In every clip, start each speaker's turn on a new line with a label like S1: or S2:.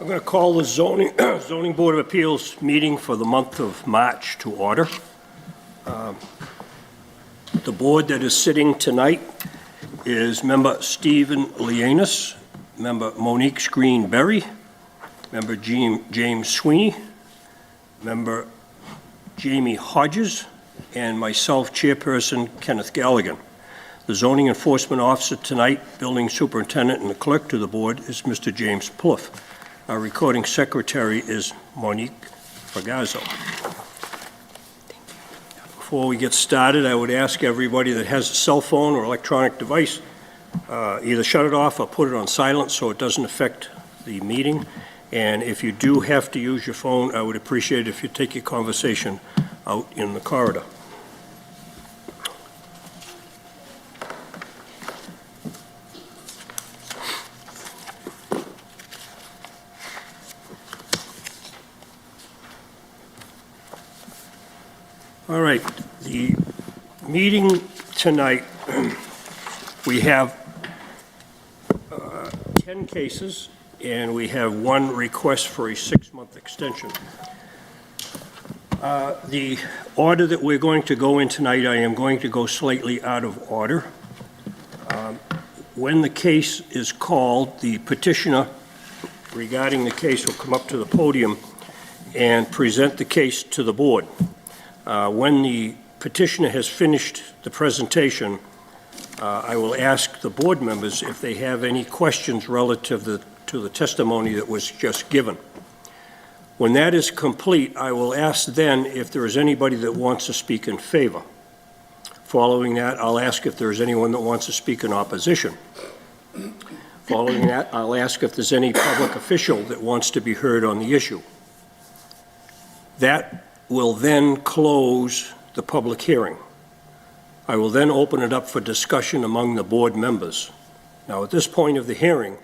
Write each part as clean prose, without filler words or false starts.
S1: I'm going to call the Zoning Board of Appeals meeting for the month of March to order. The board that is sitting tonight is member Stephen Lianis, member Monique Screen-Berry, member James Sweeney, member Jamie Hodges, and myself, chairperson Kenneth Galligan. The zoning enforcement officer tonight, building superintendent, and the clerk to the board is Mr. James Plouffe. Our recording secretary is Monique Fagazzo. Before we get started, I would ask everybody that has a cell phone or electronic device, either shut it off or put it on silent so it doesn't affect the meeting. And if you do have to use your phone, I would appreciate it if you take your conversation out in the corridor. All right, the meeting tonight, we have 10 cases, and we have one request for a 6-month extension. The order that we're going to go in tonight, I am going to go slightly out of order. When the case is called, the petitioner regarding the case will come up to the podium and present the case to the board. When the petitioner has finished the presentation, I will ask the board members if they have any questions relative to the testimony that was just given. When that is complete, I will ask then if there is anybody that wants to speak in favor. Following that, I'll ask if there is anyone that wants to speak in opposition. Following that, I'll ask if there's any public official that wants to be heard on the issue. That will then close the public hearing. I will then open it up for discussion among the board members. Now, at this point of the hearing,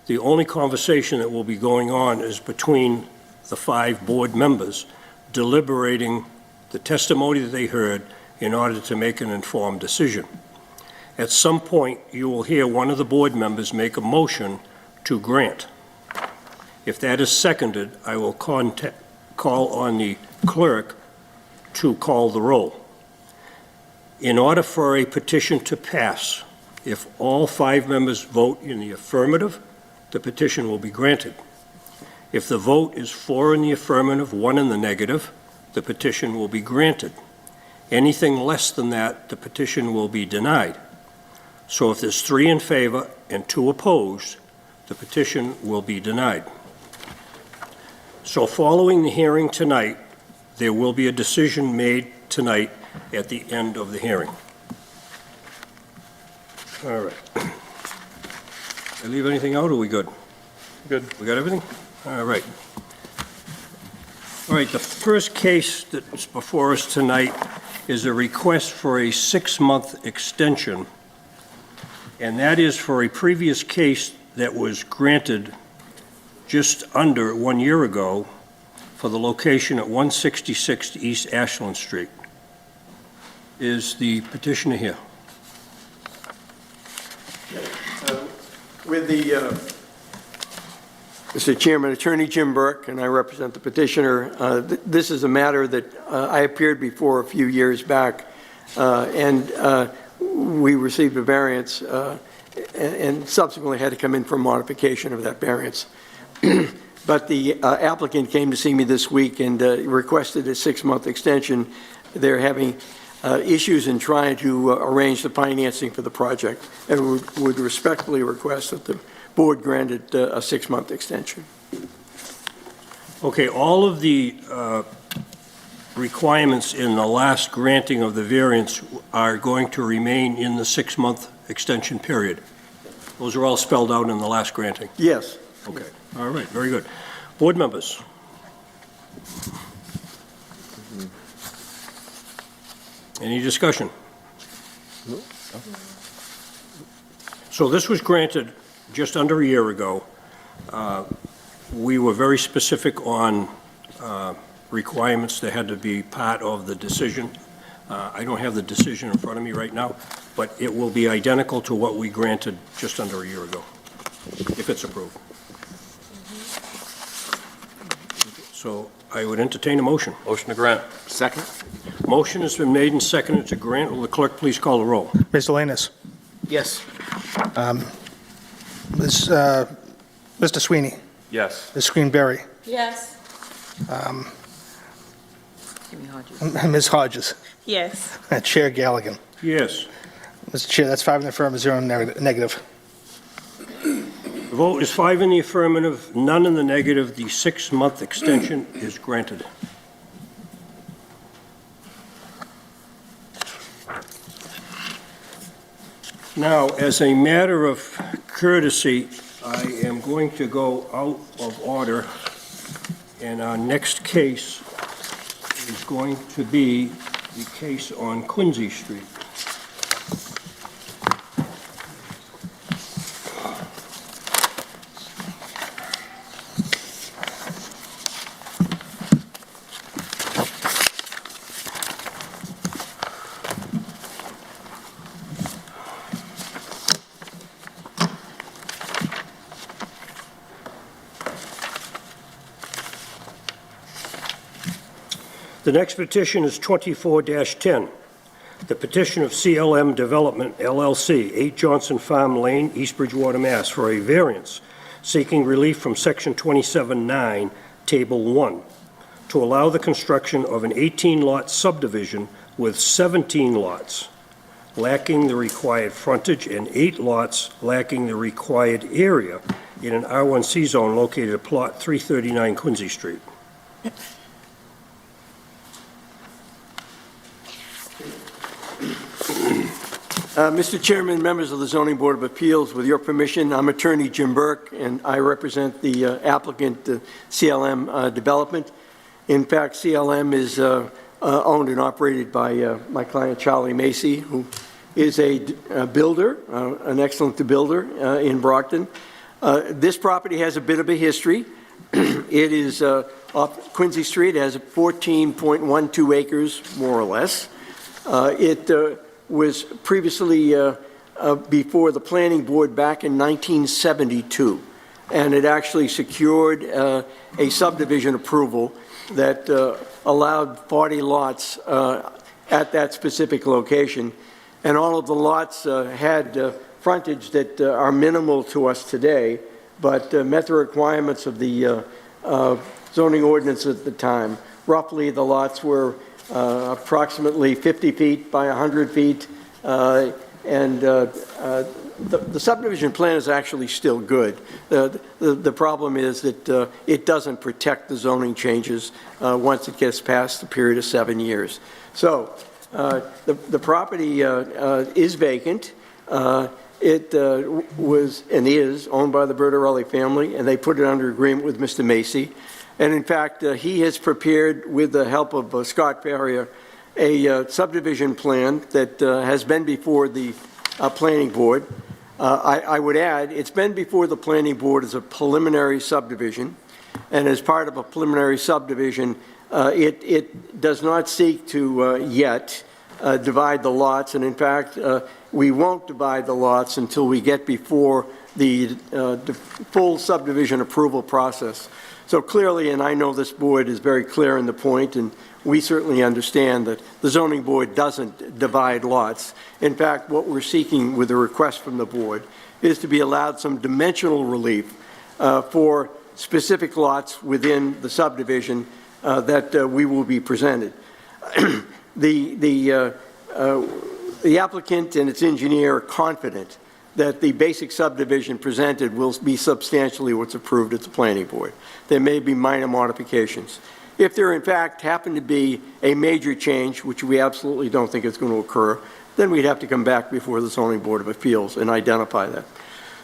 S1: the only conversation that will be going on is between the 5 board members deliberating the testimony that they heard in order to make an informed decision. At some point, you will hear one of the board members make a motion to grant. If that is seconded, I will call on the clerk to call the roll. In order for a petition to pass, if all 5 members vote in the affirmative, the petition will be granted. If the vote is 4 in the affirmative, 1 in the negative, the petition will be granted. Anything less than that, the petition will be denied. So if there's 3 in favor and 2 opposed, the petition will be denied. So following the hearing tonight, there will be a decision made tonight at the end of the hearing. All right. Did I leave anything out, or are we good?
S2: Good.
S1: We got everything? All right. All right, the first case that's before us tonight is a request for a 6-month extension, and that is for a previous case that was granted just under 1 year ago for the location at 166 East Ashland Street. Is the petitioner here?
S3: With the, Mr. Chairman, Attorney Jim Burke, and I represent the petitioner. This is a matter that I appeared before a few years back, and we received a variance and subsequently had to come in for modification of that variance. But the applicant came to see me this week and requested a 6-month extension. They're having issues in trying to arrange the financing for the project, and would respectfully request that the board granted a 6-month extension.
S1: Okay, all of the requirements in the last granting of the variance are going to remain in the 6-month extension period. Those are all spelled out in the last granting?
S3: Yes.
S1: Okay, all right, very good. Board members? Any discussion?
S2: No.
S1: So this was granted just under a year ago. We were very specific on requirements that had to be part of the decision. I don't have the decision in front of me right now, but it will be identical to what we granted just under a year ago, if it's approved. So I would entertain a motion.
S2: Motion to grant.
S4: Second?
S1: Motion has been made and seconded to grant. Will the clerk please call the roll?
S5: Mr. Lanus.
S4: Yes.
S5: Mr. Sweeney.
S2: Yes.
S5: Ms. Greenberry.
S6: Yes.
S5: Ms. Hodges.
S6: Yes.
S5: Chair Galligan.
S1: Yes.
S5: Mr. Chair, that's 5 in the affirmative, 0 in the negative.
S1: The vote is 5 in the affirmative, none in the negative. The 6-month extension is granted. Now, as a matter of courtesy, I am going to go out of order, and our next case is going to be the case on Quincy Street. The next petition is 24-10. The petition of CLM Development LLC, 8 Johnson Farm Lane, East Bridgewater, Mass., for a variance seeking relief from Section 27-9, Table 1, to allow the construction of an 18-lot subdivision with 17 lots lacking the required frontage and 8 lots lacking the required area in an R1C zone located at Plot 339 Quincy Street.
S3: Mr. Chairman, members of the Zoning Board of Appeals, with your permission, I'm Attorney Jim Burke, and I represent the applicant, CLM Development. In fact, CLM is owned and operated by my client, Charlie Macy, who is a builder, an excellent builder in Brockton. This property has a bit of a history. It is off Quincy Street. It has 14.12 acres, more or less. It was previously before the planning board back in 1972, and it actually secured a subdivision approval that allowed 40 lots at that specific location, and all of the lots had frontage that are minimal to us today, but met the requirements of the zoning ordinance at the time. Roughly, the lots were approximately 50 feet by 100 feet, and the subdivision plan is actually still good. The problem is that it doesn't protect the zoning changes once it gets past the period of 7 years. So the property is vacant. It was and is owned by the Bertarelli family, and they put it under agreement with Mr. Macy. And in fact, he has prepared, with the help of Scott Farrier, a subdivision plan that has been before the planning board. I would add, it's been before the planning board as a preliminary subdivision, and as part of a preliminary subdivision, it does not seek to yet divide the lots, and in fact, we won't divide the lots until we get before the full subdivision approval process. So clearly, and I know this board is very clear in the point, and we certainly understand that the zoning board doesn't divide lots. In fact, what we're seeking with the request from the board is to be allowed some dimensional relief for specific lots within the subdivision that we will be presented. The applicant and its engineer are confident that the basic subdivision presented will be substantially what's approved at the planning board. There may be minor modifications. If there, in fact, happen to be a major change, which we absolutely don't think is going to occur, then we'd have to come back before the Zoning Board of Appeals and identify that.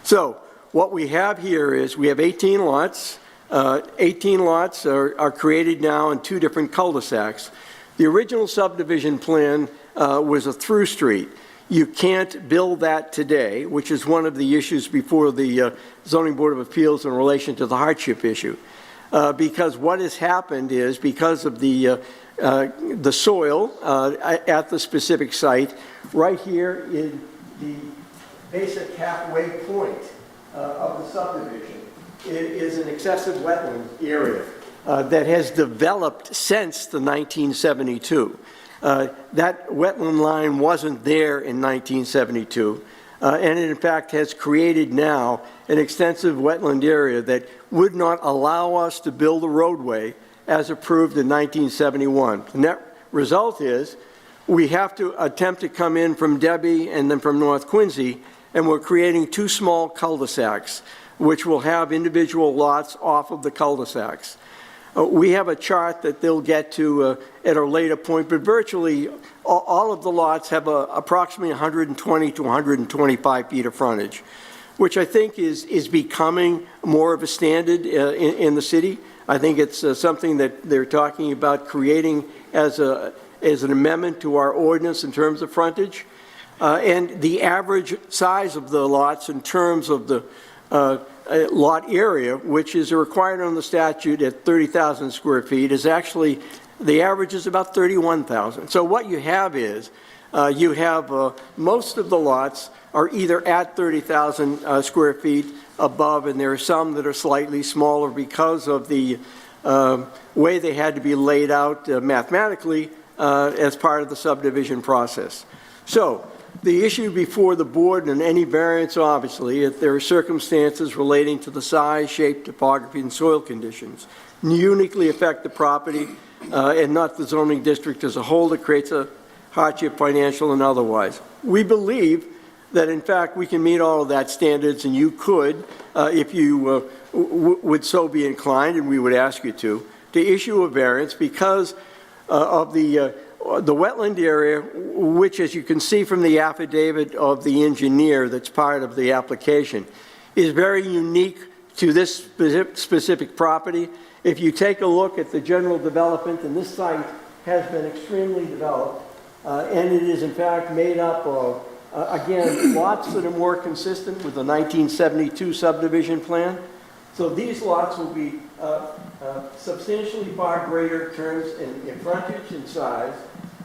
S3: So what we have here is we have 18 lots. 18 lots are created now in 2 different cul-de-sacs. The original subdivision plan was a through street. You can't build that today, which is one of the issues before the Zoning Board of Appeals in relation to the hardship issue. Because what has happened is, because of the soil at the specific site, right here in the basic halfway point of the subdivision, it is an excessive wetland area. that has developed since the 1972. That wetland line wasn't there in 1972, and it in fact has created now an extensive wetland area that would not allow us to build a roadway as approved in 1971. The net result is we have to attempt to come in from Debbie and then from North Quincy, and we're creating two small cul-de-sacs, which will have individual lots off of the cul-de-sacs. We have a chart that they'll get to at a later point, but virtually all of the lots have approximately 120 to 125 feet of frontage, which I think is becoming more of a standard in the city. I think it's something that they're talking about creating as an amendment to our ordinance in terms of frontage. And the average size of the lots in terms of the lot area, which is required on the statute at 30,000 square feet, is actually, the average is about 31,000. So what you have is, you have most of the lots are either at 30,000 square feet above, and there are some that are slightly smaller because of the way they had to be laid out mathematically as part of the subdivision process. So the issue before the board, and any variance obviously, if there are circumstances relating to the size, shape, topography, and soil conditions uniquely affect the property and not the zoning district as a whole, that creates a hardship, financial and otherwise. We believe that in fact we can meet all of that standards, and you could, if you would so be inclined, and we would ask you to issue a variance because of the wetland area, which, as you can see from the affidavit of the engineer that's part of the application, is very unique to this specific property. If you take a look at the general development, and this site has been extremely developed, and it is in fact made up of, again, lots that are more consistent with the 1972 subdivision plan. So these lots will be substantially far greater in terms in frontage and size,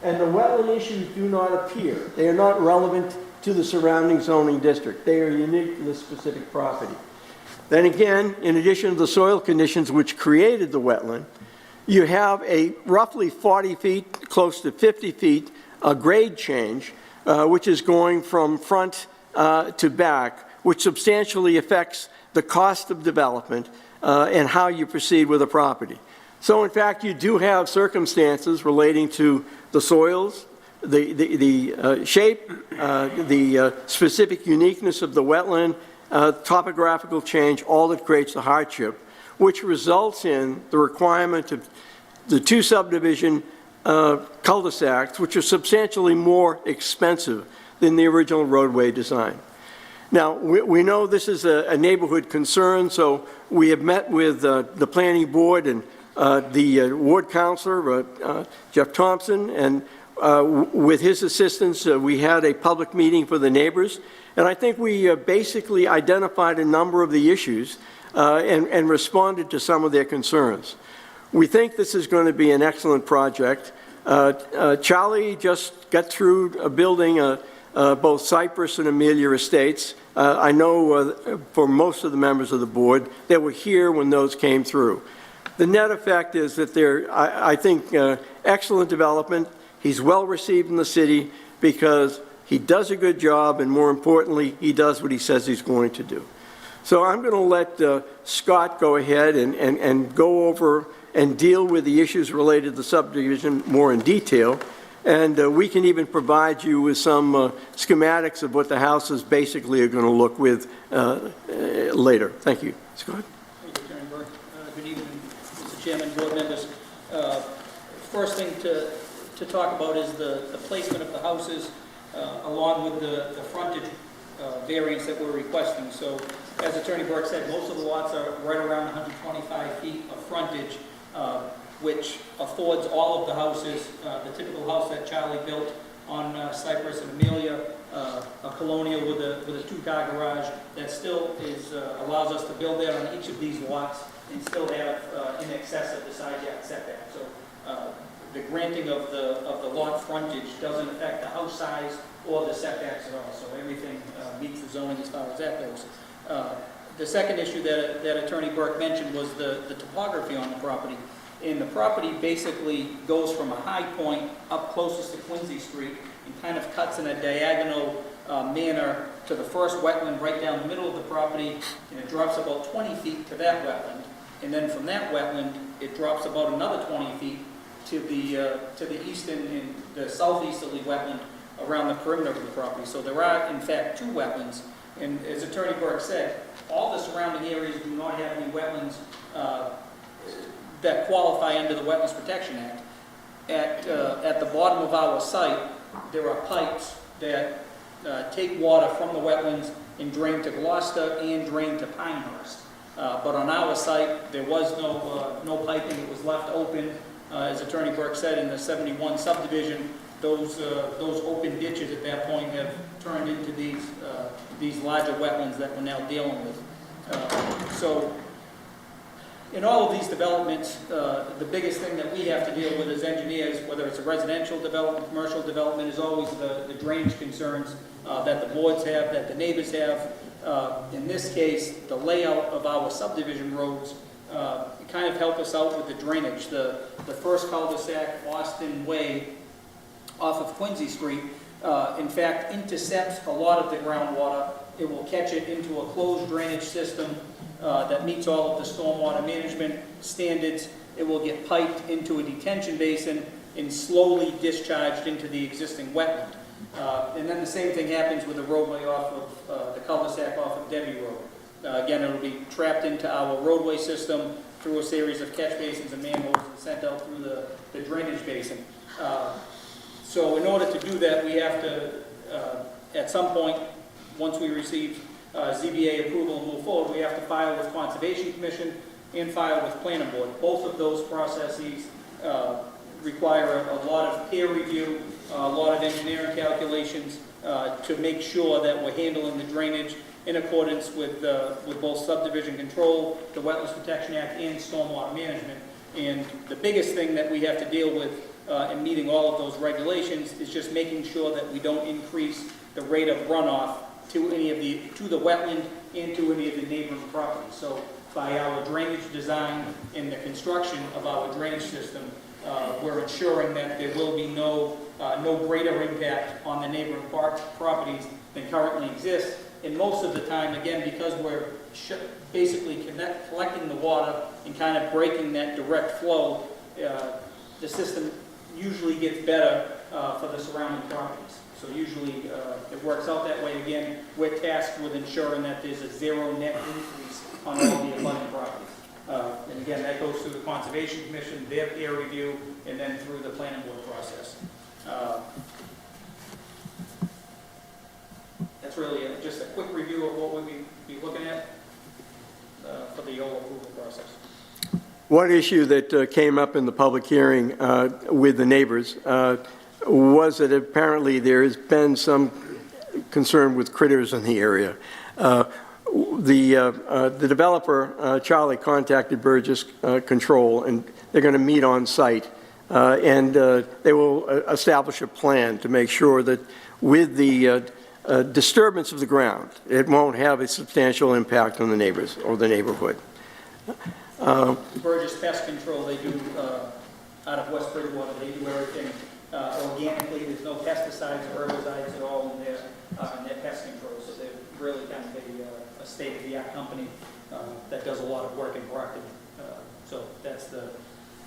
S3: and the wetland issues do not appear. They are not relevant to the surrounding zoning district. They are unique to this specific property. Then again, in addition to the soil conditions which created the wetland, you have a roughly 40 feet, close to 50 feet, grade change, which is going from front to back, which substantially affects the cost of development and how you proceed with a property. So in fact, you do have circumstances relating to the soils, the shape, the specific uniqueness of the wetland, topographical change, all that creates the hardship, which results in the requirement of the two subdivision cul-de-sacs, which are substantially more expensive than the original roadway design. Now, we know this is a neighborhood concern, so we have met with the planning board and the ward councilor, Jeff Thompson, and with his assistance, we had a public meeting for the neighbors, and I think we basically identified a number of the issues and responded to some of their concerns. We think this is going to be an excellent project. Charlie just got through building both Cypress and Amelia Estates. I know for most of the members of the board that were here when those came through. The net effect is that they're, I think, excellent development. He's well received in the city because he does a good job, and more importantly, he does what he says he's going to do. So I'm going to let Scott go ahead and go over and deal with the issues related to the subdivision more in detail. And we can even provide you with some schematics of what the houses basically are going to look with later. Thank you. Scott?
S4: Thank you, Attorney Burke. Good evening, Mr. Chairman, board members. First thing to talk about is the placement of the houses along with the frontage variance that we're requesting. So, as Attorney Burke said, most of the lots are right around 125 feet of frontage, which affords all of the houses, the typical house that Charlie built on Cypress and Amelia, a colonial with a two-car garage that still allows us to build there on each of these lots and still have in excess of the side yard setback. So the granting of the lot frontage doesn't affect the house size or the setbacks at all. So everything meets the zoning as far as that goes. The second issue that Attorney Burke mentioned was the topography on the property. And the property basically goes from a high point up closest to Quincy Street and kind of cuts in a diagonal manner to the first wetland right down the middle of the property, and it drops about 20 feet to that wetland. And then from that wetland, it drops about another 20 feet to the eastern and the southeasterly wetland around the perimeter of the property. So there are, in fact, two wetlands. And as Attorney Burke said, all the surrounding areas do not have any wetlands that qualify under the Wetlands Protection Act. At the bottom of our site, there are pipes that take water from the wetlands and drain to Gloucester and drain to Pinehurst. But on our site, there was no piping. It was left open. As Attorney Burke said, in the 71 subdivision, those open ditches at that point have turned into these larger wetlands that we're now dealing with. So in all of these developments, the biggest thing that we have to deal with as engineers, whether it's a residential development, commercial development, is always the drainage concerns that the boards have, that the neighbors have. In this case, the layout of our subdivision roads kind of help us out with the drainage. The first cul-de-sac, Austin Way, off of Quincy Street, in fact, intercepts a lot of the groundwater. It will catch it into a closed drainage system that meets all of the stormwater management standards. It will get piped into a detention basin and slowly discharged into the existing wetland. And then the same thing happens with the roadway off of the cul-de-sac off of Debbie Road. Again, it'll be trapped into our roadway system through a series of catch basins and manholes and sent out through the drainage basin. So in order to do that, we have to, at some point, once we receive ZBA approval and move forward, we have to file with Conservation Commission and file with Planning Board. Both of those processes require a lot of peer review, a lot of engineering calculations to make sure that we're handling the drainage in accordance with both subdivision control, the Wetlands Protection Act, and stormwater management. And the biggest thing that we have to deal with in meeting all of those regulations is just making sure that we don't increase the rate of runoff to the wetland and to any of the neighboring properties. So by our drainage design and the construction of our drainage system, we're ensuring that there will be no greater impact on the neighboring properties than currently exists. And most of the time, again, because we're basically collecting the water and kind of breaking that direct flow, the system usually gets better for the surrounding properties. So usually it works out that way. Again, we're tasked with ensuring that there's a zero net increase on all the abutting properties. And again, that goes through the Conservation Commission, their peer review, and then through the Planning Board process. That's really just a quick review of what we'll be looking at for the YOLO approval process.
S3: One issue that came up in the public hearing with the neighbors was that apparently there has been some concern with critters in the area. The developer, Charlie, contacted Burgess Control, and they're going to meet on site, and they will establish a plan to make sure that with the disturbance of the ground, it won't have a substantial impact on the neighbors or the neighborhood.
S4: Burgess Pest Control, they do, out of West Bridgewater, they do everything organically. There's no pesticides or herbicides at all in their pest control. So they're really kind of a state-of-the-art company that does a lot of work in Brockton. So that's the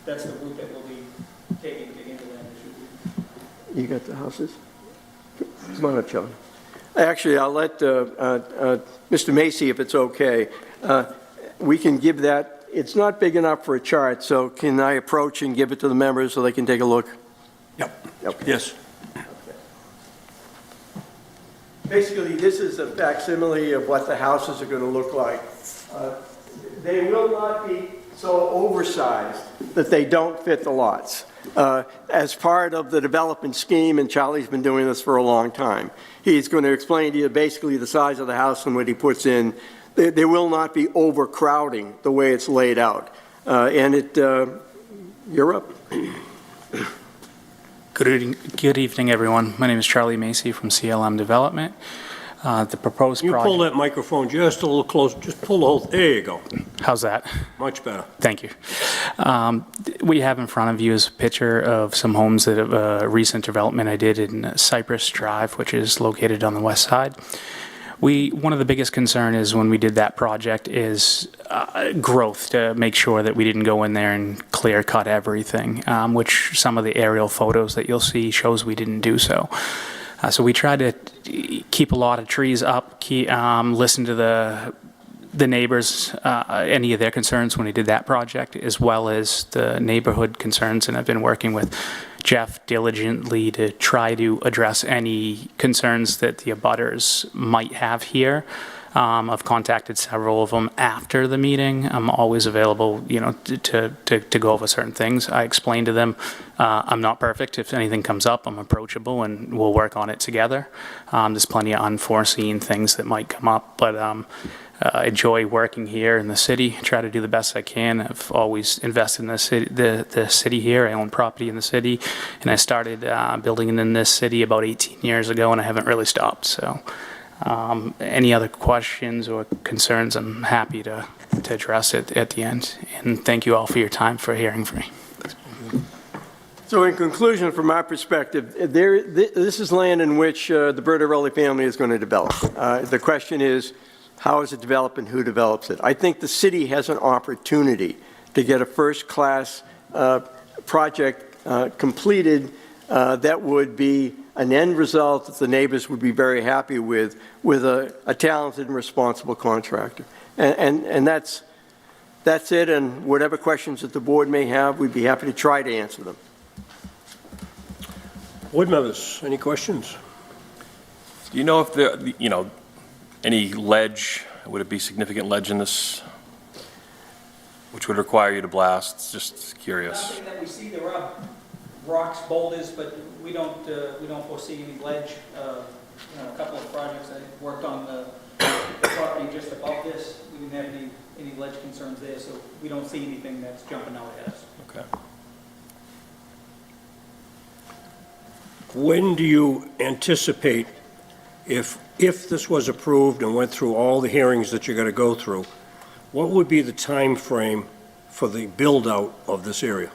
S4: route that we'll be taking to handle that issue.
S3: You got the houses? Come on up, Charlie. Actually, I'll let Mr. Macy, if it's okay, we can give that. It's not big enough for a chart, so can I approach and give it to the members so they can take a look?
S1: Yep.
S3: Okay.
S1: Yes.
S3: Basically, this is a facsimile of what the houses are going to look like. They will not be so oversized that they don't fit the lots. As part of the development scheme, and Charlie's been doing this for a long time, he's going to explain to you basically the size of the house and what he puts in. There will not be overcrowding the way it's laid out. You're up.
S6: Good evening, everyone. My name is Charlie Macy from CLM Development. The proposed
S1: You pull
S6: project,
S1: that microphone just a little closer, just pull the whole, there you go,
S6: how's that?
S1: much better.
S6: Thank you. What you have in front of you is a picture of some homes that have recent development I did in Cypress Drive, which is located on the west side. One of the biggest concern is when we did that project is growth, to make sure that we didn't go in there and clear cut everything, which some of the aerial photos that you'll see shows we didn't do so. So we tried to keep a lot of trees up, listen to the neighbors, any of their concerns when we did that project, as well as the neighborhood concerns, and I've been working with Jeff diligently to try to address any concerns that the abutters might have here. I've contacted several of them after the meeting. I'm always available, to go over certain things. I explained to them, I'm not perfect. If anything comes up, I'm approachable, and we'll work on it together. There's plenty of unforeseen things that might come up, but I enjoy working here in the city. Try to do the best I can. I've always invested in the city here. I own property in the city, and I started building in this city about 18 years ago, and I haven't really stopped. So any other questions or concerns, I'm happy to address it at the end. And thank you all for your time for hearing me.
S3: So in conclusion, from our perspective, this is land in which the Bertarelli family is going to develop. The question is, how is it developed and who develops it? I think the city has an opportunity to get a first-class project completed that would be an end result that the neighbors would be very happy with a talented and responsible contractor. And that's it, and whatever questions that the board may have, we'd be happy to try to answer them.
S1: Board members, any questions?
S2: Do you know if any ledge, would it be significant ledge in this, which would require you to blast? Just curious.
S4: Nothing that we see, there are rocks, boulders, but we don't foresee any ledge. A couple of projects I worked on the property just above this, we didn't have any ledge concerns there, so we don't see anything that's jumping out at us.
S2: Okay.
S1: When do you anticipate, if this was approved and went through all the hearings that you're going to go through, what would be the time frame for the build-out of this area?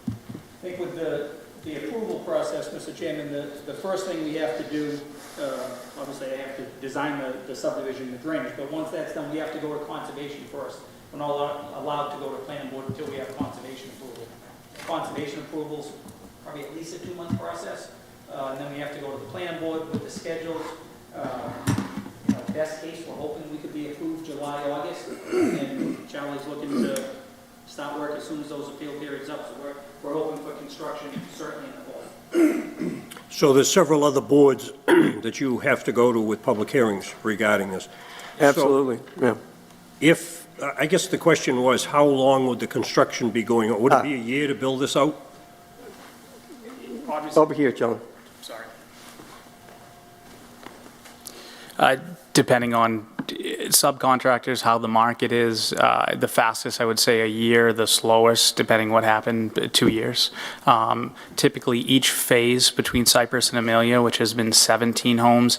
S4: I think with the approval process, Mr. Chairman, the first thing we have to do, obviously I have to design the subdivision, the drainage, but once that's done, we have to go to conservation first. We're not allowed to go to planning board until we have conservation approval. Conservation approvals, probably at least a 2-month process. And then we have to go to the planning board with the schedules. Best case, we're hoping we could be approved July, August. And Charlie's looking to start work as soon as those appeal periods up. So we're hoping for construction certainly in the fall.
S1: So there's several other boards that you have to go to with public hearings regarding this.
S3: Absolutely, yeah.
S1: If, I guess the question was, how long would the construction be going on? Would it be a year to build this out?
S4: Obviously,
S3: Over here, John.
S4: sorry.
S6: Depending on subcontractors, how the market is, the fastest, I would say a year, the slowest, depending what happened, 2 years. Typically, each phase between Cypress and Amelia, which has been 17 homes,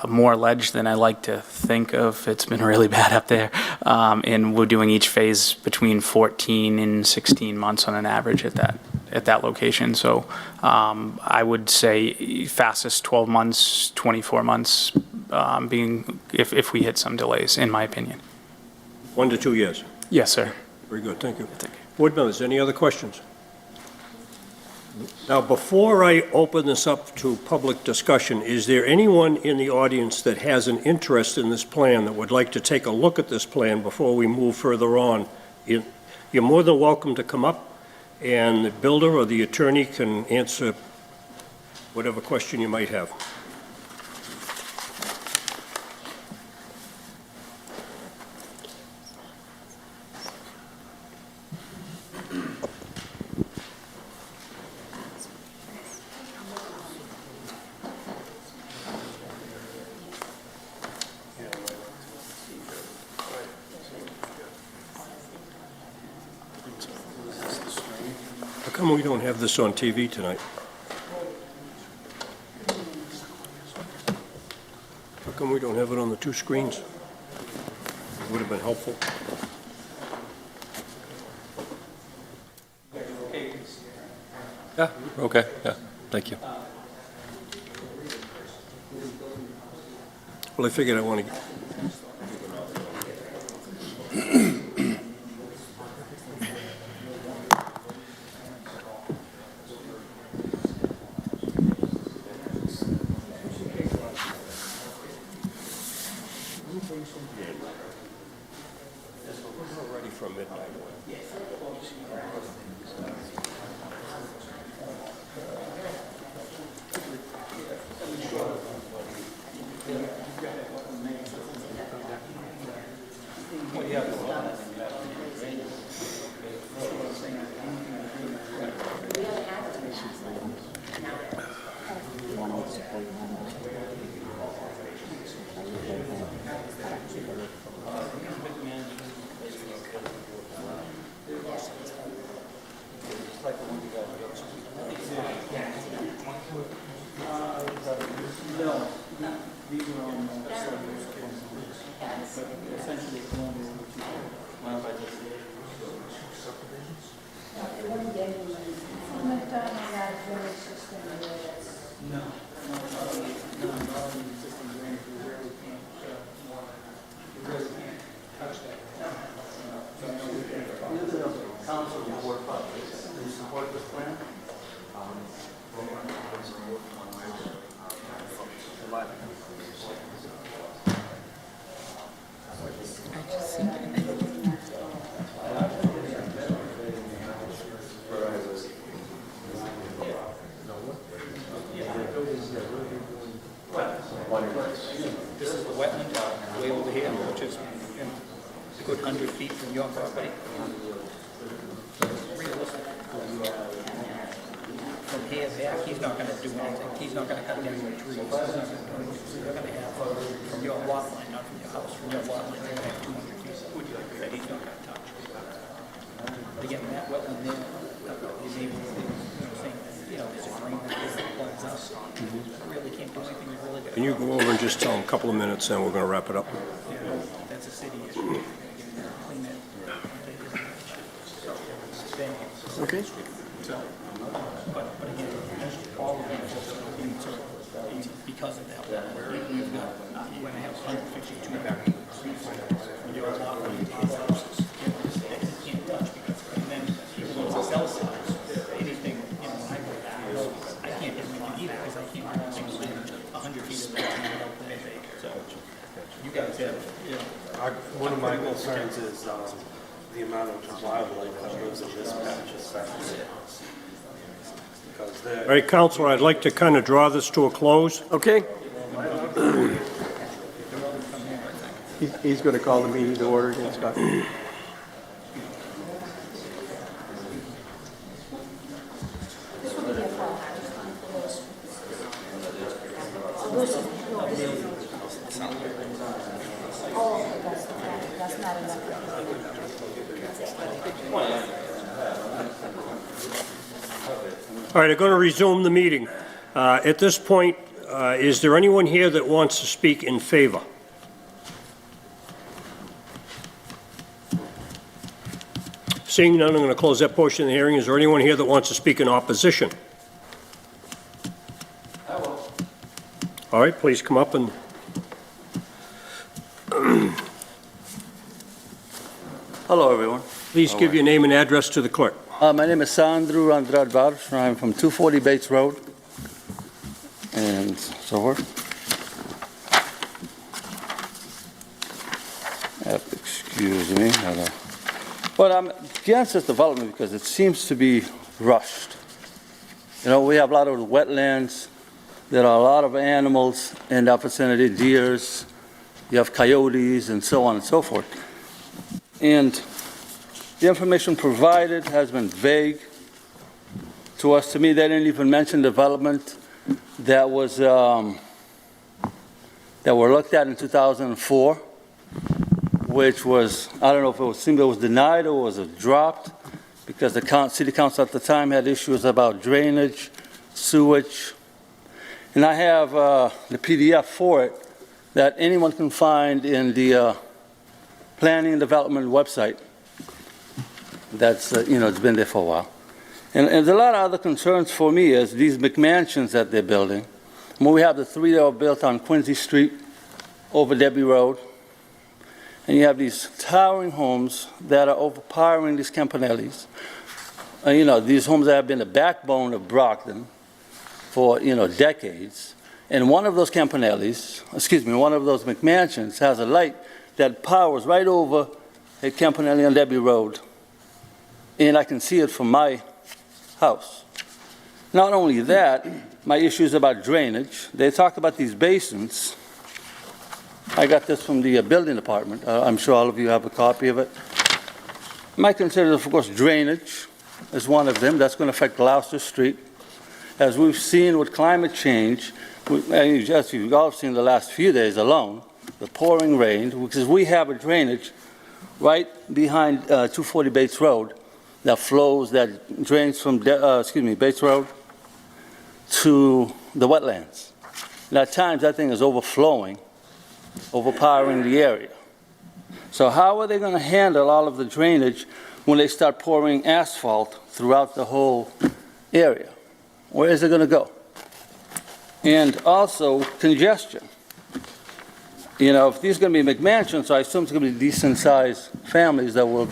S6: more ledge than I like to think of. It's been really bad up there. And we're doing each phase between 14 and 16 months on an average at that location. So I would say fastest 12 months, 24 months, being if we hit some delays, in my opinion.
S1: 1 to 2 years.
S6: Yes, sir.
S1: Very good, thank you. Board members, any other questions? Now, before I open this up to public discussion, is there anyone in the audience that has an interest in this plan that would like to take a look at this plan before we move further on? You're more than welcome to come up, and the builder or the attorney can answer whatever question you might have. How come we don't have this on TV tonight? come we don't have it on the two screens? It would have been helpful.
S2: Yeah, okay, yeah, thank you.
S1: Well, I figured I want to... Ready for midnight.
S4: This is the wetland way over here, which is a good 100 feet from your property. Realistic. From here back, he's not gonna do anything. He's not gonna cut down any trees. He's not gonna do anything. You're gonna have, from your lot line, not from your house, from your lot line, you're gonna have 200 feet of wood that he's not gonna touch. But again, that wetland there, is able to, saying, there's a drain that plugs up. Really can't do anything, you really gotta.
S1: Can you go over and just tell them a couple of minutes, and we're going to wrap it up?
S4: That's a city issue. Clean that.
S3: Okay.
S4: So, but again, all of it is just because of that. We've got, you're gonna have 152 variables. Your lot line, houses, that you can't touch because, and then even though it's a cell site, anything, I can't do anything either because I can't do anything within 100 feet of the line out there. So, you guys have,
S7: One of my concerns is the amount of wildlife that lives in this patch, especially. Because
S1: All
S7: they're,
S1: right, Counselor, I'd like to kind of draw this to a close.
S3: Okay. He's going to call the meeting to order again, Scott.
S8: That's not enough.
S1: All right, I'm going to resume the meeting. At this point, is there anyone here that wants to speak in favor? Seeing none, I'm going to close that portion of the hearing. Is there anyone here that wants to speak in opposition? I will. All right, please come up and...
S9: Hello, everyone.
S1: Please give your name and address to the clerk.
S9: My name is Sandro Andrade Barros. I'm from 240 Bates Road, and so forth. Excuse me. But I'm against this development because it seems to be rushed. We have a lot of wetlands. There are a lot of animals in that vicinity, deers. You have coyotes and so on and so forth. And the information provided has been vague to us. To me, they didn't even mention development that was that were looked at in 2004, which was, I don't know if it seemed it was denied or was it dropped, because the city council at the time had issues about drainage, sewage, and I have the PDF for it. that anyone can find in the planning and development website. That's, it's been there for a while. And there's a lot of other concerns for me is these McMansions that they're building. When we have the 3 that were built on Quincy Street over Debbie Road, and you have these towering homes that are overpowering these Campanellis. These homes that have been the backbone of Brockton for, decades. And one of those one of those McMansions has a light that powers right over a Campanelli on Debbie Road. And I can see it from my house. Not only that, my issues about drainage. They talk about these basins. I got this from the building department. I'm sure all of you have a copy of it. My concern is, of course, drainage is one of them. That's going to affect Gloucester Street. As we've seen with climate change, as you've all seen the last few days alone, the pouring rain, because we have a drainage right behind 240 Bates Road that drains from Bates Road to the wetlands. And at times that thing is overflowing, overpowering the area. So how are they going to handle all of the drainage when they start pouring asphalt throughout the whole area? Where is it going to go? And also congestion. If these are going to be McMansions, I assume it's going to be decent-sized families that will,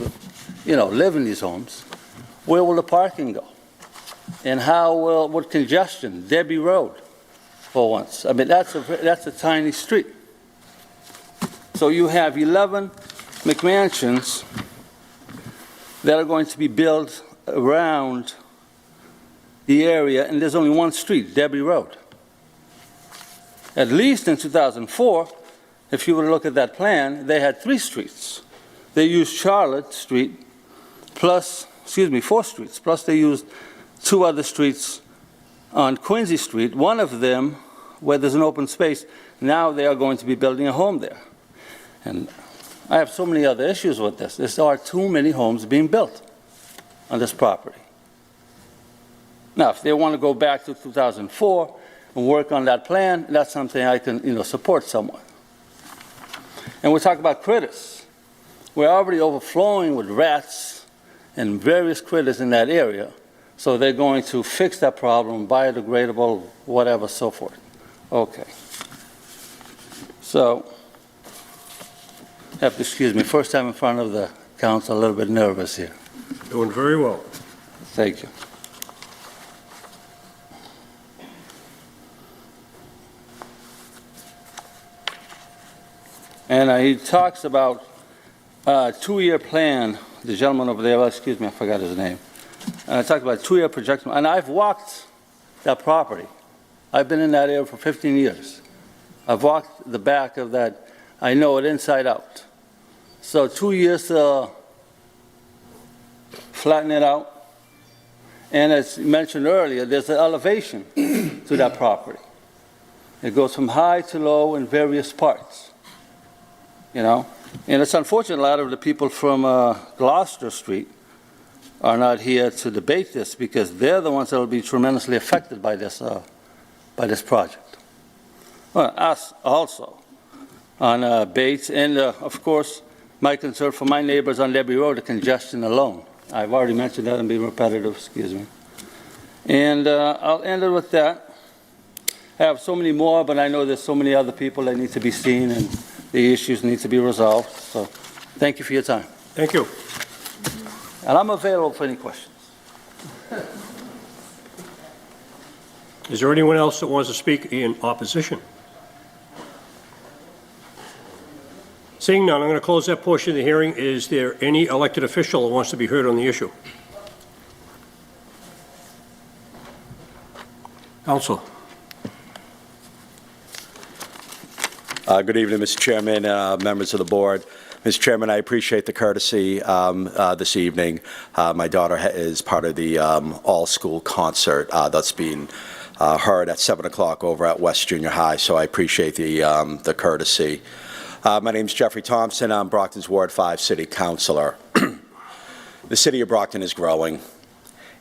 S9: live in these homes. Where will the parking go? And how with congestion? Debbie Road, for once. I mean, that's a tiny street. So you have 11 McMansions that are going to be built around the area, and there's only one street, Debbie Road. At least in 2004, if you were to look at that plan, they had 3 streets. They used Charlotte Street plus, 4 streets, plus they used 2 other streets on Quincy Street. One of them, where there's an open space, now they are going to be building a home there. And I have so many other issues with this. There are too many homes being built on this property. Now, if they want to go back to 2004 and work on that plan, that's something I can, support somewhat. And we talk about critters. We're already overflowing with rats and various critters in that area. So they're going to fix that problem, biodegradable, whatever, so forth. Okay. So, have to excuse me. First time in front of the council, a little bit nervous here.
S1: Doing very well.
S9: Thank you. And he talks about a 2-year plan. The gentleman over there, excuse me, I forgot his name. Talked about a 2-year projection. And I've walked that property. I've been in that area for 15 years. I've walked the back of that. I know it inside out. So 2 years to flatten it out. And as mentioned earlier, there's an elevation to that property. It goes from high to low in various parts. And it's unfortunate a lot of the people from Gloucester Street are not here to debate this because they're the ones that will be tremendously affected by this project. Well, us also on Bates, and of course, my concern for my neighbors on Debbie Road, the congestion alone. I've already mentioned that and being repetitive, excuse me. And I'll end it with that. I have so many more, but I know there's so many other people that need to be seen and the issues need to be resolved. So thank you for your time.
S1: Thank you.
S9: And I'm available for any questions.
S1: Is there anyone else that wants to speak in opposition? Seeing none, I'm going to close that portion of the hearing. Is there any elected official that wants to be heard on the issue? Council.
S8: Good evening, Mr. Chairman, members of the board. Mr. Chairman, I appreciate the courtesy this evening. My daughter is part of the all-school concert that's being heard at 7 o'clock over at West Junior High, so I appreciate the courtesy. My name is Jeffrey Thompson. I'm Brockton's Ward 5 City Councilor. The city of Brockton is growing,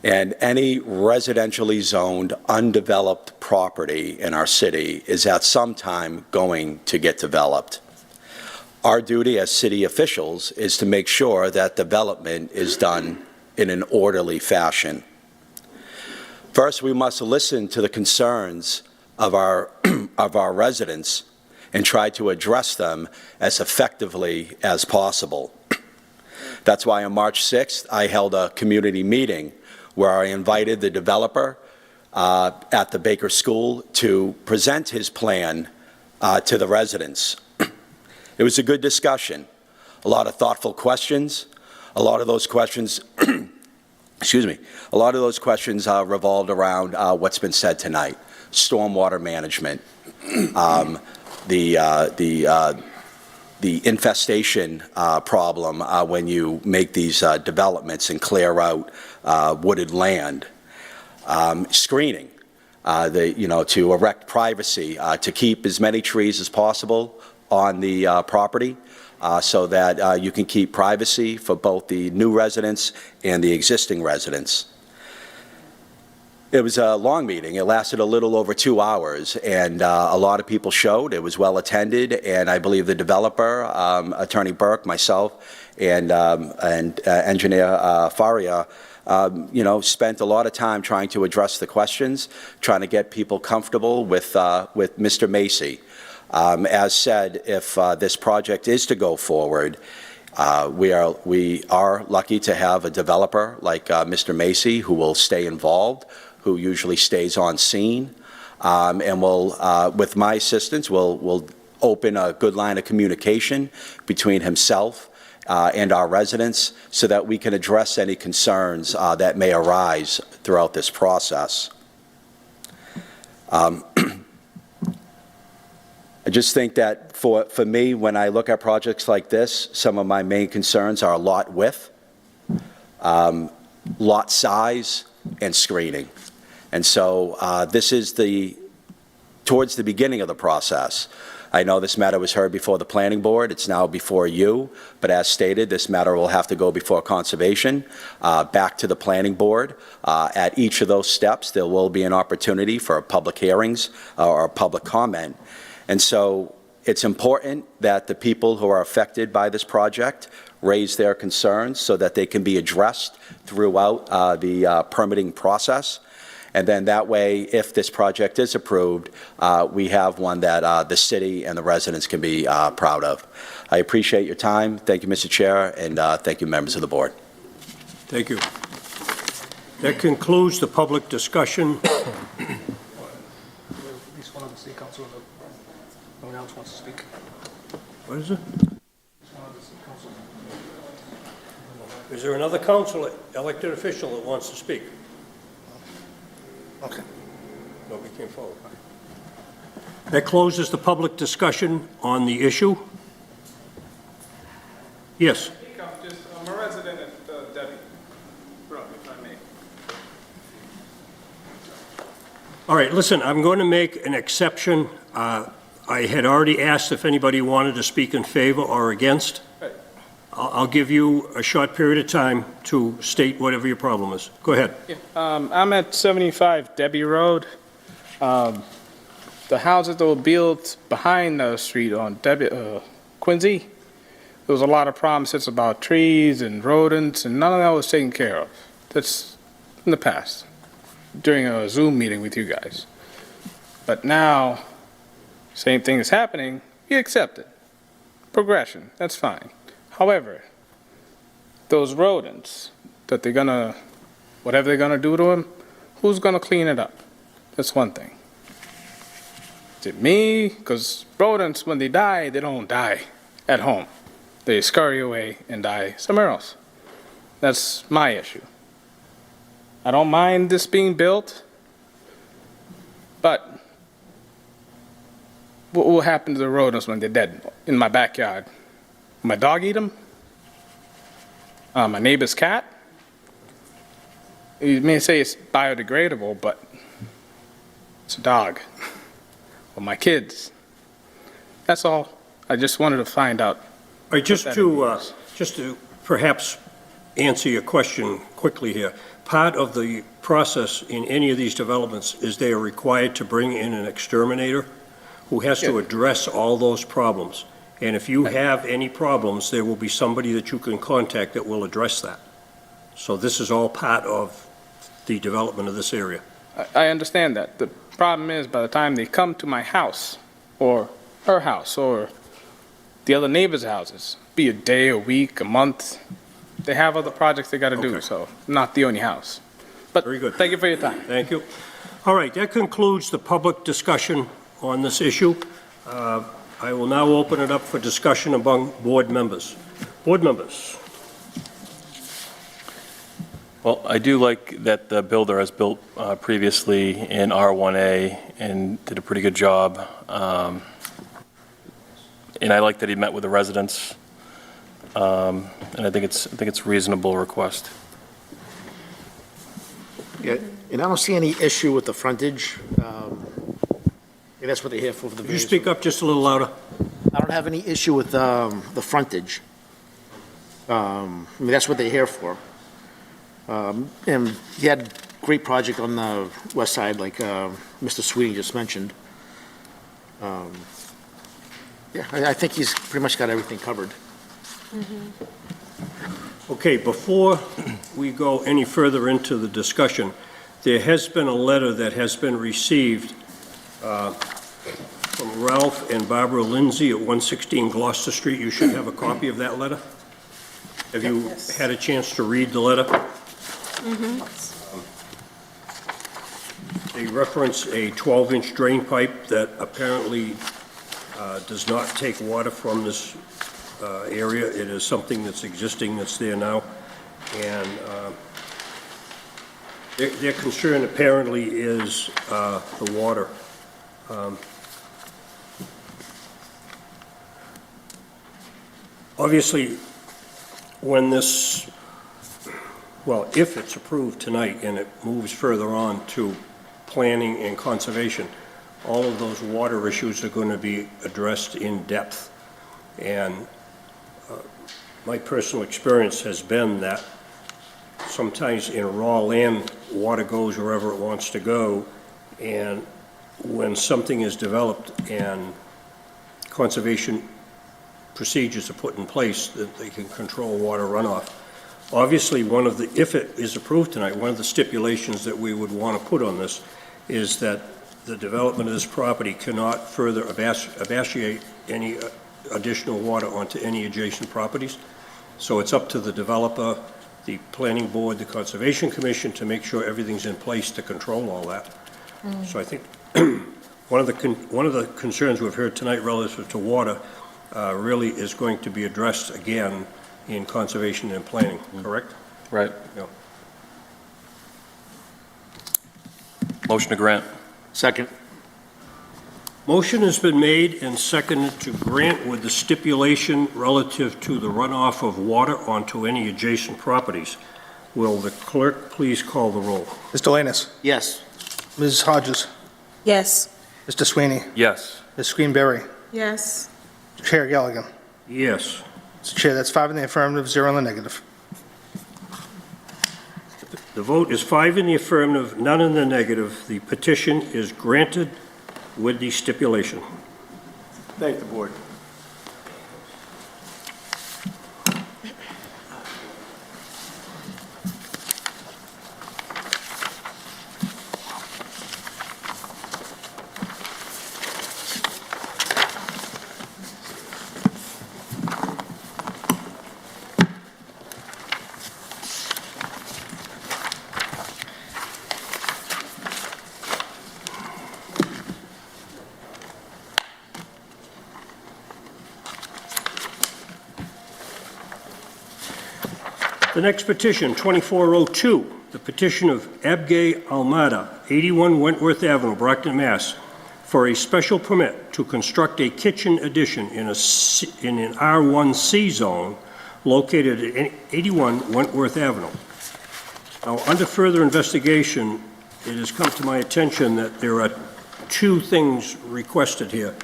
S8: And any residentially zoned, undeveloped property in our city is at some time going to get developed. Our duty as city officials is to make sure that development is done in an orderly fashion. First, we must listen to the concerns of our residents and try to address them as effectively as possible. That's why on March 6th, I held a community meeting where I invited the developer at the Baker School to present his plan to the residents. It was a good discussion, a lot of thoughtful questions. A lot of those questions, excuse me, a lot of those questions revolved around what's been said tonight: stormwater management, the infestation problem when you make these developments and clear out wooded land, screening, to erect privacy, to keep as many trees as possible on the property so that you can keep privacy for both the new residents and the existing residents. It was a long meeting. It lasted a little over 2 hours, and a lot of people showed. It was well attended, and I believe the developer, Attorney Burke, myself, and Engineer Faria, spent a lot of time trying to address the questions, trying to get people comfortable with Mr. Macy. As said, if this project is to go forward, we are lucky to have a developer like Mr. Macy who will stay involved, who usually stays on scene, and will, with my assistance, will open a good line of communication between himself and our residents so that we can address any concerns that may arise throughout this process. I just think that for me, when I look at projects like this, some of my main concerns are lot width, lot size, and screening. And so this is towards the beginning of the process. I know this matter was heard before the planning board. It's now before you. But as stated, this matter will have to go before conservation, back to the planning board. At each of those steps, there will be an opportunity for public hearings or public comment. And so it's important that the people who are affected by this project raise their concerns so that they can be addressed throughout the permitting process. And then that way, if this project is approved, we have one that the city and the residents can be proud of. I appreciate your time. Thank you, Mr. Chair, and thank you, members of the board.
S1: Thank you. That concludes the public discussion.
S5: No one else wants to speak.
S1: What is it? Is there another council, elected official that wants to speak?
S5: Okay.
S1: Nobody came forward. That closes the public discussion on the issue. Yes.
S10: I'm a resident at Debbie Road, if I may.
S1: All right, listen, I'm going to make an exception. I had already asked if anybody wanted to speak in favor or against.
S10: Right.
S1: I'll give you a short period of time to state whatever your problem is. Go ahead.
S10: Yeah. I'm at 75 Debbie Road. The houses that were built behind the street on Quincy, there was a lot of promises about trees and rodents, and none of that was taken care of. That's in the past, during a Zoom meeting with you guys. But now, same thing is happening, we accept it. Progression, that's fine. However, those rodents that they're gonna, whatever they're gonna do to them, who's gonna clean it up? That's one thing. Is it me? Because rodents, when they die, they don't die at home. They scurry away and die somewhere else. That's my issue. I don't mind this being built, but what will happen to the rodents when they're dead in my backyard? My dog eat them? My neighbor's cat? You may say it's biodegradable, but it's a dog. Or my kids. That's all. I just wanted to find out.
S1: All right, just to perhaps answer your question quickly here. Part of the process in any of these developments is they are required to bring in an exterminator who has to address all those problems. And if you have any problems, there will be somebody that you can contact that will address that. So this is all part of the development of this area.
S10: I understand that. The problem is, by the time they come to my house, or her house, or the other neighbors' houses, be a day, a week, a month, they have other projects they got to do,
S1: Okay.
S10: so not the only house. But
S1: Very good.
S10: thank you for your time.
S1: Thank you. All right, that concludes the public discussion on this issue. I will now open it up for discussion among board members. Board members?
S2: Well, I do like that the builder has built previously in R1A and did a pretty good job. And I like that he met with the residents. And I think it's a reasonable request.
S11: Yeah, and I don't see any issue with the frontage. And that's what they're here for the
S1: Could you
S11: variance.
S1: speak up just a little louder?
S11: I don't have any issue with the frontage. I mean, that's what they're here for. And he had a great project on the west side, like Mr. Sweeney just mentioned. Yeah, I think he's pretty much got everything covered.
S1: Okay, before we go any further into the discussion, there has been a letter that has been received from Ralph and Barbara Lindsay at 116 Gloucester Street. You should have a copy of that letter. Have you had a chance to read the letter? They reference a 12-inch drain pipe that apparently does not take water from this area. It is something that's existing, that's there now. And their concern apparently is the water. Obviously, when this, well, if it's approved tonight and it moves further on to planning and conservation, all of those water issues are going to be addressed in depth. And my personal experience has been that sometimes in raw land, water goes wherever it wants to go, and when something is developed and conservation procedures are put in place that they can control water runoff. Obviously, if it is approved tonight, one of the stipulations that we would want to put on this is that the development of this property cannot further evacuate any additional water onto any adjacent properties. So it's up to the developer, the planning board, the conservation commission to make sure everything's in place to control all that. So I think one of the concerns we've heard tonight relative to water really is going to be addressed again in conservation and planning, correct?
S2: Right.
S1: Yeah.
S2: Motion to grant.
S11: Second.
S1: Motion has been made and seconded to grant with the stipulation relative to the runoff of water onto any adjacent properties. Will the clerk please call the roll?
S5: Mr. Lanus?
S11: Yes.
S5: Ms. Hodges?
S12: Yes.
S5: Mr. Sweeney?
S2: Yes.
S5: Ms. Greenberry?
S12: Yes.
S5: Chair Galligan?
S1: Yes.
S5: Mr. Chair, that's 5 in the affirmative, 0 in the negative.
S1: The vote is 5 in the affirmative, none in the negative. The petition is granted with the stipulation.
S3: Thank the board.
S1: The next petition, 2402, the petition of Abgay Almada, 81 Wentworth Avenue, Brockton, Mass., for a special permit to construct a kitchen addition in an R1C zone located at 81 Wentworth Avenue. Now, under further investigation, it has come to my attention that there are two things requested here.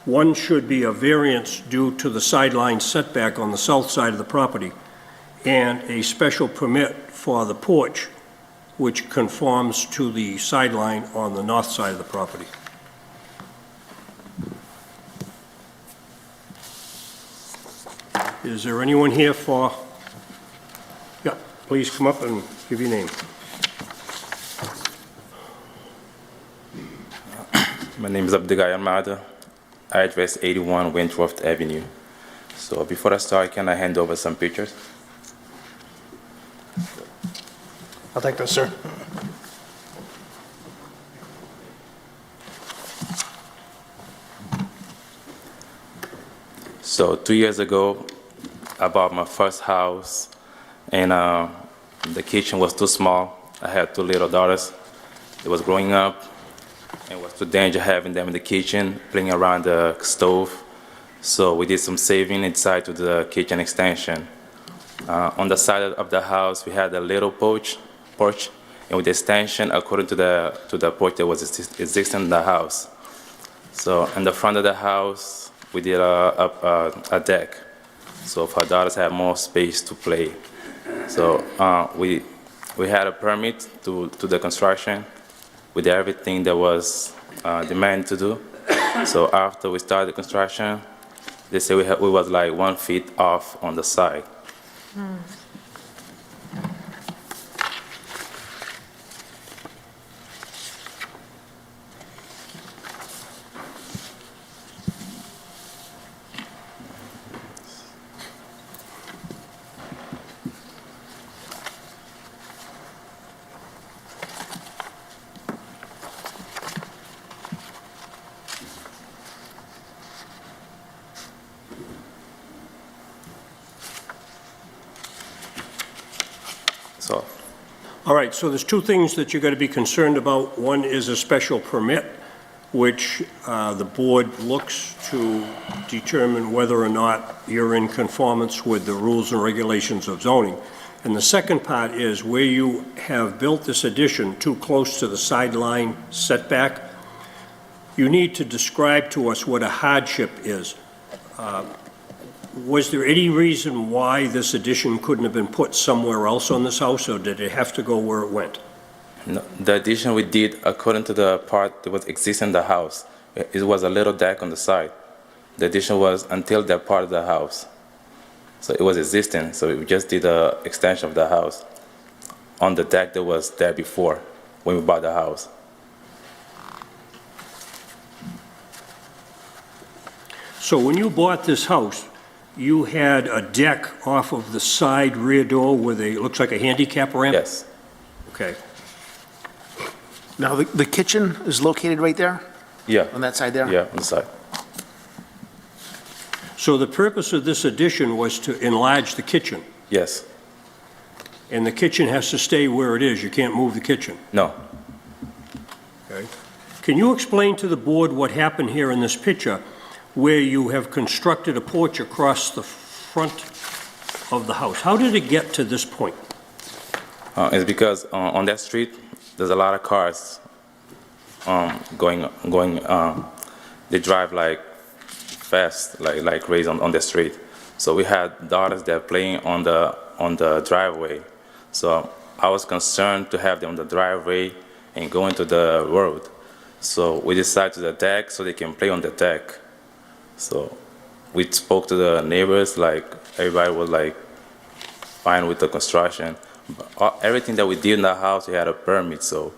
S1: One should be a variance due to the sideline setback on the south side of the property, and a special permit for the porch, which conforms to the sideline on the north side of the property. Is there anyone here for, yeah, please come up and give your name.
S12: My name is Abdigai Almada, address 81 Wentworth Avenue. So before I start, can I hand over some pictures?
S5: I'll take those, sir.
S12: So 2 years ago, I bought my first house, and the kitchen was too small. I had 2 little daughters. They was growing up, and it was too dangerous having them in the kitchen, playing around the stove. So we did some saving inside to the kitchen extension. On the side of the house, we had a little porch, and with the extension according to the porch that was existing in the house. So in the front of the house, we did a deck, so for our daughters have more space to play. So we had a permit to the construction. We did everything that was demanded to do. So after we started the construction, they said we was like 1 feet off on the side. So,
S1: All right, so there's 2 things that you're going to be concerned about. One is a special permit, which the board looks to determine whether or not you're in conformance with the rules and regulations of zoning. And the second part is where you have built this addition too close to the sideline setback, you need to describe to us what a hardship is. Was there any reason why this addition couldn't have been put somewhere else on this house, or did it have to go where it went?
S12: no, the addition we did according to the part that was existing in the house. It was a little deck on the side. The addition was until that part of the house. So it was existing, so we just did an extension of the house on the deck that was there before when we bought the house.
S1: So when you bought this house, you had a deck off of the side rear door with it looks like a handicap ramp?
S12: Yes,
S1: Okay.
S11: Now, the kitchen is located right there,
S12: yeah,
S11: on that side there?
S12: yeah, on the side.
S1: So the purpose of this addition was to enlarge the kitchen,
S12: Yes,
S1: and the kitchen has to stay where it is. You can't move the kitchen.
S12: no.
S1: Okay. Can you explain to the board what happened here in this picture where you have constructed a porch across the front of the house? How did it get to this point?
S12: It's because on that street, there's a lot of cars going. They drive like fast, like crazy on the street. So we had daughters that are playing on the driveway. So I was concerned to have them on the driveway and go into the road. So we decided to the deck so they can play on the deck. So we spoke to the neighbors, like everybody was like fine with the construction. But everything that we did in the house, we had a permit, so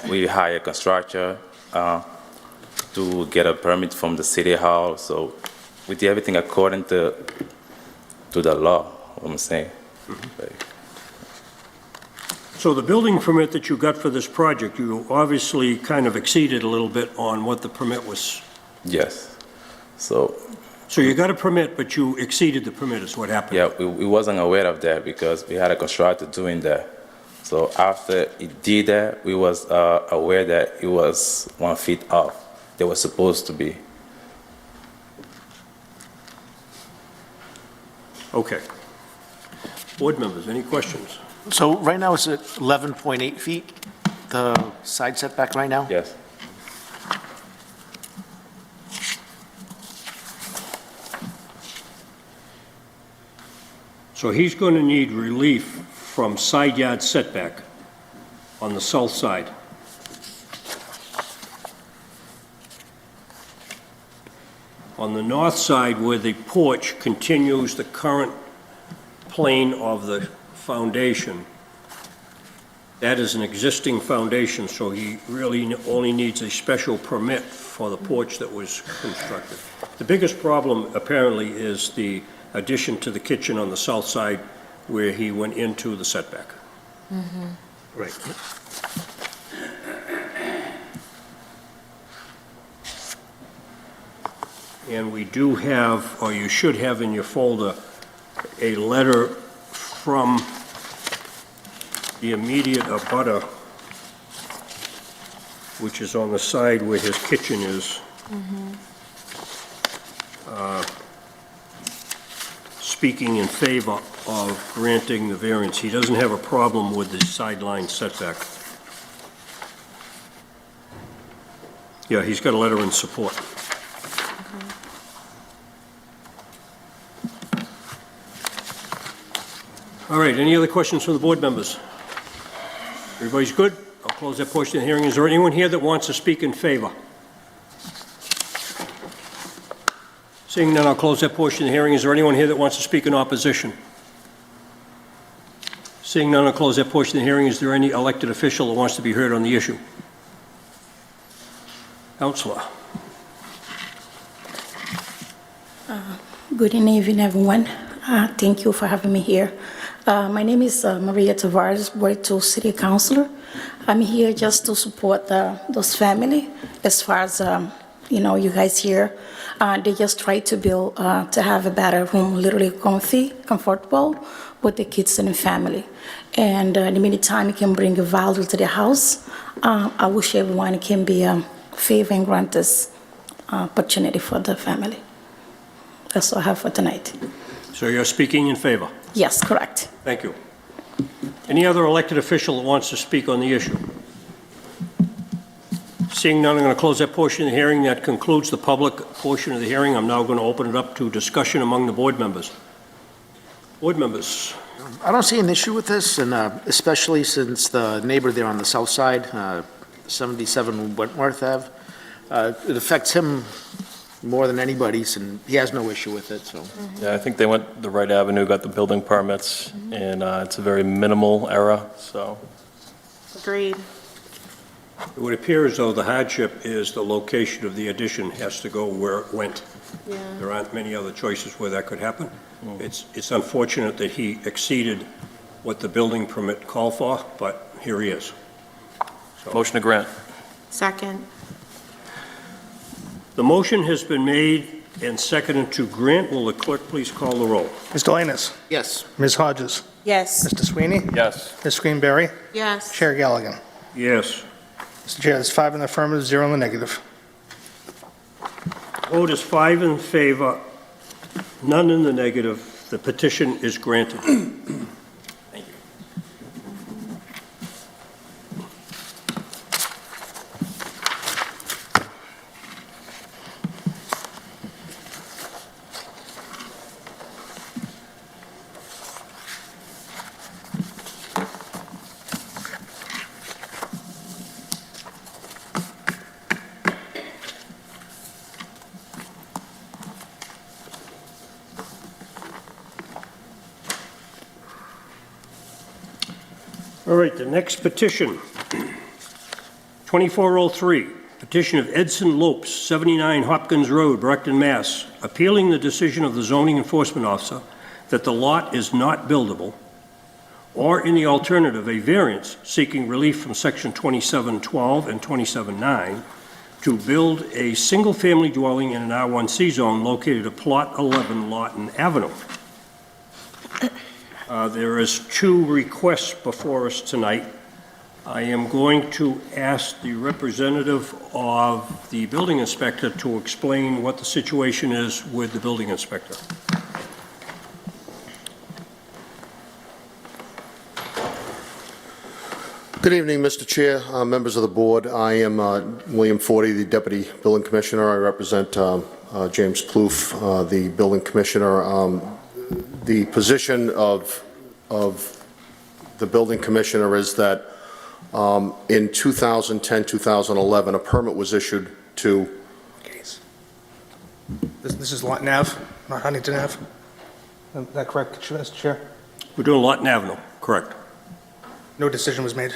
S12: we hired a constructor to get a permit from the city hall. So we did everything according to the law, what I'm saying. Like,
S1: So the building permit that you got for this project, you obviously kind of exceeded a little bit on what the permit was.
S12: yes. So
S1: So you got a permit, but you exceeded the permit is what happened?
S12: yeah, we wasn't aware of that because we had a constructor doing that. So after he did that, we was aware that it was 1 feet off. They were supposed to be.
S1: Okay. Board members, any questions?
S11: So right now it's at 11.8 feet, the side setback right now?
S12: Yes.
S1: So he's going to need relief from side yard setback on the south side. On the north side, where the porch continues the current plane of the foundation, that is an existing foundation, so he really only needs a special permit for the porch that was constructed. The biggest problem apparently is the addition to the kitchen on the south side where he went into the setback.
S11: Right.
S1: And we do have, or you should have in your folder, a letter from the immediate abutter, which is on the side where his kitchen is. Speaking in favor of granting the variance. He doesn't have a problem with the sideline setback. Yeah, he's got a letter in support. All right, any other questions from the board members? Everybody's good? I'll close that portion of the hearing. Is there anyone here that wants to speak in favor? Seeing none, I'll close that portion of the hearing. Is there anyone here that wants to speak in opposition? Seeing none, I'll close that portion of the hearing. Is there any elected official that wants to be heard on the issue? Councilor.
S13: Good evening, everyone. Thank you for having me here. My name is Maria Tavares, Ward 2 City Councilor. I'm here just to support those family as far as, you guys here. They just try to build, to have a better home, literally comfy, comfortable with the kids and the family. And in the meantime, it can bring a value to the house. I wish everyone can be favor and grant this opportunity for the family. That's all I have for tonight.
S1: So you're speaking in favor?
S13: Yes, correct.
S1: Thank you. Any other elected official that wants to speak on the issue? Seeing none, I'm going to close that portion of the hearing. That concludes the public portion of the hearing. I'm now going to open it up to discussion among the board members. Board members.
S11: I don't see an issue with this, and especially since the neighbor there on the south side, 77 Wentworth Ave, it affects him more than anybody's, and he has no issue with it, so.
S2: Yeah, I think they went the right avenue, got the building permits, and it's a very minimal error, so.
S14: Agreed.
S1: It would appear as though the hardship is the location of the addition has to go where it went.
S14: Yeah.
S1: There aren't many other choices where that could happen. It's unfortunate that he exceeded what the building permit called for, but here he is.
S2: Motion to grant.
S14: Second.
S1: The motion has been made and seconded to grant. Will the clerk please call the roll?
S5: Mr. Lanus?
S11: Yes.
S5: Ms. Hodges?
S14: Yes.
S5: Mr. Sweeney?
S2: Yes.
S5: Ms. Greenberry?
S14: Yes.
S5: Chair Galligan?
S1: Yes.
S5: Mr. Chair, there's 5 in the affirmative, 0 in the negative.
S1: Vote is 5 in favor, none in the negative. The petition is granted.
S2: Thank you.
S1: All right, the next petition, 2403, petition of Edson Lopes, 79 Hopkins Road, Brockton, Mass., appealing the decision of the zoning enforcement officer that the lot is not buildable, or in the alternative, a variance seeking relief from section 2712 and 279 to build a single-family dwelling in an R1C zone located at Plot 11, Lawton Avenue. There is 2 requests before us tonight. I am going to ask the representative of the building inspector to explain what the situation is with the building inspector.
S15: Good evening, Mr. Chair, members of the board. I am William Forty, the Deputy Building Commissioner. I represent James Plouffe, the Building Commissioner. the position of the building commissioner is that in 2010, 2011, a permit was issued to,
S5: This is Lawton Ave, not Huntington Ave. Is that correct, Mr. Chair?
S1: We're doing Lawton Avenue, correct?
S5: No decision was made.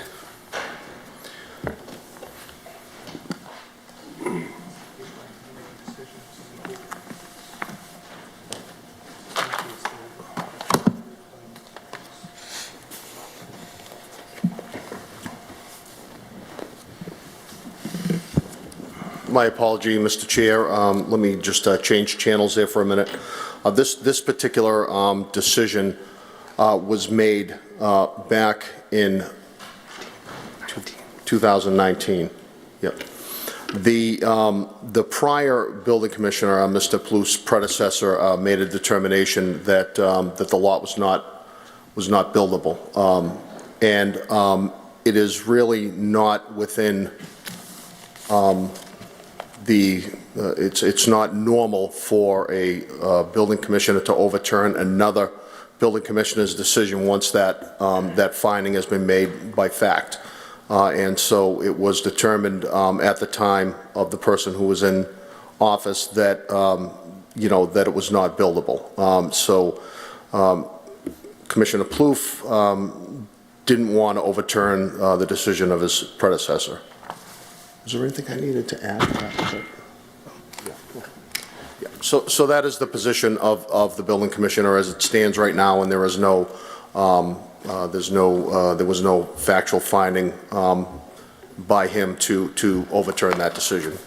S15: my apology, Mr. Chair, let me just change channels there for a minute. This particular decision was made back in 2019. Yep. The prior building commissioner, Mr. Plouffe's predecessor, made a determination that that the lot was not buildable, and it is really not within it's not normal for a building commissioner to overturn another building commissioner's decision once that that finding has been made by fact. And so it was determined at the time of the person who was in office that, you know, that it was not buildable. Commissioner Plouffe didn't want to overturn the decision of his predecessor. Is there anything I needed to add? Yeah. So that is the position of the building commissioner as it stands right now, and there is no there was no factual finding by him to overturn that decision.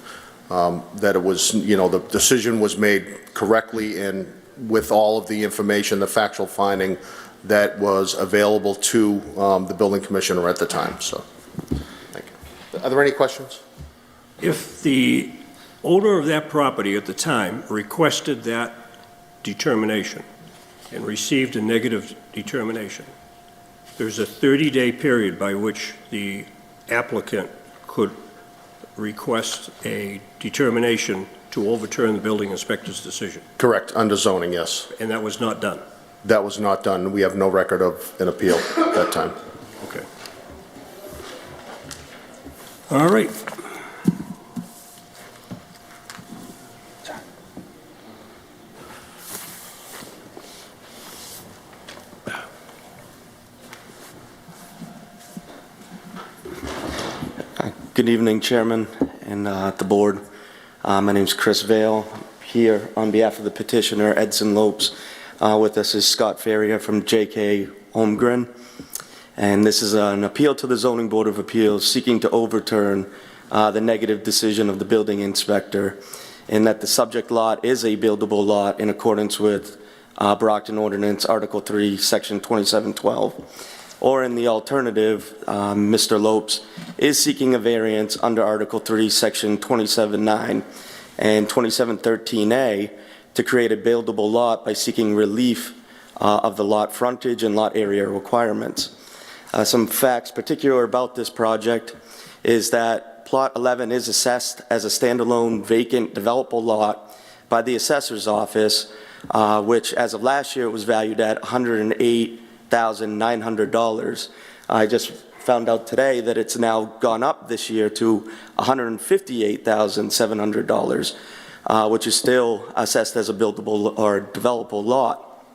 S15: That it was, you know, the decision was made correctly and with all of the information, the factual finding that was available to the building commissioner at the time. So, thank you. Are there any questions?
S1: If the owner of that property at the time requested that determination and received a negative determination, there's a 30-day period by which the applicant could request a determination to overturn the building inspector's decision.
S15: Correct, under zoning, yes.
S1: And that was not done?
S15: That was not done. We have no record of an appeal at that time.
S1: Okay. All right.
S16: Good evening, Chairman and the board. My name is Chris Vale. Here on behalf of the petitioner, Edson Lopes. With us is Scott Ferrier from JK Holmgren. And this is an appeal to the Zoning Board of Appeals seeking to overturn the negative decision of the building inspector in that the subject lot is a buildable lot in accordance with Brockton Ordinance Article 3, Section 2712. Or in the alternative, Mr. Lopes is seeking a variance under Article 3, Section 27.9 and 2713A to create a buildable lot by seeking relief of the lot frontage and lot area requirements. Some facts particular about this project is that Plot 11 is assessed as a standalone vacant developable lot by the Assessor's Office, which as of last year was valued at $108,900. I just found out today that it's now gone up this year to $158,700, which is still assessed as a buildable or developable lot.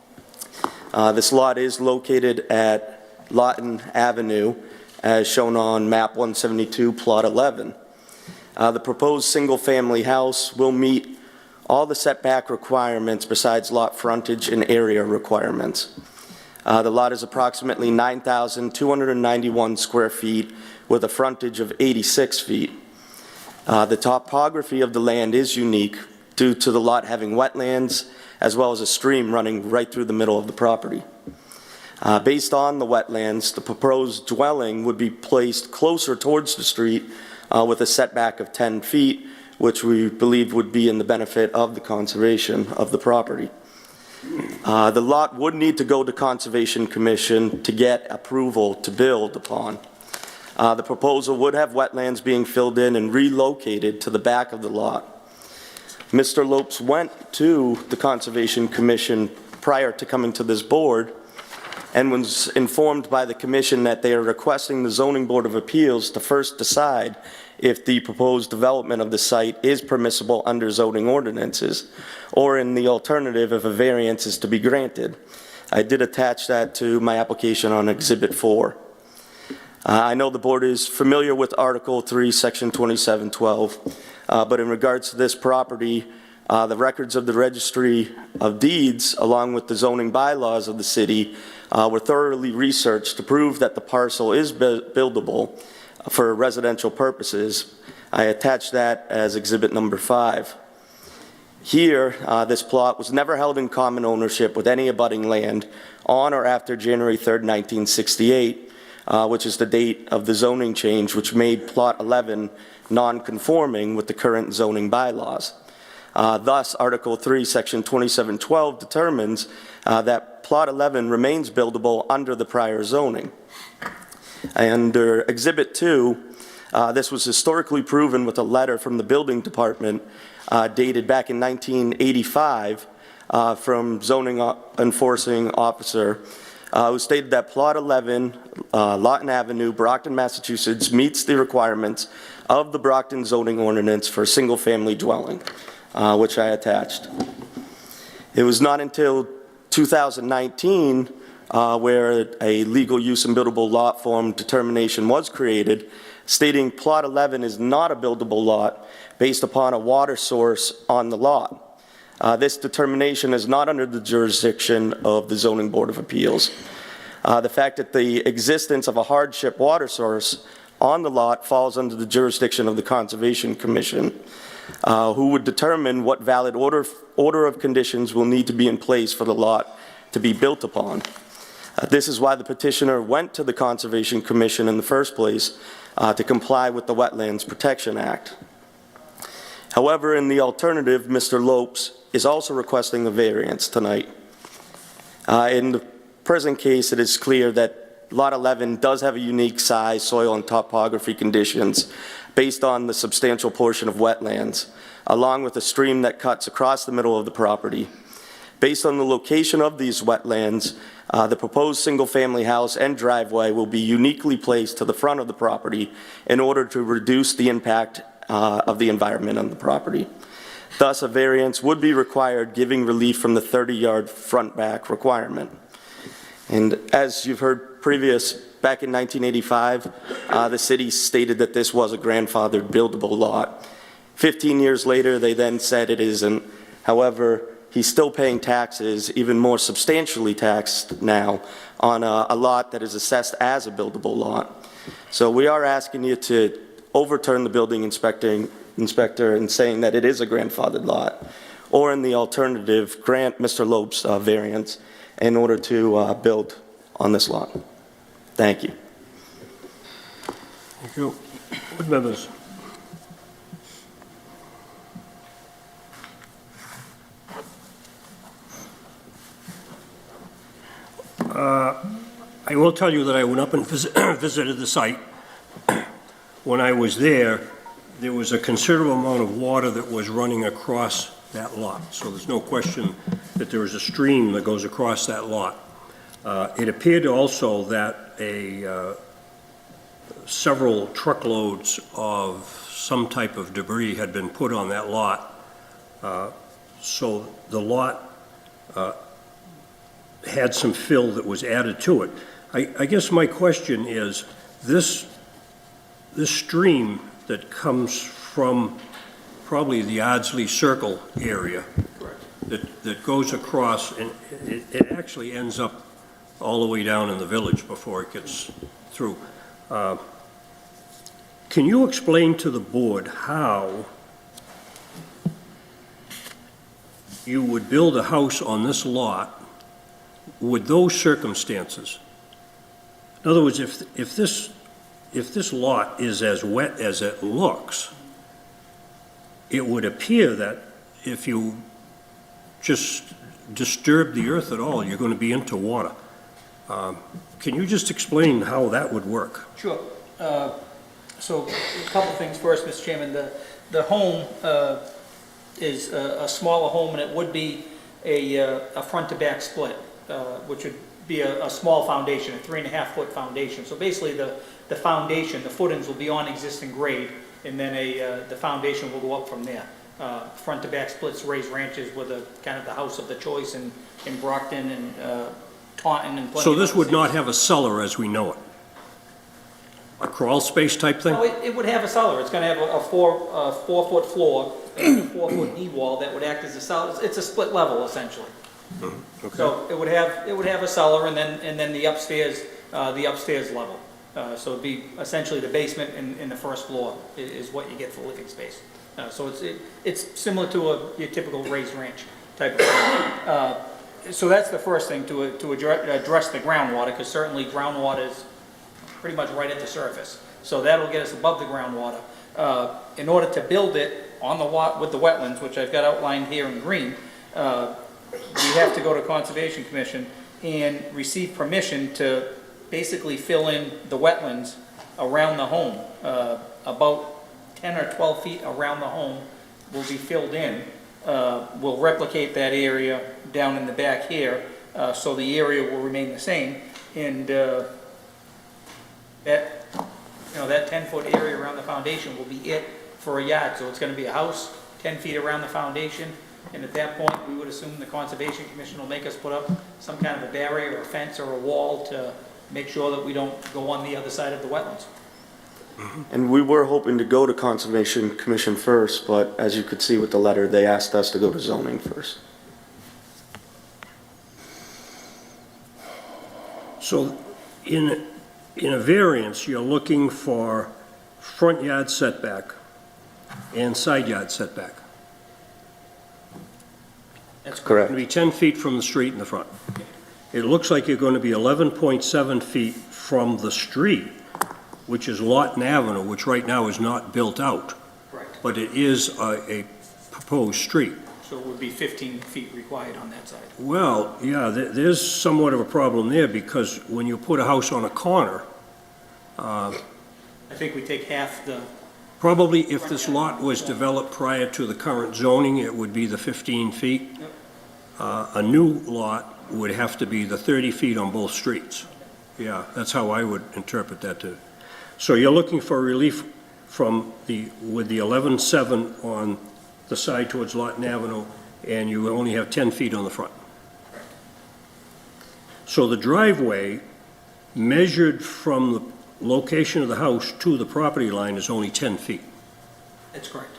S16: This lot is located at Lawton Avenue, as shown on map 172, plot 11. The proposed single-family house will meet all the setback requirements besides lot frontage and area requirements. The lot is approximately 9,291 square feet with a frontage of 86 feet. The topography of the land is unique due to the lot having wetlands as well as a stream running right through the middle of the property. Based on the wetlands, the proposed dwelling would be placed closer towards the street with a setback of 10 feet, which we believe would be in the benefit of the conservation of the property. The lot would need to go to Conservation Commission to get approval to build upon. The proposal would have wetlands being filled in and relocated to the back of the lot. Mr. Lopes went to the Conservation Commission prior to coming to this board, and was informed by the commission that they are requesting the Zoning Board of Appeals to first decide if the proposed development of the site is permissible under zoning ordinances, or in the alternative, if a variance is to be granted. I did attach that to my application on Exhibit 4. I know the board is familiar with Article 3, Section 2712, but in regards to this property, the records of the Registry of Deeds, along with the zoning bylaws of the city, were thoroughly researched to prove that the parcel is buildable for residential purposes. I attached that as Exhibit number 5. Here, this plot was never held in common ownership with any abutting land on or after January 3rd, 1968, which is the date of the zoning change, which made Plot 11 non-conforming with the current zoning bylaws. Thus, Article 3, Section 2712 determines that Plot 11 remains buildable under the prior zoning. Under Exhibit 2, this was historically proven with a letter from the building department dated back in 1985 from zoning enforcing officer who stated that Plot 11, Lawton Avenue, Brockton, Massachusetts, meets the requirements of the Brockton zoning ordinance for a single-family dwelling, which I attached. It was not until 2019 where a legal use and buildable lot form determination was created, stating Plot 11 is not a buildable lot based upon a water source on the lot. This determination is not under the jurisdiction of the Zoning Board of Appeals. The fact that the existence of a hardship water source on the lot falls under the jurisdiction of the Conservation Commission, who would determine what valid order of conditions will need to be in place for the lot to be built upon. This is why the petitioner went to the Conservation Commission in the first place to comply with the Wetlands Protection Act. However, in the alternative, Mr. Lopes is also requesting a variance tonight. In the present case, it is clear that Lot 11 does have a unique size, soil, and topography conditions based on the substantial portion of wetlands, along with a stream that cuts across the middle of the property. Based on the location of these wetlands, the proposed single-family house and driveway will be uniquely placed to the front of the property in order to reduce the impact of the environment on the property. Thus, a variance would be required, giving relief from the 30-yard front-back requirement. And as you've heard previous, back in 1985, the city stated that this was a grandfathered buildable lot. 15 years later, they then said it isn't. However, he's still paying taxes, even more substantially taxed now, on a lot that is assessed as a buildable lot. So we are asking you to overturn the building inspector and saying that it is a grandfathered lot, or in the alternative, grant Mr. Lopes a variance in order to build on this lot. Thank you.
S1: Thank you. Board members. I will tell you that I went up and visited the site. When I was there, there was a considerable amount of water that was running across that lot. So there's no question that there is a stream that goes across that lot. It appeared also that several truckloads of some type of debris had been put on that lot. So the lot had some fill that was added to it. I guess my question is, this stream that comes from probably the Ardsley Circle area, that goes across, and it actually ends up all the way down in the village before it gets through. Can you explain to the board how you would build a house on this lot with those circumstances? In other words, if this lot is as wet as it looks, it would appear that if you just disturb the earth at all, you're going to be into water. Can you just explain how that would work?
S4: Sure. So a couple things first, Mr. Chairman. The home is a smaller home, and it would be a front-to-back split, which would be a small foundation, a 3.5-foot foundation. So basically, the foundation, the footings will be on existing grade, and then the foundation will go up from there. Front-to-back splits, raised ranches were the kind of the house of the choice in Brockton and Taunton and plenty
S1: So
S4: of
S1: this
S4: other
S1: would
S4: cities.
S1: not have a cellar as we know it? A crawl space type thing?
S4: No, it would have a cellar. It's going to have a 4-foot floor, and a 4-foot knee wall that would act as a cellar. It's a split level, essentially.
S1: Okay.
S4: So it would have a cellar and then the upstairs level. So it'd be essentially the basement and the first floor is what you get for living space. So it's similar to your typical raised ranch type of thing. So that's the first thing to address the groundwater, because certainly groundwater is pretty much right at the surface. So that'll get us above the groundwater. In order to build it on the with the wetlands, which I've got outlined here in green, we have to go to Conservation Commission and receive permission to basically fill in the wetlands around the home. About 10 or 12 feet around the home will be filled in. We'll replicate that area down in the back here, so the area will remain the same. And that 10-foot area around the foundation will be it for a yard. So it's going to be a house 10 feet around the foundation. And at that point, we would assume the Conservation Commission will make us put up some kind of a barrier or a fence or a wall to make sure that we don't go on the other side of the wetlands.
S16: And we were hoping to go to Conservation Commission first, but as you could see with the letter, they asked us to go to zoning first.
S1: So in a variance, you're looking for front yard setback and side yard setback.
S4: That's
S16: correct.
S1: It's going to be 10 feet from the street in the front. It looks like you're going to be 11.7 feet from the street, which is Lawton Avenue, which right now is not built out.
S4: Correct.
S1: But it is a proposed street.
S4: So it would be 15 feet required on that side.
S1: Well, yeah, there's somewhat of a problem there, because when you put a house on a corner,
S4: I think we take half the,
S1: probably if this lot was developed prior to the current zoning, it would be the 15 feet.
S4: Yep.
S1: A new lot would have to be the 30 feet on both streets. Yeah, that's how I would interpret that too. So you're looking for relief from with the 11.7 on the side towards Lawton Avenue, and you only have 10 feet on the front. So the driveway, measured from the location of the house to the property line, is only 10 feet.
S4: that's correct.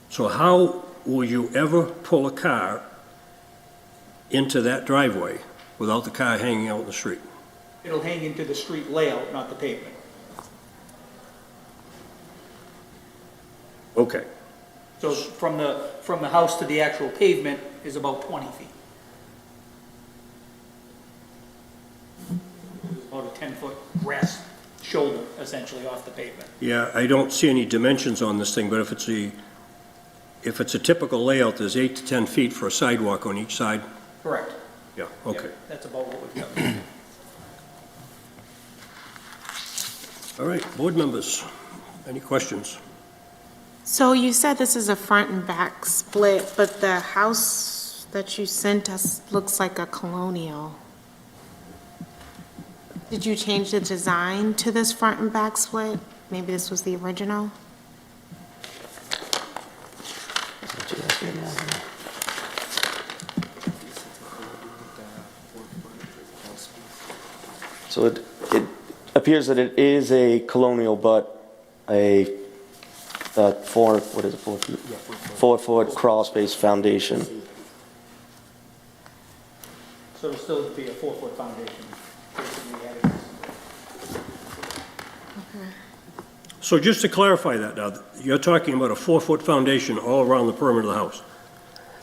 S1: So how will you ever pull a car into that driveway without the car hanging out in the street?
S4: It'll hang into the street layout, not the pavement.
S1: Okay.
S4: So from the house to the actual pavement is about 20 feet. About a 10-foot grass shoulder, essentially, off the pavement.
S1: Yeah, I don't see any dimensions on this thing, but if it's a typical layout, there's 8 to 10 feet for a sidewalk on each side?
S4: Correct.
S1: Yeah, okay.
S4: Yep, that's about what we've got.
S1: All right, board members, any questions?
S14: So you said this is a front and back split, but the house that you sent us looks like a colonial. Did you change the design to this front and back split? Maybe this was the original?
S16: So it appears that it is a colonial, but a 4 feet? 4-foot crawl space foundation.
S4: So it'll still be a 4-foot foundation. Basically, added.
S1: So just to clarify that now, you're talking about a 4-foot foundation all around the perimeter of the house.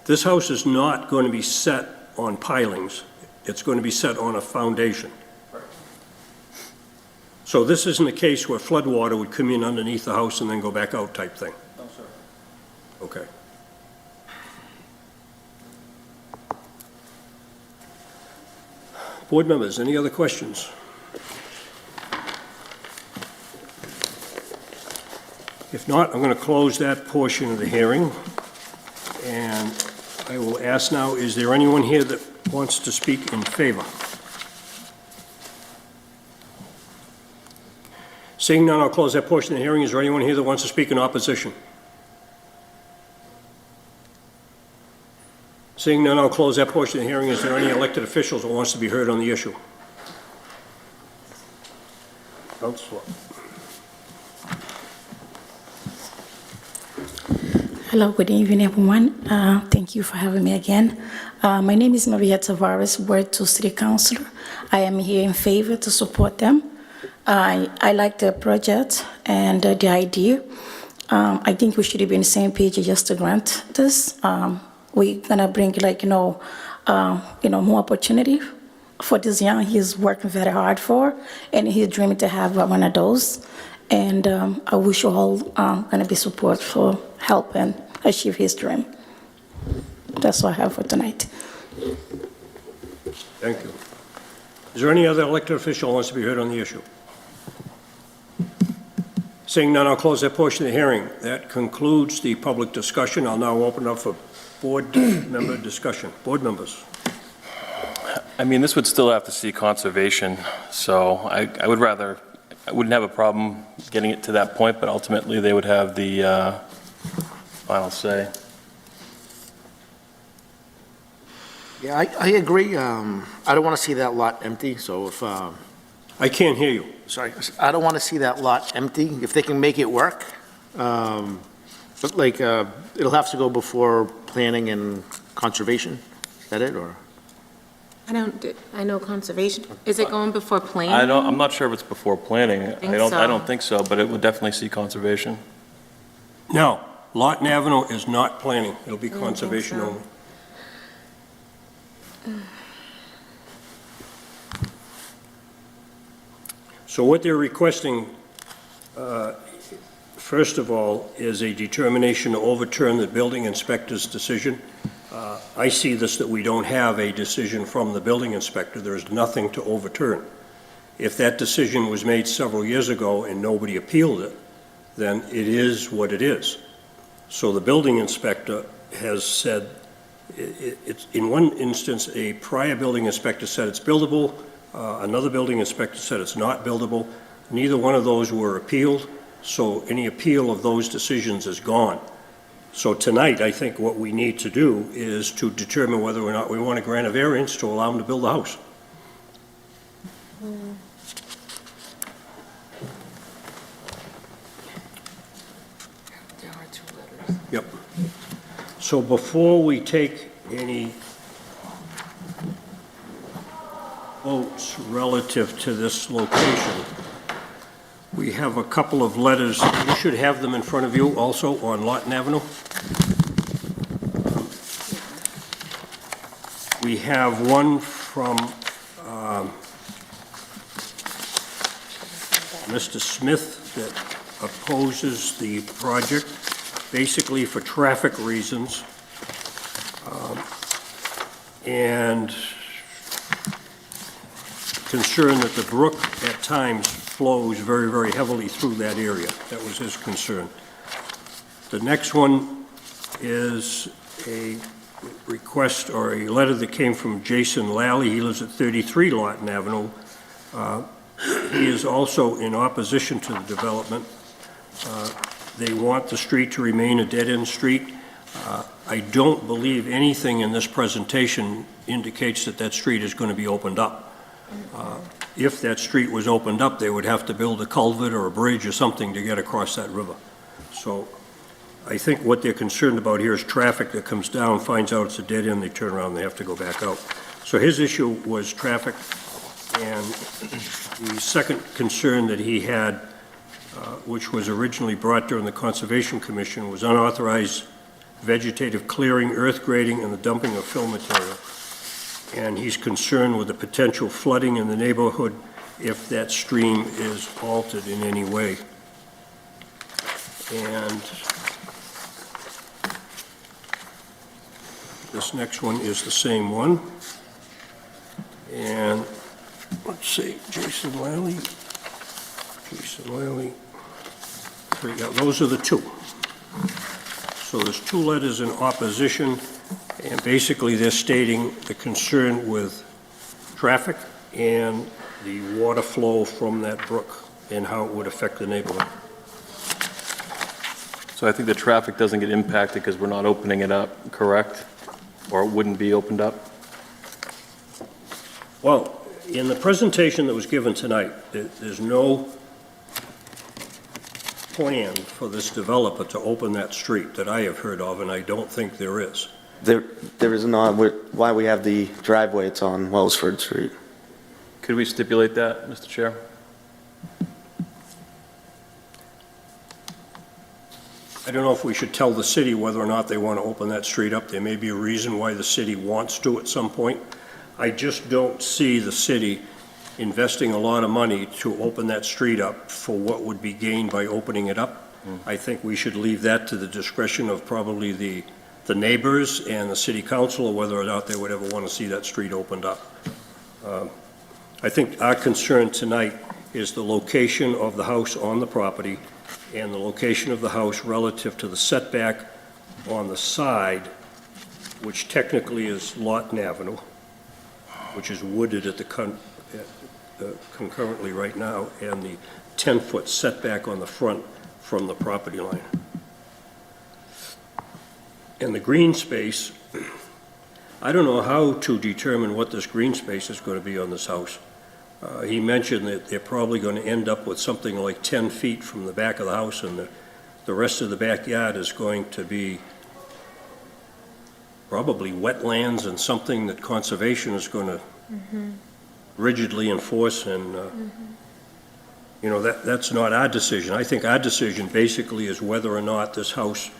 S1: This house is not going to be set on pilings. It's going to be set on a foundation. So this isn't a case where floodwater would come in underneath the house and then go back out type thing?
S4: No, sir.
S1: Okay. Board members, any other questions? If not, I'm going to close that portion of the hearing. And I will ask now, is there anyone here that wants to speak in favor? Seeing none, I'll close that portion of the hearing. Is there anyone here that wants to speak in opposition? Seeing none, I'll close that portion of the hearing. Is there any elected officials that wants to be heard on the issue? Councilor.
S13: Hello, good evening, everyone. Thank you for having me again. My name is Maria Tavares, Ward 2 City Councilor. I am here in favor to support them. I like the project and the idea. I think we should be on the same page just to grant this. We're gonna bring more opportunity for this young. He's working very hard for, and he's dreaming to have one of those. And I wish you all gonna be support for helping achieve his dream. That's all I have for tonight.
S1: Thank you. Is there any other elected official who wants to be heard on the issue? Seeing none, I'll close that portion of the hearing. That concludes the public discussion. I'll now open up for board member discussion. Board members.
S2: I mean, this would still have to see conservation, so I wouldn't have a problem getting it to that point, but ultimately they would have the final say.
S11: Yeah, I agree. I don't want to see that lot empty, so if,
S1: I can't hear you.
S11: sorry, I don't want to see that lot empty, if they can make it work. But like, it'll have to go before planning and conservation, is that it, or?
S14: I know conservation. Is it going before planning?
S2: I'm not sure if it's before planning.
S14: Think so.
S2: I don't think so, but it would definitely see conservation.
S1: No, Lawton Avenue is not planning. It'll be
S14: I don't think
S1: conservation
S14: so.
S1: only. So what they're requesting, first of all, is a determination to overturn the building inspector's decision. I see this that we don't have a decision from the building inspector. There is nothing to overturn. If that decision was made several years ago and nobody appealed it, then it is what it is. So the building inspector has said, it's in one instance, a prior building inspector said it's buildable, another building inspector said it's not buildable. Neither one of those were appealed, so any appeal of those decisions is gone. So tonight, I think what we need to do is to determine whether or not we want to grant a variance to allow them to build a house.
S14: There are 2 letters.
S1: Yep. So before we take any votes relative to this location, we have a couple of letters. You should have them in front of you also on Lawton Avenue. We have one from Mr. Smith that opposes the project, basically for traffic reasons, and concern that the brook at times flows very, very heavily through that area. That was his concern. The next one is a request or a letter that came from Jason Lally. He lives at 33 Lawton Avenue. He is also in opposition to the development. They want the street to remain a dead-end street. I don't believe anything in this presentation indicates that that street is going to be opened up. If that street was opened up, they would have to build a culvert or a bridge or something to get across that river. So I think what they're concerned about here is traffic that comes down, finds out it's a dead end, they turn around, they have to go back out. So his issue was traffic, and the second concern that he had, which was originally brought during the Conservation Commission, was unauthorized vegetative clearing, earth grading, and the dumping of fill material. And he's concerned with the potential flooding in the neighborhood if that stream is altered in any way. And this next one is the same one. And let's see, Jason Lally. three, yeah, those are the two. So there's two letters in opposition, and basically they're stating the concern with traffic and the water flow from that brook and how it would affect the neighborhood.
S2: So I think the traffic doesn't get impacted because we're not opening it up, correct? Or it wouldn't be opened up?
S1: Well, in the presentation that was given tonight, there's no plan for this developer to open that street that I have heard of, and I don't think there is.
S16: There is not, why we have the driveway, it's on Wellsford Street.
S2: Could we stipulate that, Mr. Chair?
S1: I don't know if we should tell the city whether or not they want to open that street up. There may be a reason why the city wants to at some point. I just don't see the city investing a lot of money to open that street up for what would be gained by opening it up. I think we should leave that to the discretion of probably the neighbors and the city council, or whether or not they would ever want to see that street opened up. I think our concern tonight is the location of the house on the property and the location of the house relative to the setback on the side, which technically is Lawton Avenue, which is wooded at the concurrently right now, and the 10-foot setback on the front from the property line. And the green space, I don't know how to determine what this green space is going to be on this house. He mentioned that they're probably going to end up with something like 10 feet from the back of the house, and the rest of the backyard is going to be probably wetlands and something that conservation is going to rigidly enforce, and you know, that's not our decision. I think our decision basically is whether or not this house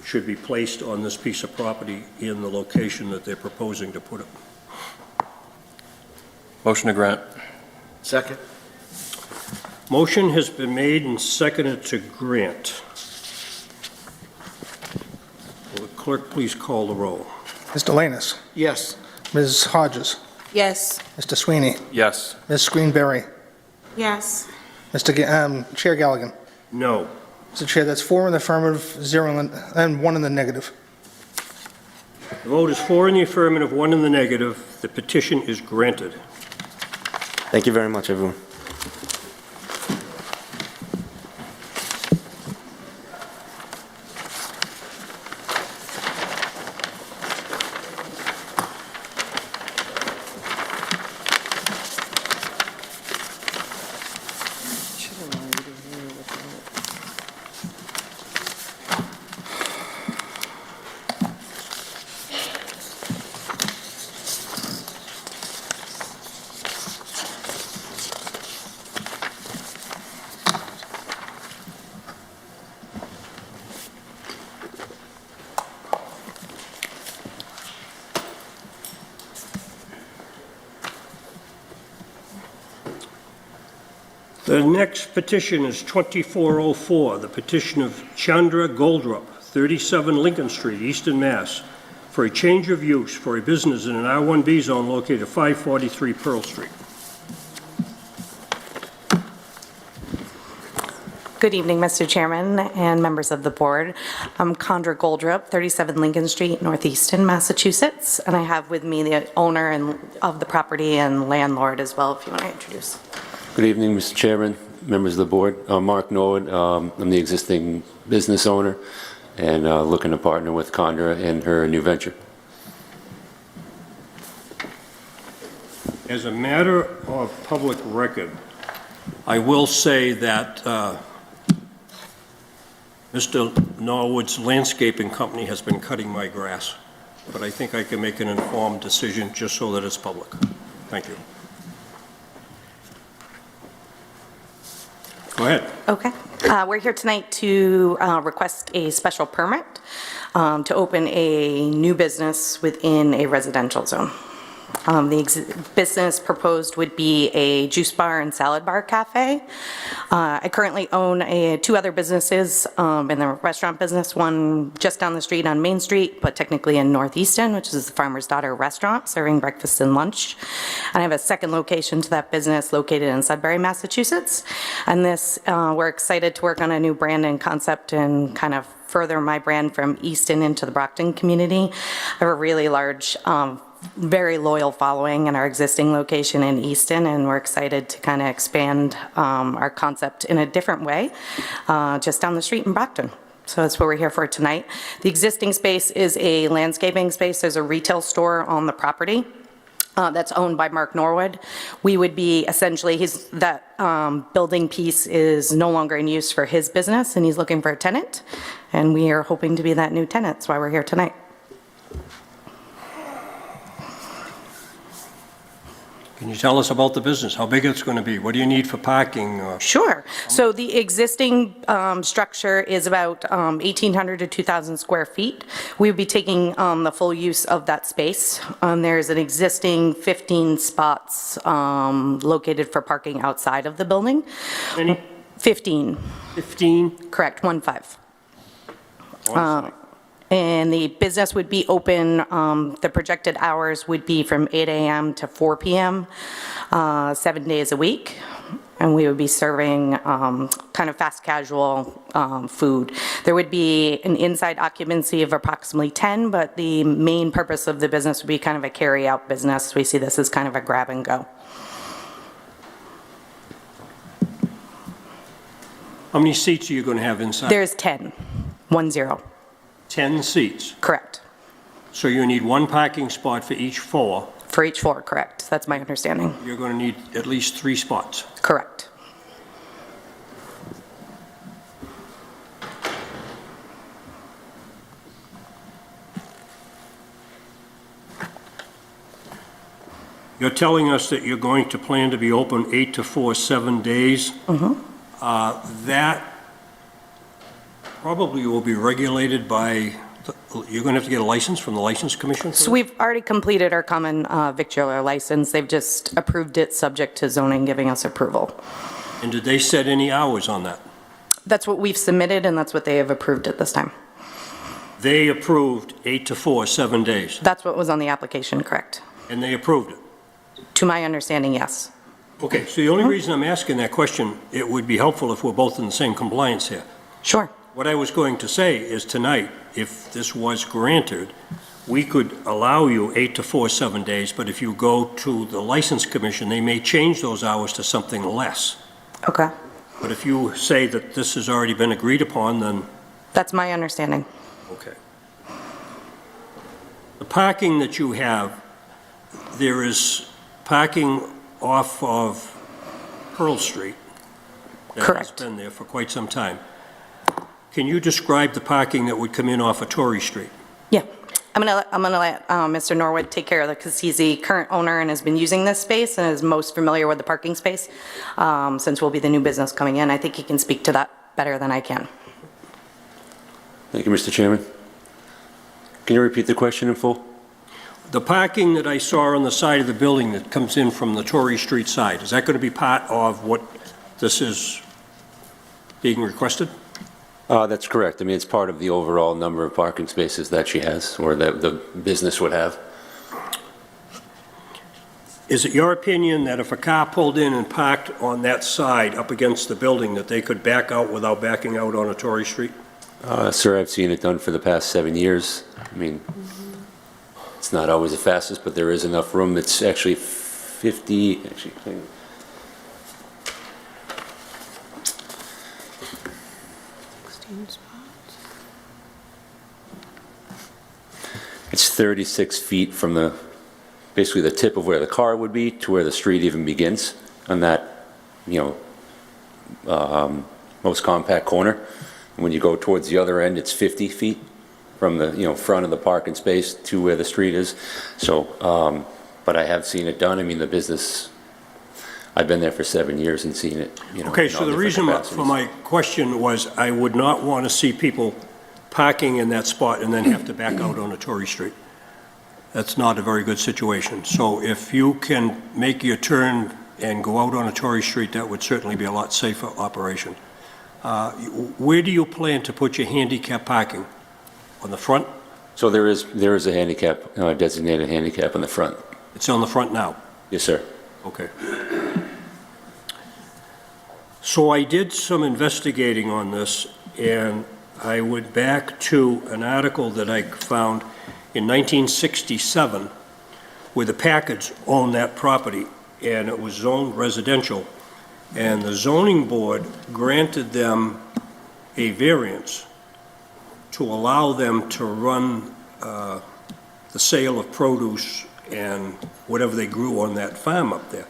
S1: should be placed on this piece of property in the location that they're proposing to put it.
S2: Motion to grant.
S11: Second.
S1: Motion has been made and seconded to grant. Will the clerk please call the roll?
S5: Mr. Lanus.
S11: Yes.
S5: Ms. Hodges.
S14: Yes.
S5: Mr. Sweeney.
S2: Yes.
S5: Ms. Greenberry.
S14: Yes.
S5: Chair Galligan.
S1: No.
S5: Mr. Chair, that's 4 in the affirmative, 0 and 1 in the negative.
S1: The vote is 4 in the affirmative, 1 in the negative. The petition is granted.
S16: Thank you very much, everyone.
S1: The next petition is 2404, the petition of Chandra Goldrup, 37 Lincoln Street, Easton, Mass., for a change of use for a business in an R1B zone located at 543 Pearl Street.
S17: Good evening, Mr. Chairman and members of the board. I'm Chandra Goldrup, 37 Lincoln Street, Northeastern, Massachusetts, and I have with me the owner of the property and landlord as well, if you want to introduce.
S18: Good evening, Mr. Chairman, members of the board. I'm Mark Norwood. I'm the existing business owner and looking to partner with Chandra in her new venture.
S1: As a matter of public record, I will say that Mr. Norwood's landscaping company has been cutting my grass, but I think I can make an informed decision just so that it's public. Thank you. Go ahead.
S17: Okay. We're here tonight to request a special permit to open a new business within a residential zone. Business proposed would be a juice bar and salad bar cafe. I currently own two other businesses in the restaurant business, one just down the street on Main Street, but technically in Northeaston, which is the Farmer's Daughter Restaurant, serving breakfast and lunch. And I have a second location to that business located in Sudbury, Massachusetts. And this, we're excited to work on a new brand and concept and kind of further my brand from Easton into the Brockton community. I have a really large, very loyal following in our existing location in Easton, and we're excited to kind of expand our concept in a different way just down the street in Brockton. So that's what we're here for tonight. The existing space is a landscaping space. There's a retail store on the property that's owned by Mark Norwood. We would be essentially, that building piece is no longer in use for his business, and he's looking for a tenant, and we are hoping to be that new tenant. That's why we're here tonight.
S1: Can you tell us about the business, how big it's going to be? What do you need for parking?
S17: Sure. So the existing structure is about 1,800 to 2,000 square feet. We would be taking the full use of that space. There's an existing 15 spots located for parking outside of the building.
S1: How many?
S17: 15.
S1: 15?
S17: Correct, 15. And the business would be open, the projected hours would be from 8 a.m. to 4 p.m., 7 days a week. And we would be serving kind of fast casual food. There would be an inside occupancy of approximately 10, but the main purpose of the business would be kind of a carry-out business. We see this as kind of a grab and go.
S1: How many seats are you going to have inside?
S17: There's 10, 10.
S1: 10 seats?
S17: Correct.
S1: So you need one parking spot for each floor?
S17: For each floor, correct. That's my understanding.
S1: You're going to need at least 3 spots?
S17: Correct.
S1: You're telling us that you're going to plan to be open 8 to 4, 7 days?
S17: Mm-hmm.
S1: That probably will be regulated by, you're going to have to get a license from the License Commission?
S17: So we've already completed our common victualler license. They've just approved it subject to zoning giving us approval.
S1: And did they set any hours on that?
S17: That's what we've submitted, and that's what they have approved at this time.
S1: They approved 8 to 4, 7 days?
S17: That's what was on the application, correct.
S1: And they approved it?
S17: To my understanding, yes.
S1: Okay, so the only reason I'm asking that question, it would be helpful if we're both in the same compliance here.
S17: Sure.
S1: What I was going to say is tonight, if this was granted, we could allow you 8 to 4, 7 days, but if you go to the License Commission, they may change those hours to something less.
S17: Okay.
S1: But if you say that this has already been agreed upon, then...
S17: That's my understanding.
S1: Okay. The parking that you have, there is parking off of Pearl Street.
S17: Correct.
S1: That has been there for quite some time. Can you describe the parking that would come in off of Torrey Street?
S17: Yeah. I'm gonna let Mr. Norwood take care of that because he's the current owner and has been using this space and is most familiar with the parking space since we'll be the new business coming in. I think he can speak to that better than I can.
S18: Thank you, Mr. Chairman. Can you repeat the question in full?
S1: The parking that I saw on the side of the building that comes in from the Torrey Street side, is that going to be part of what this is being requested?
S18: That's correct. I mean, it's part of the overall number of parking spaces that she has, or that the business would have.
S1: Is it your opinion that if a car pulled in and parked on that side up against the building, that they could back out without backing out on a Torrey Street?
S18: Sir, I've seen it done for the past 7 years. I mean, it's not always the fastest, but there is enough room. It's actually 50, actually, it's 36 feet from the, basically the tip of where the car would be to where the street even begins on that, most compact corner. When you go towards the other end, it's 50 feet from the, front of the parking space to where the street is. So, but I have seen it done. I mean, the business, I've been there for 7 years and seen it,
S1: Okay, so the reason for my question was I would not want to see people parking in that spot and then have to back out on a Torrey Street. that's not a very good situation. So if you can make your turn and go out on a Torrey Street, that would certainly be a lot safer operation. Where do you plan to put your handicap parking? On the front?
S18: So there is a handicap, designated handicap in the front.
S1: It's on the front now?
S18: Yes, sir.
S1: Okay. So I did some investigating on this, and I went back to an article that I found in 1967 where the Packards owned that property, and it was zoned residential, and the zoning board granted them a variance to allow them to run the sale of produce and whatever they grew on that farm up there.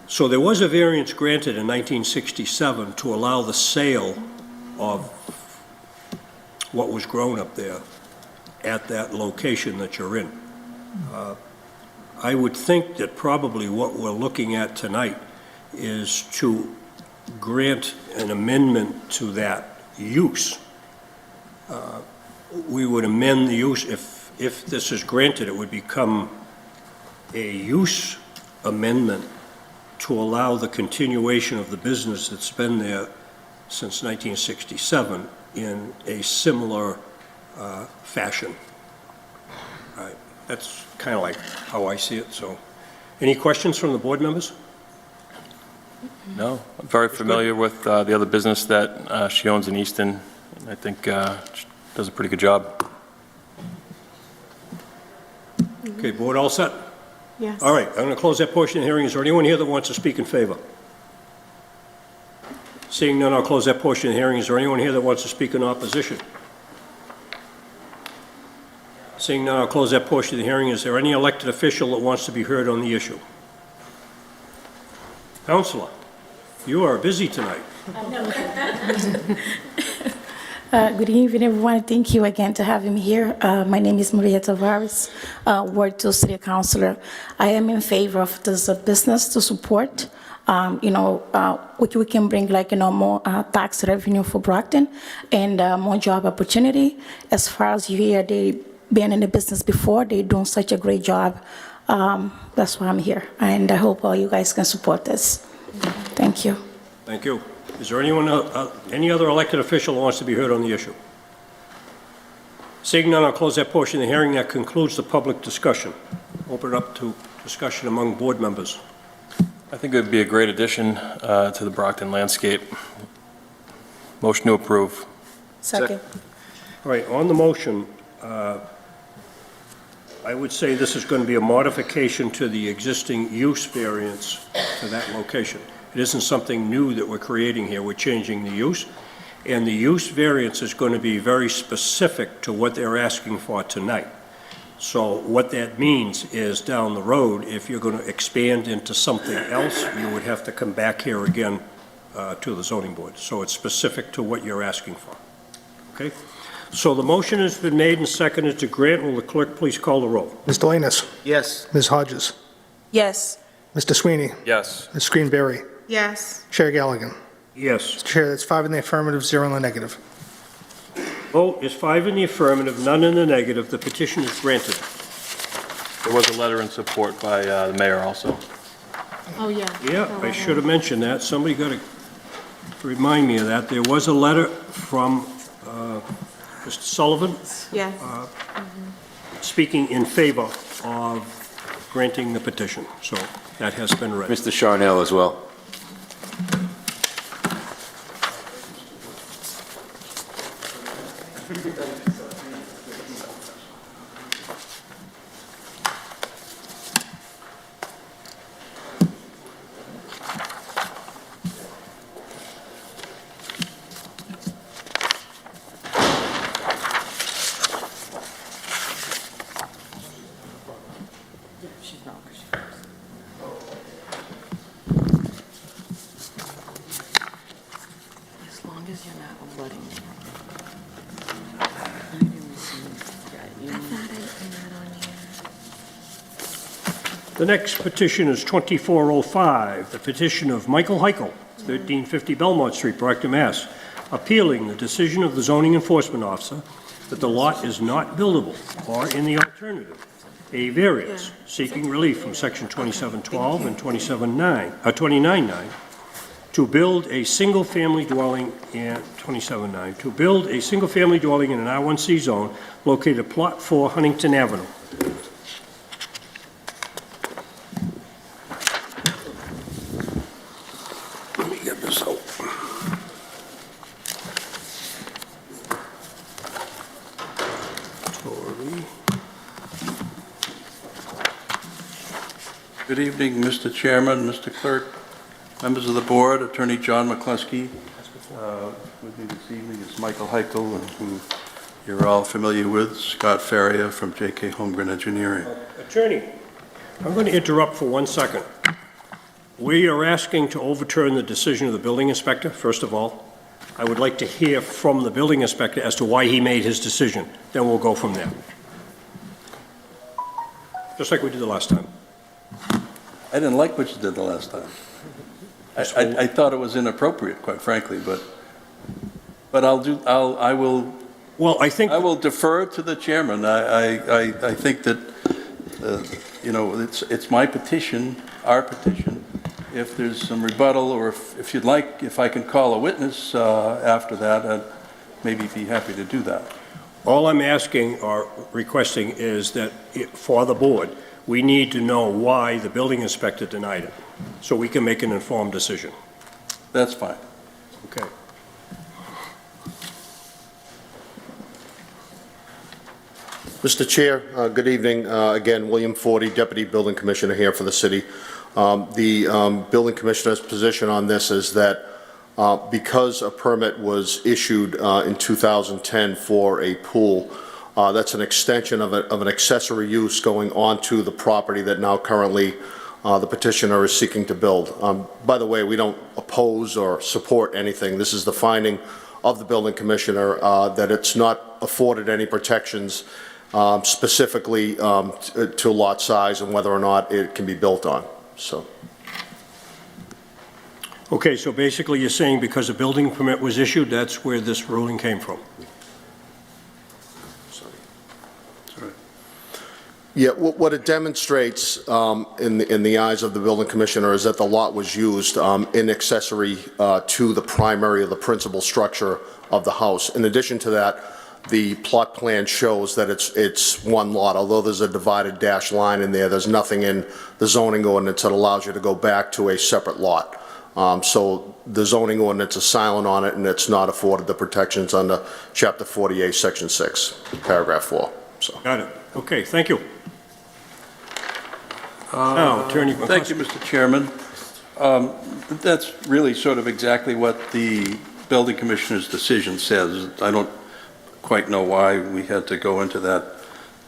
S1: So there was a variance granted in 1967 to allow the sale of what was grown up there at that location that you're in. I would think that probably what we're looking at tonight is to grant an amendment to that use. We would amend the use, if this is granted, it would become a use amendment to allow the continuation of the business that's been there since 1967 in a similar fashion. Right. That's kind of like how I see it. So, any questions from the board members?
S2: No, I'm very familiar with the other business that she owns in Easton. I think she does a pretty good job.
S1: Okay, board all set?
S14: Yes.
S1: All right, I'm going to close that portion of the hearing. Is there anyone here that wants to speak in favor? Seeing none, I'll close that portion of the hearing. Is there anyone here that wants to speak in opposition? Seeing none, I'll close that portion of the hearing. Is there any elected official that wants to be heard on the issue? Counselor, you are busy tonight.
S13: Good evening, everyone. Thank you again to having me here. My name is Maria Tavares, Ward 2 City Councilor. I am in favor of this business to support. We can bring more tax revenue for Brockton and more job opportunity. As far as you hear, they been in the business before. They're doing such a great job. That's why I'm here, and I hope all you guys can support this. Thank you.
S1: Thank you. Is there anyone, any other elected official who wants to be heard on the issue? Seeing none, I'll close that portion of the hearing. That concludes the public discussion. Open it up to discussion among board members.
S2: I think it would be a great addition to the Brockton landscape. Motion to approve.
S13: Second.
S1: All right, on the motion, I would say this is going to be a modification to the existing use variance to that location. It isn't something new that we're creating here. We're changing the use. And the use variance is going to be very specific to what they're asking for tonight. So what that means is down the road, if you're going to expand into something else, you would have to come back here again to the zoning board. So it's specific to what you're asking for. Okay? So the motion has been made and seconded to grant. Will the clerk please call the roll?
S5: Ms. Delanus?
S11: Yes.
S5: Ms. Hodges?
S14: Yes.
S5: Mr. Sweeney?
S2: Yes.
S5: Ms. Greenberry?
S14: Yes.
S5: Chair Galligan?
S1: Yes.
S5: Mr. Chair, that's 5 in the affirmative, 0 in the negative.
S1: Vote is 5 in the affirmative, none in the negative. The petition is granted.
S2: There was a letter in support by the mayor also.
S14: Oh, yeah.
S1: Yeah, I should have mentioned that. Somebody got to remind me of that. There was a letter from Mr. Sullivan
S14: Yes.
S1: speaking in favor of granting the petition. So that has been read.
S18: Mr. Charnell as well.
S19: As long as you're not flooding.
S1: The next petition is 2405, the petition of Michael Heichel, 1350 Belmont Street, Brockton, Mass., appealing the decision of the zoning enforcement officer that the lot is not buildable, or in the alternative, a variance seeking relief from Section 2712 and 29.9 to build a single-family dwelling in 27.9, to build a single-family dwelling in an R1C zone located at Plot 4 Huntington Avenue. Let me get this out.
S20: Good evening, Mr. Chairman, Mr. Clerk, members of the board, Attorney John McCluskey. With me this evening is Michael Heichel, who you're all familiar with, Scott Farrier from J.K. Holmgren Engineering.
S1: Attorney, I'm going to interrupt for 1 second. We are asking to overturn the decision of the building inspector, first of all. I would like to hear from the building inspector as to why he made his decision. Then we'll go from there. Just like we did the last time.
S20: I didn't like what you did the last time. I thought it was inappropriate, quite frankly, but I will.
S1: Well, I think
S20: I will defer to the chairman. I think that you know, it's my petition, our petition. If there's some rebuttal, or if you'd like, if I can call a witness after that, I'd maybe be happy to do that.
S1: all I'm asking or requesting is that for the board, we need to know why the building inspector denied it, so we can make an informed decision.
S20: That's fine.
S1: Okay.
S15: Mr. Chair, good evening. Again, William Forty, Deputy Building Commissioner here for the city. The Building Commissioner's position on this is that because a permit was issued in 2010 for a pool, that's an extension of an accessory use going onto the property that now currently the petitioner is seeking to build. By the way, we don't oppose or support anything. This is the finding of the Building Commissioner that it's not afforded any protections specifically to lot size and whether or not it can be built on. So.
S1: Okay, so basically you're saying because a building permit was issued, that's where this ruling came from?
S15: Yeah, what it demonstrates in the eyes of the building commissioner is that the lot was used in accessory to the primary or the principal structure of the house. In addition to that, the plot plan shows that it's one lot. Although there's a divided dash line in there, there's nothing in the zoning ordinance that allows you to go back to a separate lot. So the zoning ordinance is silent on it, and it's not afforded the protections under Chapter 48, Section 6, Paragraph 4. So.
S1: Got it. Okay, thank you. Now, Attorney McCluskey.
S20: Thank you, Mr. Chairman. That's really sort of exactly what the building commissioner's decision says. I don't quite know why we had to go into that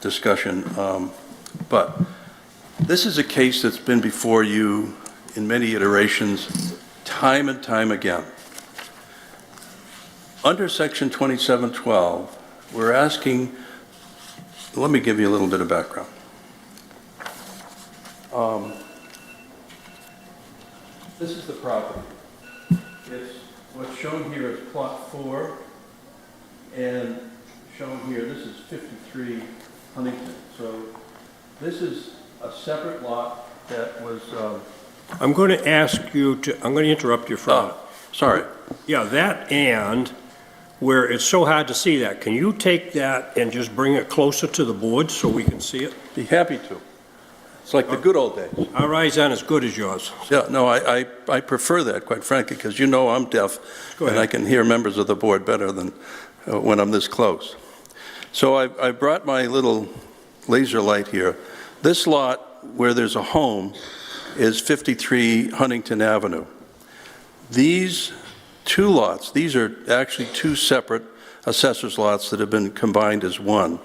S20: discussion, but this is a case that's been before you in many iterations, time and time again. Under Section 2712, we're asking, let me give you a little bit of background. This is the property. It's what's shown here is Plot 4, and shown here, this is 53 Huntington. So this is a separate lot that was...
S1: I'm going to ask you to, I'm going to interrupt you for a minute.
S20: Sorry.
S1: Yeah, that and where it's so hard to see that, can you take that and just bring it closer to the board so we can see it?
S20: Be happy to. It's like the good old days.
S1: Our eyes aren't as good as yours.
S20: Yeah, no, I prefer that, quite frankly, because you know I'm deaf, and I can hear members of the board better than when I'm this close. So I brought my little laser light here. This lot, where there's a home, is 53 Huntington Avenue. These two lots, these are actually two separate assessors lots that have been combined as one.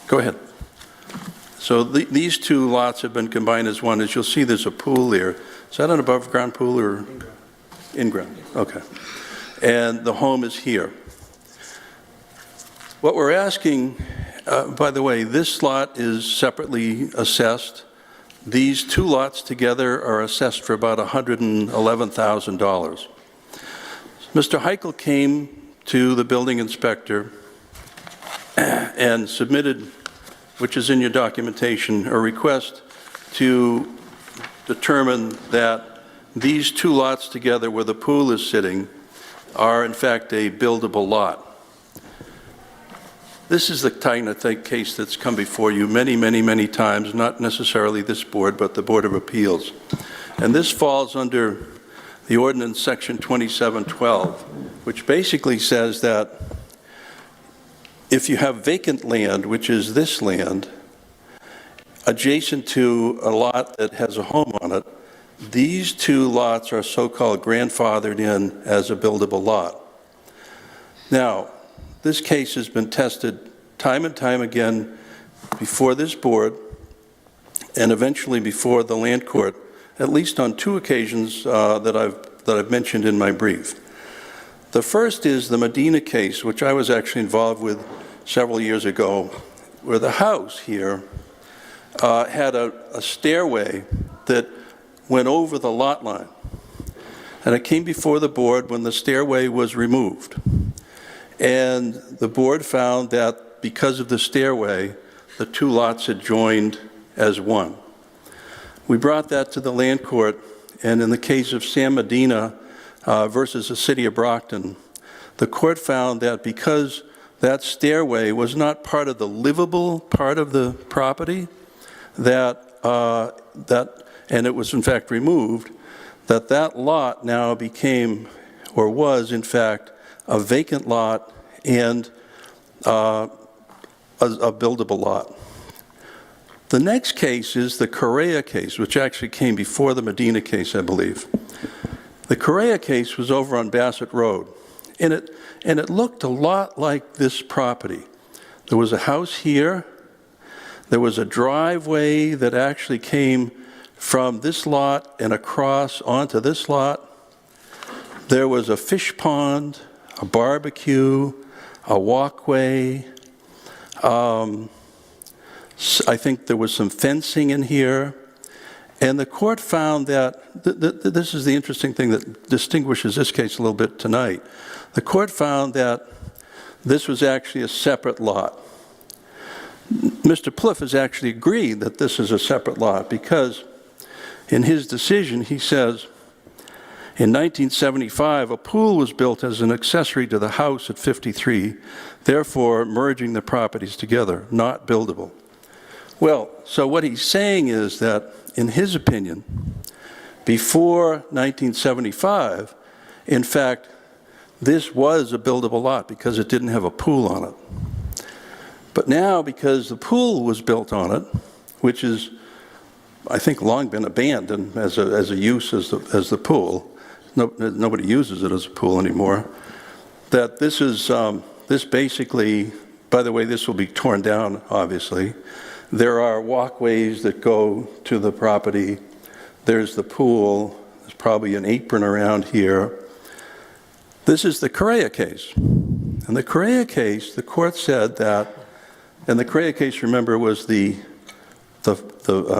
S20: Go ahead. So these two lots have been combined as one. As you'll see, there's a pool here. Is that an above-ground pool or in-ground? Okay. And the home is here. What we're asking, by the way, this lot is separately assessed. These two lots together are assessed for about $111,000. Mr. Heichel came to the building inspector and submitted, which is in your documentation, a request to determine that these two lots together where the pool is sitting are in fact a buildable lot. This is the kind of case that's come before you many, many, many times, not necessarily this board, but the Board of Appeals. And this falls under the ordinance section 2712, which basically says that if you have vacant land, which is this land, adjacent to a lot that has a home on it, these two lots are so-called grandfathered in as a buildable lot. Now, this case has been tested time and time again before this board and eventually before the land court, at least on two occasions that I've mentioned in my brief. The first is the Medina case, which I was actually involved with several years ago, where the house here had a stairway that went over the lot line. And it came before the board when the stairway was removed. And the board found that because of the stairway, the two lots had joined as one. We brought that to the land court, and in the case of Sam Medina versus the city of Brockton, the court found that because that stairway was not part of the livable part of the property, and it was in fact removed, that lot now became, or was in fact, a vacant lot and a buildable lot. The next case is the Correa case, which actually came before the Medina case, I believe. The Correa case was over on Bassett Road, and it looked a lot like this property. There was a house here. There was a driveway that actually came from this lot and across onto this lot. There was a fish pond, a barbecue, a walkway. I think there was some fencing in here. And the court found that, this is the interesting thing that distinguishes this case a little bit tonight. The court found that this was actually a separate lot. Mr. Plouffe has actually agreed that this is a separate lot because in his decision he says, in 1975, a pool was built as an accessory to the house at 53, therefore merging the properties together, not buildable. Well, so what he's saying is that, in his opinion, before 1975, in fact, this was a buildable lot because it didn't have a pool on it. But now, because the pool was built on it, which is, I think, long been abandoned as a use as the pool, nobody uses it as a pool anymore, that this is, this basically, by the way, this will be torn down, obviously. There are walkways that go to the property. There's the pool. There's probably an apron around here. This is the Correa case. In the Correa case, the court said that, and the Correa case, remember, was the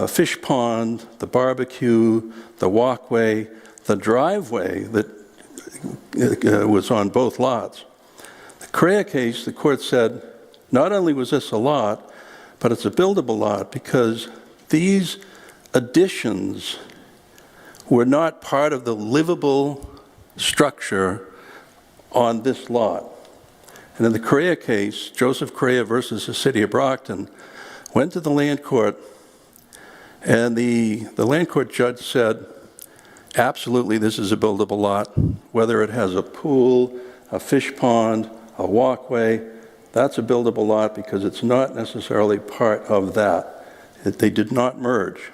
S20: fish pond, the barbecue, the walkway, the driveway that was on both lots. The Correa case, the court said, not only was this a lot, but it's a buildable lot because these additions were not part of the livable structure on this lot. And in the Correa case, Joseph Correa versus the city of Brockton went to the land court, and the land court judge said, absolutely, this is a buildable lot, whether it has a pool, a fish pond, a walkway, that's a buildable lot because it's not necessarily part of that. They did not merge.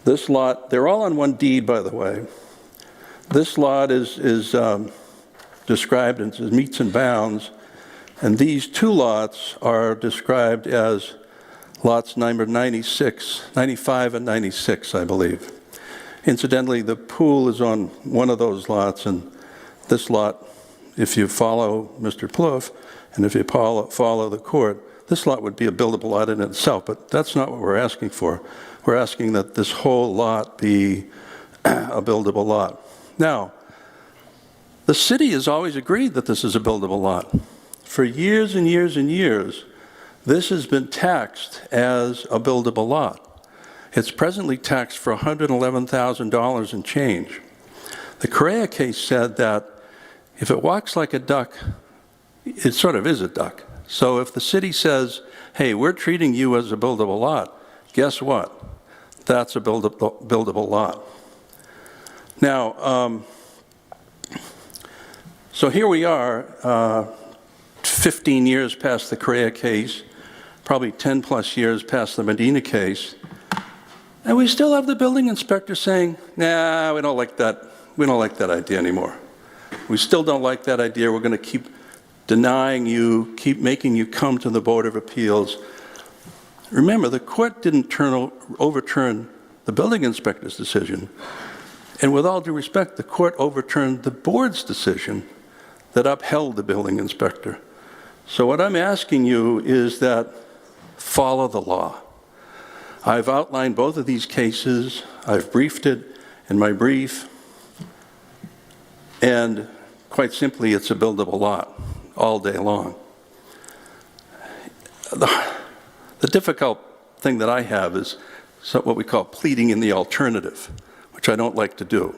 S20: This lot, they're all on one deed, by the way. This lot is described as meets and bounds, and these two lots are described as lots number 95 and 96, I believe. Incidentally, the pool is on one of those lots, and this lot, if you follow Mr. Plouffe, and if you follow the court, this lot would be a buildable lot in itself, but that's not what we're asking for. We're asking that this whole lot be a buildable lot. Now, the city has always agreed that this is a buildable lot. for years and years and years, this has been taxed as a buildable lot. It's presently taxed for $111,000 and change. The Correa case said that if it walks like a duck, it sort of is a duck. So if the city says, hey, we're treating you as a buildable lot, guess what? That's a buildable lot. Now, so here we are, 15 years past the Correa case, probably 10 plus years past the Medina case, and we still have the building inspector saying, nah, we don't like that idea anymore. We still don't like that idea. We're going to keep denying you, keep making you come to the Board of Appeals. Remember, the court didn't overturn the building inspector's decision. And with all due respect, the court overturned the board's decision that upheld the building inspector. So what I'm asking you is that follow the law. I've outlined both of these cases. I've briefed it in my brief. And quite simply, it's a buildable lot all day long. The difficult thing that I have is what we call pleading in the alternative, which I don't like to do,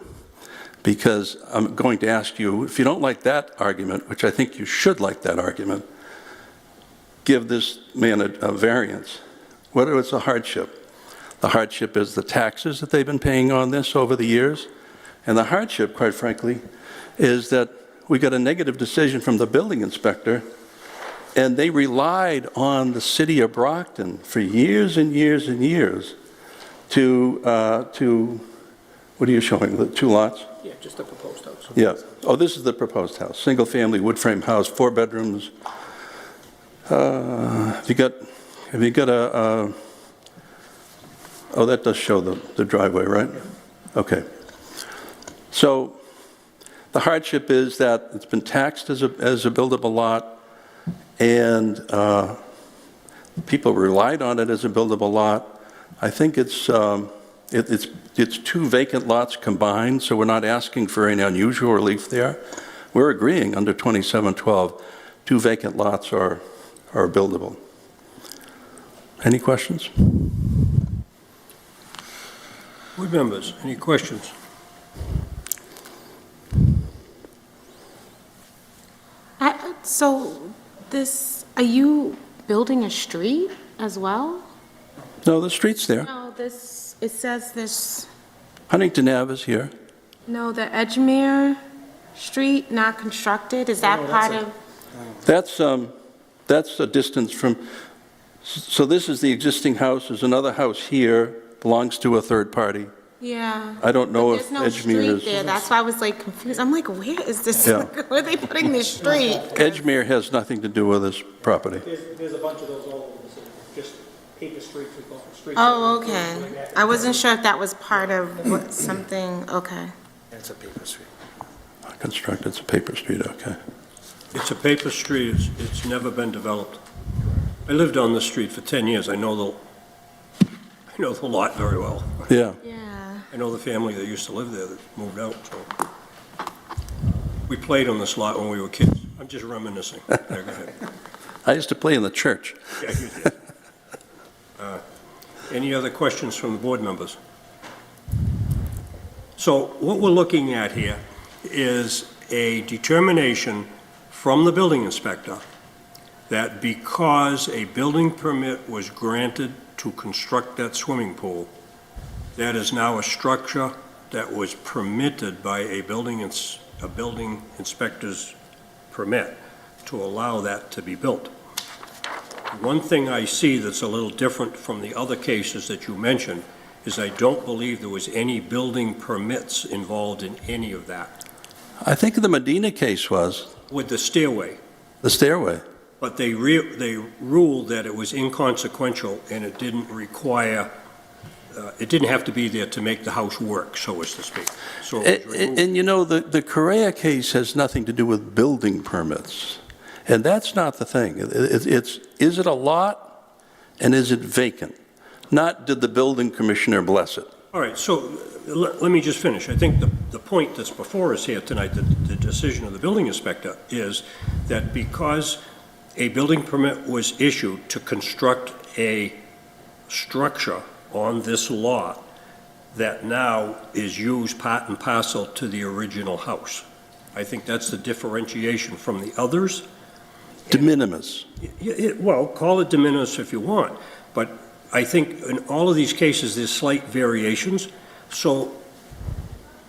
S20: because I'm going to ask you, if you don't like that argument, which I think you should like that argument, give this man a variance. What is the hardship? The hardship is the taxes that they've been paying on this over the years, and the hardship, quite frankly, is that we got a negative decision from the building inspector, and they relied on the city of Brockton for years and years and years to what are you showing, the 2 lots?
S4: Yeah, just the proposed house.
S20: Yeah. Oh, this is the proposed house, single-family wood frame house, 4 bedrooms. Have you got a, oh, that does show the driveway, right? Okay. So the hardship is that it's been taxed as a buildable lot, and people relied on it as a buildable lot. I think it's 2 vacant lots combined, so we're not asking for any unusual relief there. We're agreeing under 2712, 2 vacant lots are buildable. Any questions?
S1: Board members, any questions?
S14: So are you building a street as well?
S20: No, the street's there.
S14: No, it says this,
S20: Huntington Ave is here.
S14: no, the Edgemere Street not constructed, is that part of?
S20: That's a distance from, so this is the existing house, there's another house here, belongs to a third party.
S14: Yeah.
S20: I don't know if
S14: There's no
S20: Edgemere
S14: street there, that's why I was like confused. I'm like, where is this,
S20: Yeah.
S14: where are they putting this street?
S20: Edgemere has nothing to do with this property.
S4: There's a bunch of those all over the city, just paper streets, we call them streets.
S14: Oh, okay. I wasn't sure if that was part of something, okay.
S11: It's a paper street.
S20: Constructed, it's a paper street, okay.
S1: It's a paper street, it's never been developed. I lived on the street for 10 years, I know the lot very well.
S20: Yeah.
S1: I know the family that used to live there that moved out, so. We played on this lot when we were kids. I'm just reminiscing. Yeah, go ahead.
S20: I used to play in the church.
S1: Yeah, you did. Any other questions from the board members? So what we're looking at here is a determination from the building inspector that because a building permit was granted to construct that swimming pool, that is now a structure that was permitted by a building inspector's permit to allow that to be built. One thing I see that's a little different from the other cases that you mentioned is I don't believe there was any building permits involved in any of that.
S20: I think the Medina case was.
S1: With the stairway.
S20: The stairway.
S1: But they ruled that it was inconsequential and it didn't require, it didn't have to be there to make the house work, so as to speak. So
S20: And you know, the Correa case has nothing to do with building permits. And that's not the thing. Is it a lot and is it vacant? Not did the building commissioner bless it.
S1: All right, so let me just finish. I think the point that's before us here tonight, the decision of the building inspector, is that because a building permit was issued to construct a structure on this lot that now is used part and parcel to the original house. I think that's the differentiation from the others.
S20: De minimis.
S1: Well, call it de minimis if you want, but I think in all of these cases, there's slight variations, so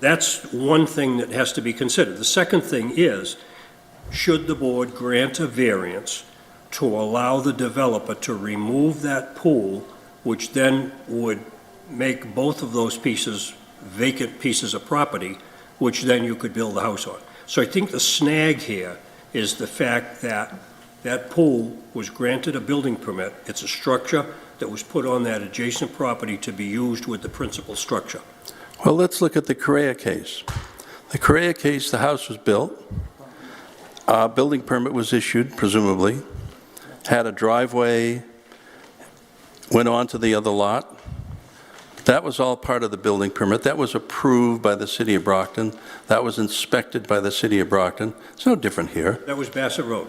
S1: that's one thing that has to be considered. The second thing is, should the board grant a variance to allow the developer to remove that pool, which then would make both of those pieces vacant pieces of property, which then you could build a house on. So I think the snag here is the fact that that pool was granted a building permit. It's a structure that was put on that adjacent property to be used with the principal structure.
S20: Well, let's look at the Correa case. The Correa case, the house was built, a building permit was issued, presumably, had a driveway, went on to the other lot. That was all part of the building permit. That was approved by the city of Brockton. That was inspected by the city of Brockton. It's no different here.
S1: That was Bassett Road.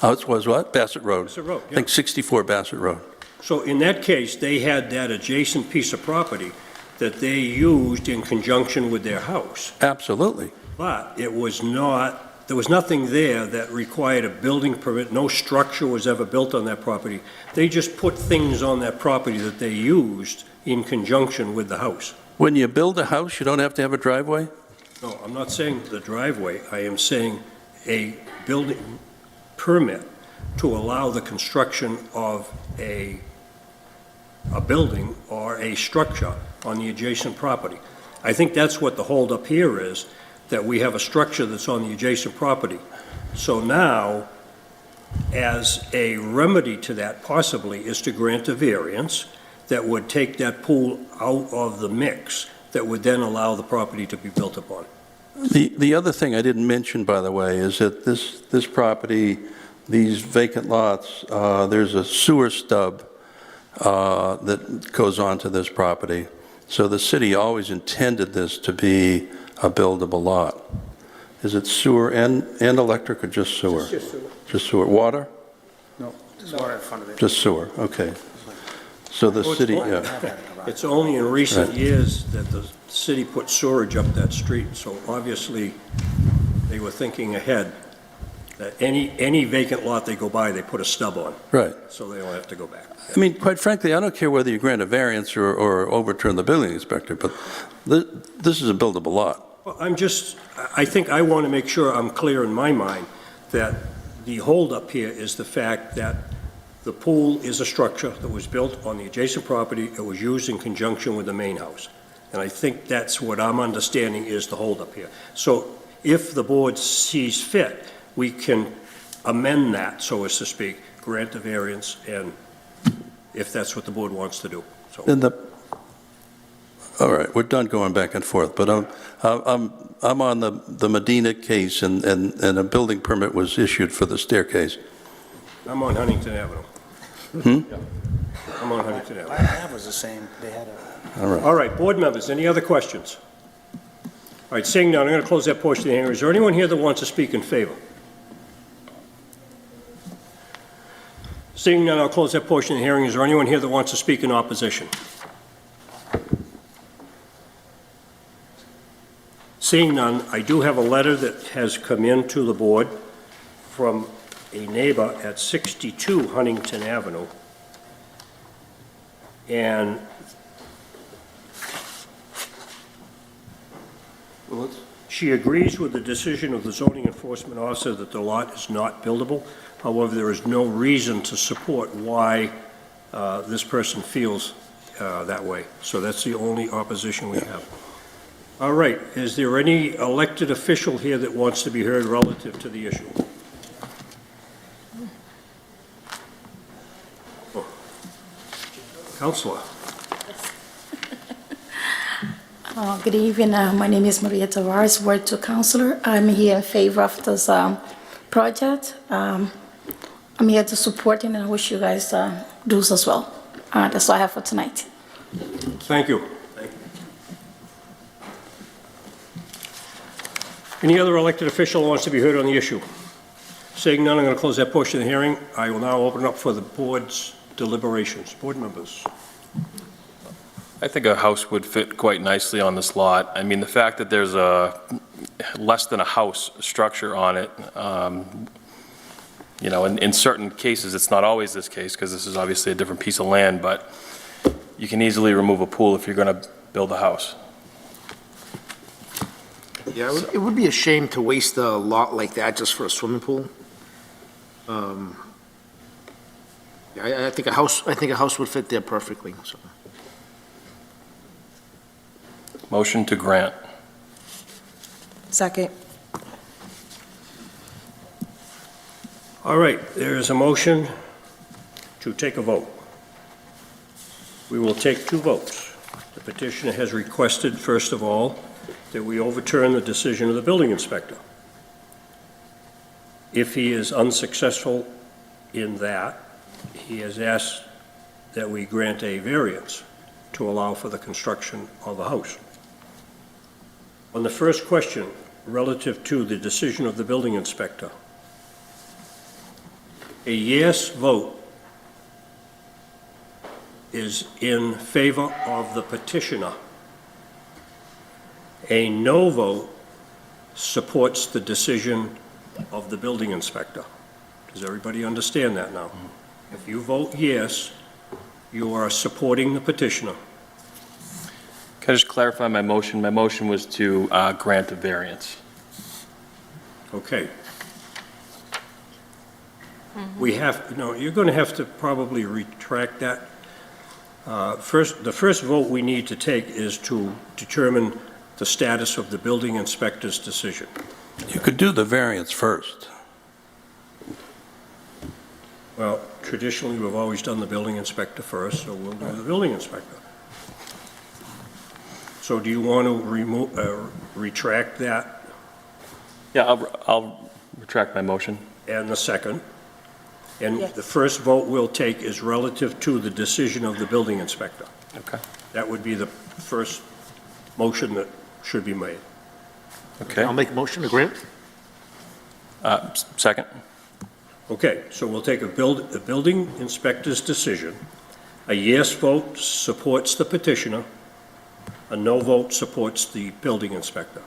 S20: Oh, it was what? Bassett Road.
S1: Bassett Road,
S20: I think 64 Bassett Road.
S1: So in that case, they had that adjacent piece of property that they used in conjunction with their house.
S20: Absolutely.
S1: But it was not, there was nothing there that required a building permit. No structure was ever built on that property. They just put things on that property that they used in conjunction with the house.
S20: When you build a house, you don't have to have a driveway?
S1: No, I'm not saying the driveway. I am saying a building permit to allow the construction of a building or a structure on the adjacent property. I think that's what the holdup here is, that we have a structure that's on the adjacent property. So now, as a remedy to that possibly, is to grant a variance that would take that pool out of the mix, that would then allow the property to be built upon.
S20: The other thing I didn't mention, by the way, is that this property, these vacant lots, there's a sewer stub that goes onto this property. So the city always intended this to be a buildable lot. Is it sewer and electric or just sewer?
S11: Just sewer.
S20: Just sewer. Water?
S11: No, just water in front of it.
S20: Just sewer, okay. So the city, yeah.
S1: It's only in recent
S20: Right.
S1: years that the city put sewerage up that street, so obviously they were thinking ahead, that any vacant lot they go by, they put a stub on,
S20: Right.
S1: so they don't have to go back.
S20: I mean, quite frankly, I don't care whether you grant a variance or overturn the building inspector, but this is a buildable lot.
S1: Well, I think I want to make sure I'm clear in my mind that the holdup here is the fact that the pool is a structure that was built on the adjacent property. It was used in conjunction with the main house. And I think that's what I'm understanding is the holdup here. So if the board sees fit, we can amend that, so as to speak, grant the variance, and if that's what the board wants to do. So.
S20: All right, we're done going back and forth, but I'm on the Medina case, and a building permit was issued for the staircase.
S1: I'm on Huntington Avenue. I'm on Huntington Avenue.
S11: That was the same. They had a...
S1: All right, board members, any other questions? All right, seeing none, I'm going to close that portion of the hearing. Is there anyone here that wants to speak in favor? Seeing none, I'll close that portion of the hearing. Is there anyone here that wants to speak in opposition? Seeing none, I do have a letter that has come in to the board from a neighbor at 62 Huntington Avenue. And she agrees with the decision of the zoning enforcement officer that the lot is not buildable. However, there is no reason to support why this person feels that way. So that's the only opposition we have. All right, is there any elected official here that wants to be heard relative to the issue? Oh. Counselor.
S13: Good evening. My name is Maria Tavares, Ward 2 Councilor. I'm here in favor of this project. I'm here to support it, and I wish you guys do so as well. That's all I have for tonight.
S1: Thank you. Any other elected official who wants to be heard on the issue? Seeing none, I'm going to close that portion of the hearing. I will now open it up for the board's deliberations. Board members.
S2: I think a house would fit quite nicely on this lot. I mean, the fact that there's a less than a house structure on it, you know, in certain cases, it's not always this case, because this is obviously a different piece of land, but you can easily remove a pool if you're going to build a house.
S11: Yeah, it would be a shame to waste a lot like that just for a swimming pool. I think a house would fit there perfectly, so.
S2: Motion to grant.
S19: Second.
S1: All right, there is a motion to take a vote. We will take 2 votes. The petitioner has requested, first of all, that we overturn the decision of the building inspector. If he is unsuccessful in that, he has asked that we grant a variance to allow for the construction of the house. On the first question, relative to the decision of the building inspector, a yes vote is in favor of the petitioner. A no vote supports the decision of the building inspector. Does everybody understand that now? If you vote yes, you are supporting the petitioner.
S2: Can I just clarify my motion? My motion was to grant a variance.
S1: Okay. We have, no, you're going to have to probably retract that. The first vote we need to take is to determine the status of the building inspector's decision.
S20: You could do the variance first.
S1: Well, traditionally, we've always done the building inspector first, so we'll do the building inspector. So do you want to retract that?
S2: Yeah, I'll retract my motion.
S1: And the second? And
S19: Yes.
S1: the first vote we'll take is relative to the decision of the building inspector.
S2: Okay.
S1: That would be the first motion that should be made.
S2: Okay.
S11: I'll make a motion to grant.
S2: Second.
S1: Okay, so we'll take the building inspector's decision. A yes vote supports the petitioner. A no vote supports the building inspector.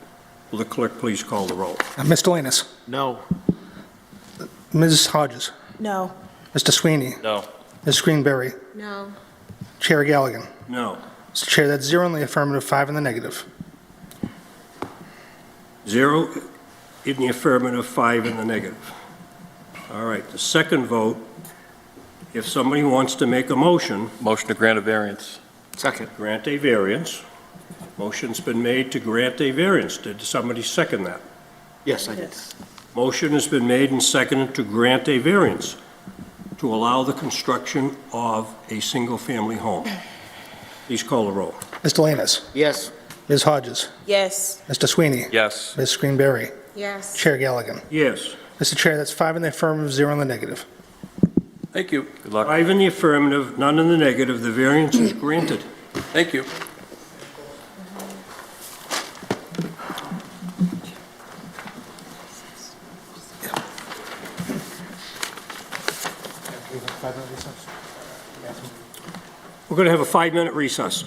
S1: Will the clerk please call the roll?
S5: Ms. Delanus?
S11: No.
S5: Ms. Hodges?
S19: No.
S5: Mr. Sweeney?
S2: No.
S5: Ms. Greenberry?
S14: No.
S5: Chair Galligan?
S1: No.
S5: Mr. Chair, that's 0 in the affirmative, 5 in the negative.
S1: 0 in the affirmative, 5 in the negative. All right, the second vote, if somebody wants to make a motion,
S2: Motion to grant a variance.
S11: Second.
S1: grant a variance. Motion's been made to grant a variance. Did somebody second that?
S11: Yes, I did.
S1: Motion has been made and seconded to grant a variance to allow the construction of a single-family home. Please call the roll.
S5: Ms. Delanus?
S11: Yes.
S5: Ms. Hodges?
S19: Yes.
S5: Mr. Sweeney?
S2: Yes.
S5: Ms. Greenberry?
S14: Yes.
S5: Chair Galligan?
S1: Yes.
S5: Mr. Chair, that's 5 in the affirmative, 0 in the negative.
S20: Thank you.
S2: Good luck.
S1: 5 in the affirmative, none in the negative. The variance is granted.
S20: Thank you.
S1: We're going to have a 5-minute recess.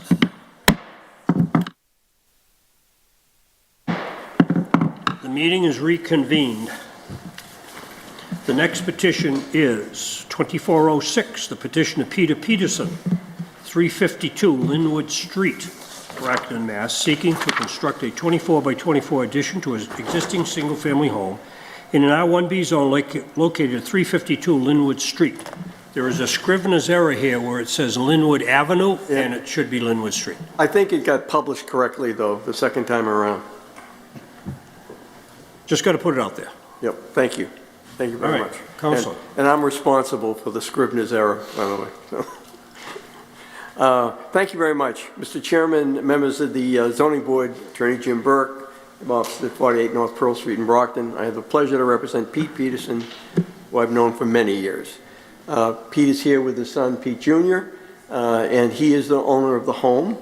S1: The meeting is reconvened. The next petition is 2406, the petition of Peter Peterson, 352 Linwood Street, Brockton, Mass., seeking to construct a 24 by 24 addition to his existing single-family home in an R1B zone located at 352 Linwood Street. There is a scrivener's error here where it says Linwood Avenue, and it should be Linwood Street.
S3: I think it got published correctly, though, the second time around.
S1: Just got to put it out there.
S3: Yep, thank you. Thank you very
S1: All right,
S3: much.
S1: Counselor.
S3: And I'm responsible for the scrivener's error, by the way. So, thank you very much. Mr. Chairman, members of the Zoning Board, Attorney Jim Burke, office at 48 North Pearl Street in Brockton. I have the pleasure to represent Pete Peterson, who I've known for many years. Pete is here with his son, Pete Jr., and he is the owner of the home.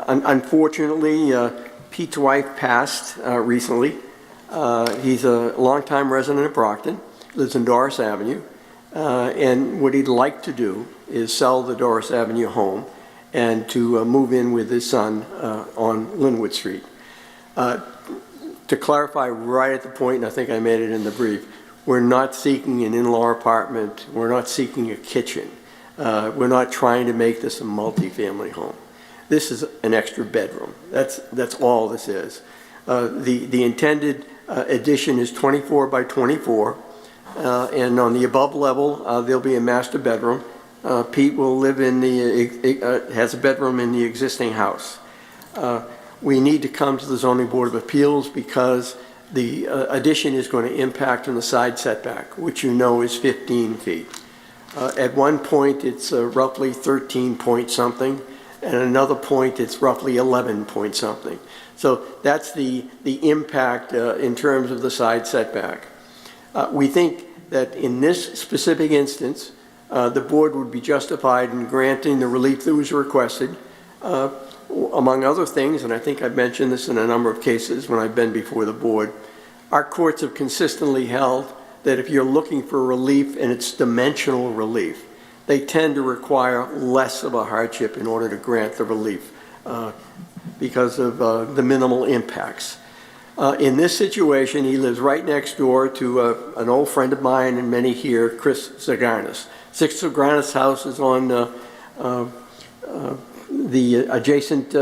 S3: Unfortunately, Pete's wife passed recently, He's a longtime resident of Brockton, lives in Doris Avenue, and what he'd like to do is sell the Doris Avenue home and to move in with his son on Linwood Street. To clarify right at the point, and I think I made it in the brief, we're not seeking an in-law apartment, we're not seeking a kitchen, we're not trying to make this a multi-family home. This is an extra bedroom. That's all this is. The intended addition is 24 by 24, and on the above level, there'll be a master bedroom. Pete will live in has a bedroom in the existing house. We need to come to the Zoning Board of Appeals because the addition is going to impact on the side setback, which you know is 15 feet. At one point, it's roughly 13 point something, and at another point, it's roughly 11 point something. So that's the impact in terms of the side setback. We think that in this specific instance, the board would be justified in granting the relief that was requested, among other things, and I think I've mentioned this in a number of cases when I've been before the board. Our courts have consistently held that if you're looking for relief and it's dimensional relief, they tend to require less of a hardship in order to grant the relief because of the minimal impacts. In this situation, he lives right next door to an old friend of mine and many here, Chris Zagarnis. 6 Zagarnis house is on the adjacent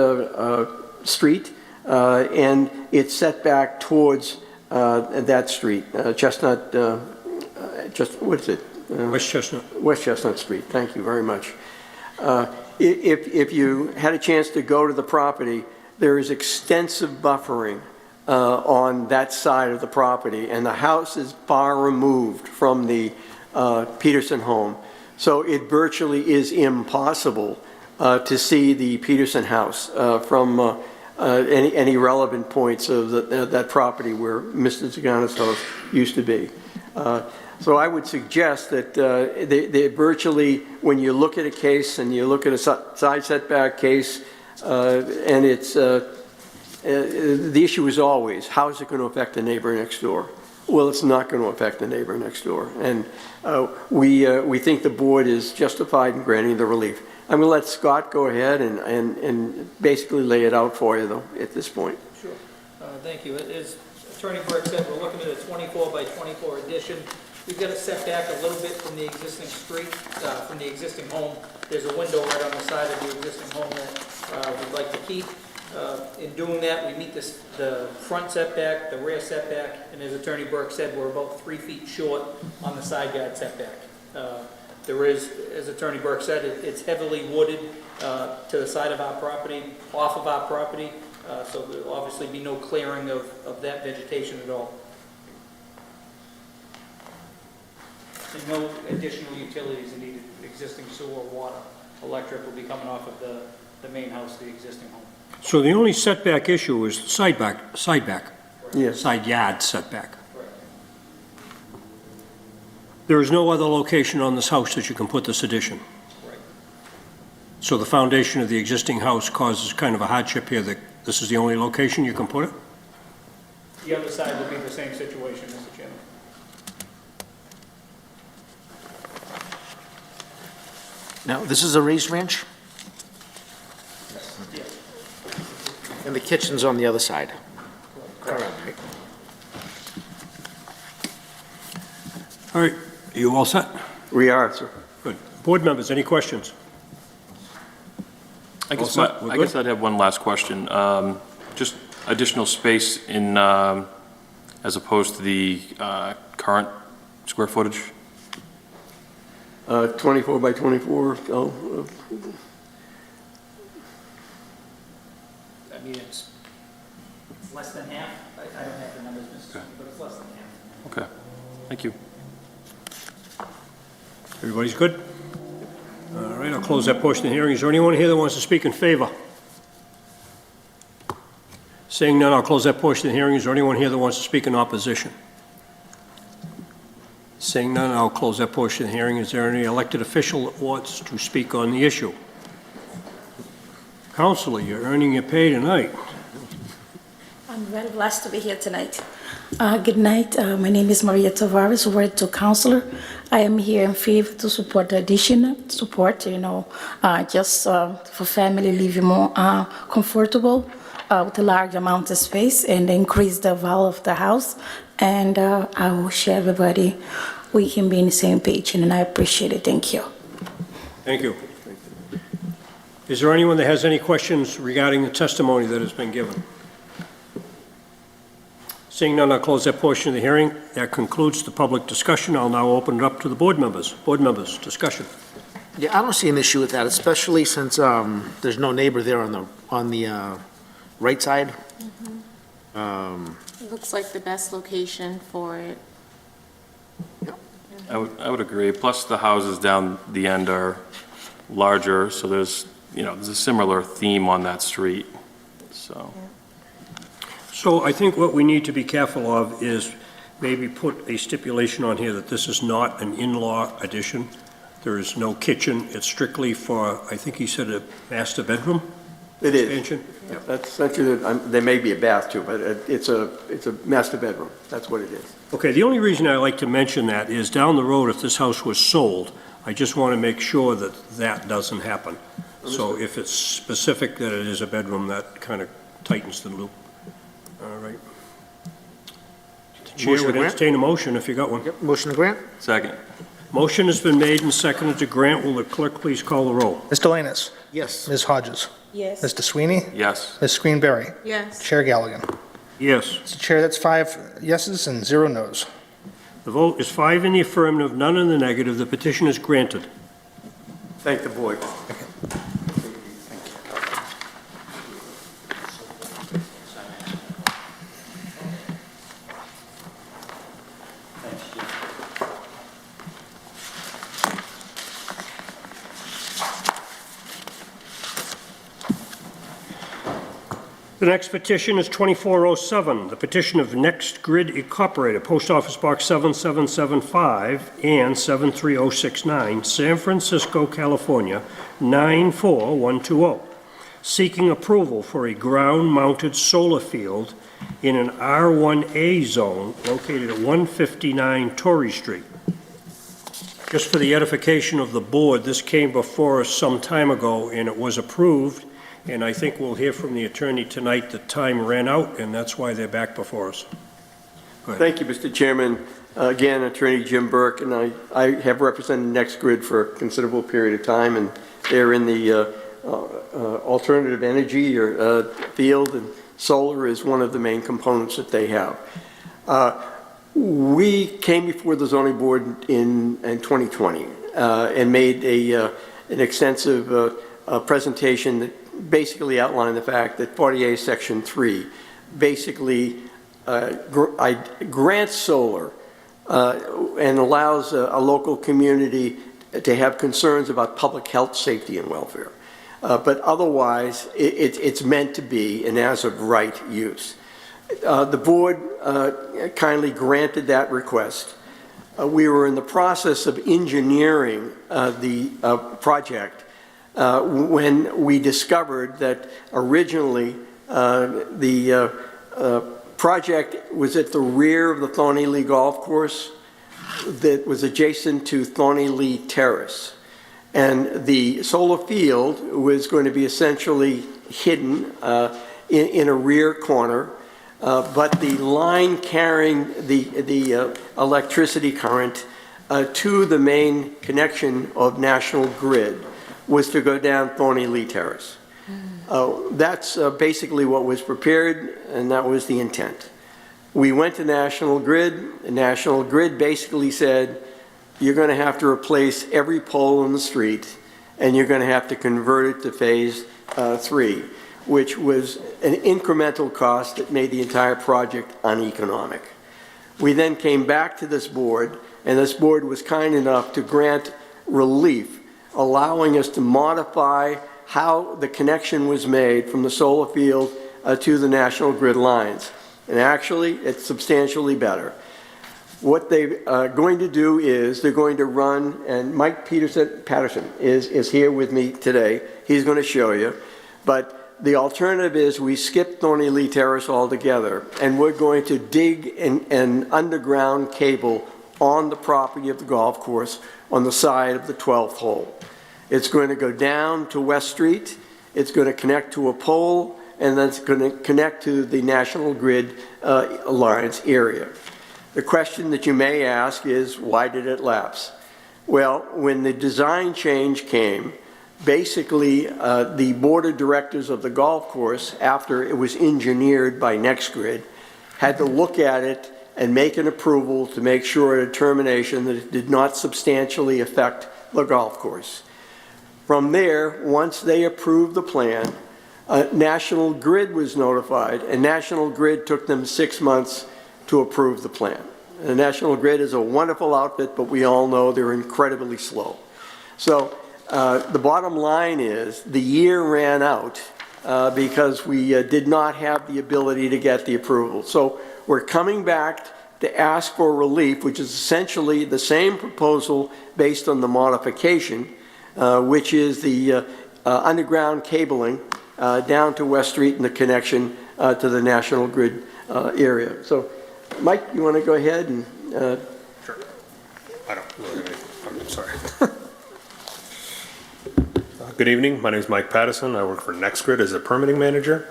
S3: street, and it's set back towards that street, Chestnut, what is it?
S1: West Chestnut.
S3: West Chestnut Street, thank you very much. If you had a chance to go to the property, there is extensive buffering on that side of the property, and the house is far removed from the Peterson home. So it virtually is impossible to see the Peterson house from any relevant points of that property where Mr. Zaganos' house used to be. So I would suggest that they virtually, when you look at a case and you look at a side setback case, and it's the issue is always, how is it going to affect the neighbor next door? Well, it's not going to affect the neighbor next door, and we think the board is justified in granting the relief. I'm going to let Scott go ahead and basically lay it out for you, though, at this point.
S4: Sure. Thank you. As Attorney Burke said, we're looking at a 24 by 24 addition. We've got to set back a little bit from the existing street, from the existing home. There's a window right on the side of the existing home that we'd like to keep. In doing that, we meet the front setback, the rear setback, and as Attorney Burke said, we're about 3 feet short on the side yard setback. There is, as Attorney Burke said, it's heavily wooded to the side of our property, off of our property, so there'll obviously be no clearing of that vegetation at all. And no additional utilities are needed. Existing sewer, water, electric will be coming off of the main house, the existing home.
S1: So the only setback issue is side back,
S3: yes.
S1: side yard setback. There is no other location on this house that you can put this addition.
S4: Right.
S1: So the foundation of the existing house causes kind of a hardship here that this is the only location you can put it?
S4: The other side will be the same situation, Mr. Chairman.
S11: Now, this is a raised ranch?
S4: Yes.
S11: And the kitchen's on the other side?
S4: Correct.
S1: All right, are you all set?
S3: We are, sir.
S1: Good. Board members, any questions?
S2: I guess
S1: All set? We're good?
S2: I'd have one last question. Just additional space in, as opposed to the current square footage?
S3: 24 by 24,
S4: I mean, it's less than half. I don't have the numbers, Mr. Chairman, but it's less than half.
S2: Okay, thank you.
S1: Everybody's good? All right, I'll close that portion of the hearing. Is there anyone here that wants to speak in favor? Seeing none, I'll close that portion of the hearing. Is there anyone here that wants to speak in opposition? Seeing none, I'll close that portion of the hearing. Is there any elected official that wants to speak on the issue? Counselor, you're earning your pay tonight.
S13: I'm very blessed to be here tonight. Good night. My name is Maria Tavares, Ward 2 Counselor. I am here in favor to support the additional support, just for family living more comfortable with a large amount of space and increase the value of the house. And I wish everybody we can be on the same page, and I appreciate it. Thank you.
S1: Thank you. Is there anyone that has any questions regarding the testimony that has been given? Seeing none, I'll close that portion of the hearing. That concludes the public discussion. I'll now open it up to the board members. Board members, discussion.
S11: Yeah, I don't see an issue with that, especially since there's no neighbor there on the right side.
S14: It looks like the best location for it.
S2: I would agree. Plus, the houses down the end are larger, so there's a similar theme on that street, so.
S1: So I think what we need to be careful of is maybe put a stipulation on here that this is not an in-law addition. There is no kitchen. It's strictly for, I think he said, a master bedroom?
S3: It is.
S1: Expansion?
S3: Yeah, that's essentially, there may be a bath too, but it's a master bedroom. That's what it is.
S1: Okay, the only reason I like to mention that is down the road, if this house was sold, I just want to make sure that that doesn't happen. So if it's specific that it is a bedroom, that kind of tightens the loop. All right. The chair
S11: Motion to
S1: would
S11: grant?
S1: entertain a motion if you got one.
S11: Yep, motion to grant?
S2: Second.
S1: Motion has been made and seconded to grant. Will the clerk please call the roll?
S5: Mr. Lanus?
S11: Yes.
S5: Ms. Hodges?
S13: Yes.
S5: Mr. Sweeney?
S2: Yes.
S5: Ms. Greenberry?
S14: Yes.
S5: Chair Galligan?
S1: Yes.
S5: Mr. Chair, that's 5 yeses and 0 nos.
S1: The vote is 5 in the affirmative, none in the negative. The petition is granted.
S3: Thank the board.
S1: The next petition is 2407, the petition of Next Grid Incorporated, Post Office Box 7775 and 73069, San Francisco, California, 94120, seeking approval for a ground-mounted solar field in an R1A zone located at 159 Torrey Street. Just for the edification of the board, this came before us some time ago, and it was approved. And I think we'll hear from the attorney tonight that time ran out, and that's why they're back before us. Go ahead.
S3: Thank you, Mr. Chairman. Again, Attorney Jim Burke, and I have represented Next Grid for a considerable period of time, and they're in the alternative energy field, and solar is one of the main components that they have. We came before the zoning board in 2020 and made an extensive presentation that basically outlined the fact that 48 Section 3 basically grants solar and allows a local community to have concerns about public health, safety, and welfare. But otherwise, it's meant to be an as-of-right use. The board kindly granted that request. We were in the process of engineering the project when we discovered that originally the project was at the rear of the Thorny Lee Golf Course that was adjacent to Thorny Lee Terrace. And the solar field was going to be essentially hidden in a rear corner, but the line carrying the electricity current to the main connection of National Grid was to go down Thorny Lee Terrace. That's basically what was prepared, and that was the intent. We went to National Grid, and National Grid basically said, you're going to have to replace every pole in the street, and you're going to have to convert it to phase 3, which was an incremental cost that made the entire project uneconomic. We then came back to this board, and this board was kind enough to grant relief, allowing us to modify how the connection was made from the solar field to the National Grid lines. And actually, it's substantially better. What they're going to do is they're going to run, and Mike Patterson is here with me today. He's going to show you. But The alternative is we skip Thorny Lee Terrace altogether, and we're going to dig an underground cable on the property of the golf course on the side of the 12th hole. It's going to go down to West Street, it's going to connect to a pole, and then it's going to connect to the National Grid Alliance area. The question that you may ask is, why did it lapse? Well, when the design change came, basically, the board of directors of the golf course, after it was engineered by NextGrid, had to look at it and make an approval to make sure a determination that it did not substantially affect the golf course. From there, once they approved the plan, National Grid was notified, and National Grid took them 6 months to approve the plan. And National Grid is a wonderful outfit, but we all know they're incredibly slow. So the bottom line is the year ran out because we did not have the ability to get the approval. So we're coming back to ask for relief, which is essentially the same proposal based on the modification, which is the underground cabling down to West Street and the connection to the National Grid area. So, Mike, you want to go ahead and...
S21: Sure. I don't really have any, I'm sorry. Good evening. My name is Mike Pattison. I work for NextGrid as a permitting manager.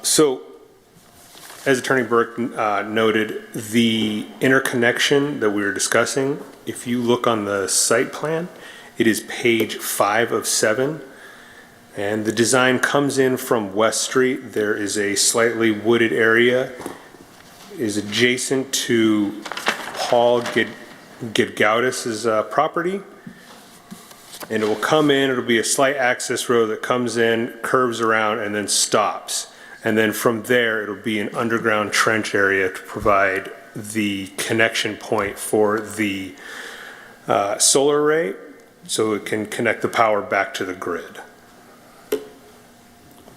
S21: So, as Attorney Burke noted, the interconnection that we were discussing, if you look on the site plan, it is page 5 of 7. And the design comes in from West Street. There is a slightly wooded area, is adjacent to Paul Gidgaudis's property. And it will come in, it'll be a slight access road that comes in, curves around, and then stops. And then from there, it'll be an underground trench area to provide the connection point for the solar array, so it can connect the power back to the grid.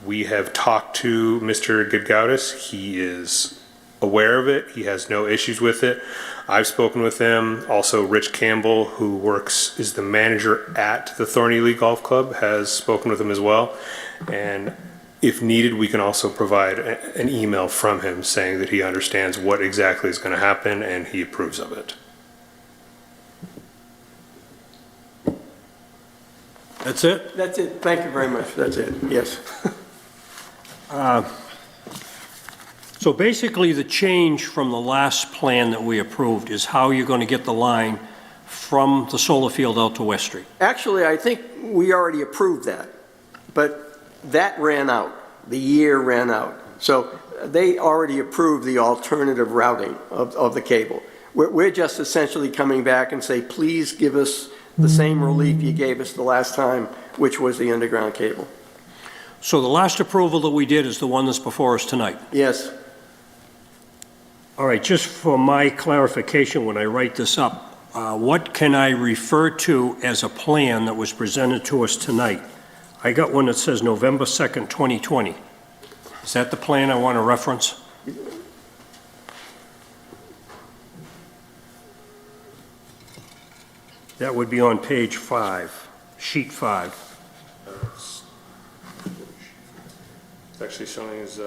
S21: We have talked to Mr. Gidgaudis. He is aware of it. He has no issues with it. I've spoken with him. Also, Rich Campbell, who is the manager at the Thorny Lee Golf Club, has spoken with him as well. And if needed, we can also provide an email from him saying that he understands what exactly is going to happen and he approves of it.
S1: That's it?
S3: That's it. Thank you very much. That's it. Yes.
S1: So basically, the change from the last plan that we approved is how you're going to get the line from the solar field out to West Street.
S3: Actually, I think we already approved that, but that ran out. The year ran out. So they already approved the alternative routing of the cable. We're just essentially coming back and say, please give us the same relief you gave us the last time, which was the underground cable.
S1: So the last approval that we did is the one that's before us tonight?
S3: Yes.
S1: All right, just for my clarification when I write this up, what can I refer to as a plan that was presented to us tonight? I got one that says November 2nd, 2020. Is that the plan I want to reference? That would be on page 5, sheet 5.
S21: It's actually showing as,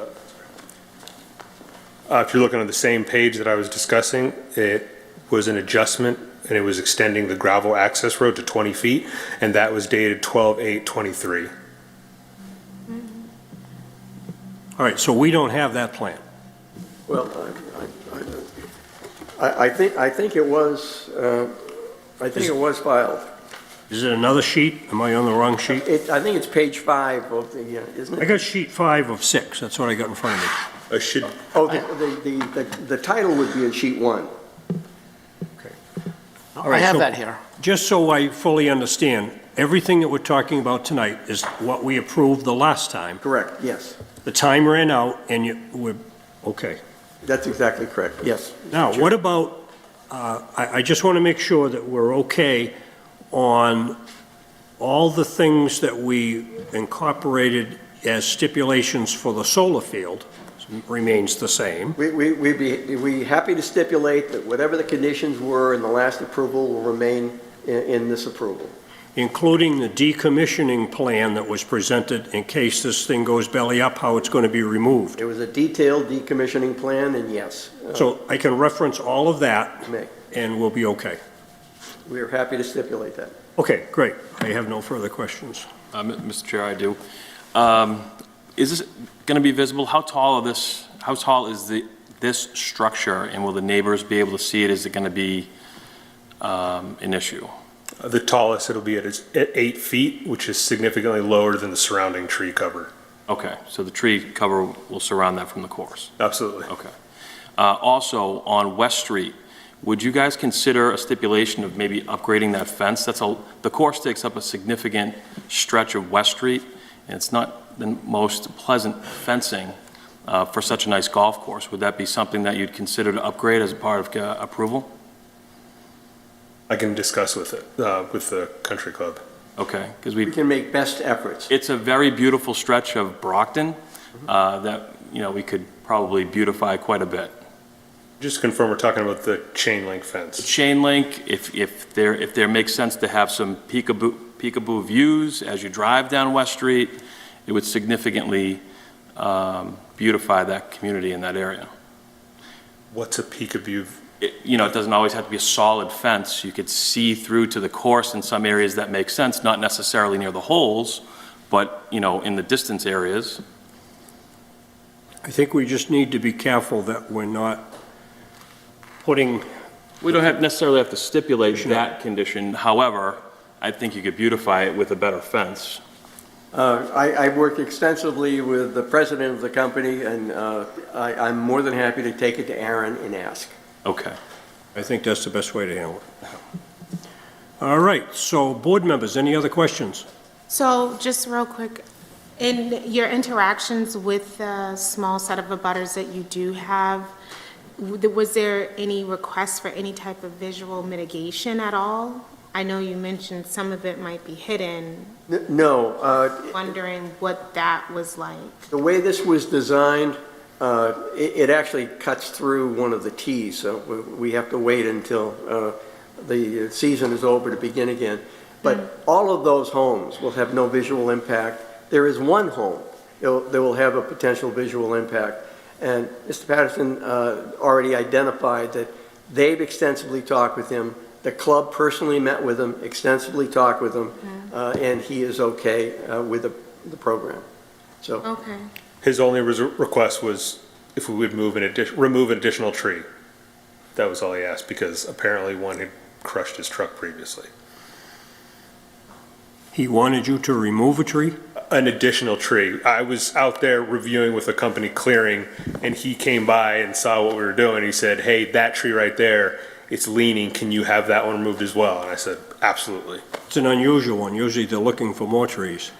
S21: if you're looking at the same page that I was discussing, it was an adjustment and it was extending the gravel access road to 20 feet, and that was dated 12/8/23.
S1: All right, so we don't have that plan.
S3: Well, I think it was, filed.
S1: Is it another sheet? Am I on the wrong sheet?
S3: I think it's page 5 of the, isn't it?
S1: I got sheet 5 of 6. That's what I got in front of me.
S3: Oh, the title would be in sheet 1.
S1: All right,
S11: I have
S1: so
S11: that here.
S1: Just so I fully understand, everything that we're talking about tonight is what we approved the last time.
S3: Correct, yes.
S1: The time ran out and we're, okay.
S3: That's exactly correct, yes.
S1: Now, what about, I just want to make sure that we're okay on all the things that we incorporated as stipulations for the solar field remains the same.
S3: We'd be happy to stipulate that whatever the conditions were in the last approval will remain in this approval.
S1: including the decommissioning plan that was presented in case this thing goes belly up, how it's going to be removed.
S3: There was a detailed decommissioning plan, and yes.
S1: So I can reference all of that,
S3: May.
S1: and we'll be okay.
S3: We are happy to stipulate that.
S1: Okay, great. I have no further questions.
S2: Mr. Chair, I do. Is this going to be visible? How tall is this structure, and will the neighbors be able to see it? Is it going to be an issue?
S21: The tallest it'll be at 8 feet, which is significantly lower than the surrounding tree cover.
S2: Okay, so the tree cover will surround that from the course?
S21: Absolutely.
S2: Okay. Also, on West Street, would you guys consider a stipulation of maybe upgrading that fence? The course takes up a significant stretch of West Street, and it's not the most pleasant fencing for such a nice golf course. Would that be something that you'd consider to upgrade as a part of approval?
S21: I can discuss with the country club.
S2: Okay, because
S3: We can make best efforts.
S2: it's a very beautiful stretch of Brockton that, we could probably beautify quite a bit.
S21: Just to confirm, we're talking about the chain link fence.
S2: The chain link, if there makes sense to have some peekaboo views as you drive down West Street, it would significantly beautify that community in that area.
S21: What's a peekaboo?
S2: It doesn't always have to be a solid fence. You could see through to the course in some areas that make sense, not necessarily near the holes, but, in the distance areas.
S1: I think we just need to be careful that we're not putting...
S2: We don't necessarily have to stipulate that condition. However, I think you could beautify it with a better fence.
S3: I work extensively with the president of the company, and I'm more than happy to take it to Aaron and ask.
S2: Okay.
S1: I think that's the best way to handle it. All right, so board members, any other questions?
S14: So just real quick, in your interactions with the small set of abutters that you do have, was there any request for any type of visual mitigation at all? I know you mentioned some of it might be hidden.
S3: No.
S14: Wondering what that was like.
S3: The way this was designed, it actually cuts through one of the tees, so we have to wait until the season is over to begin again. But all of those homes will have no visual impact. There is one home that will have a potential visual impact. And Mr. Patterson already identified that they've extensively talked with him. The club personally met with him, extensively talked with him, and he is okay with the program. So.
S14: Okay.
S21: His only request was if we would remove an additional tree. That was all he asked, because apparently one had crushed his truck previously.
S1: He wanted you to remove a tree?
S21: An additional tree. I was out there reviewing with a company clearing, and he came by and saw what we were doing. He said, "Hey, that tree right there, it's leaning. Can you have that one removed as well?" And I said, "Absolutely."
S1: It's an unusual one. Usually they're looking for more trees.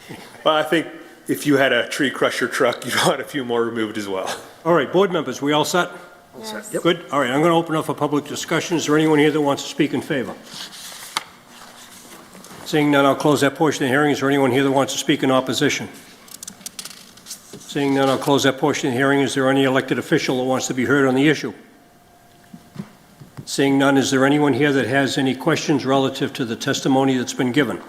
S21: Well, I think if you had a tree crush your truck, you'd want a few more removed as well.
S1: All right, board members, we all set?
S14: Yes.
S1: Good. All right, I'm going to open up for public discussion. Is there anyone here that wants to speak in favor? Seeing none, I'll close that portion of the hearing. Is there anyone here that wants to speak in opposition? Seeing none, I'll close that portion of the hearing. Is there any elected official that wants to be heard on the issue? Seeing none, is there anyone here that has any questions relative to the testimony that's been given?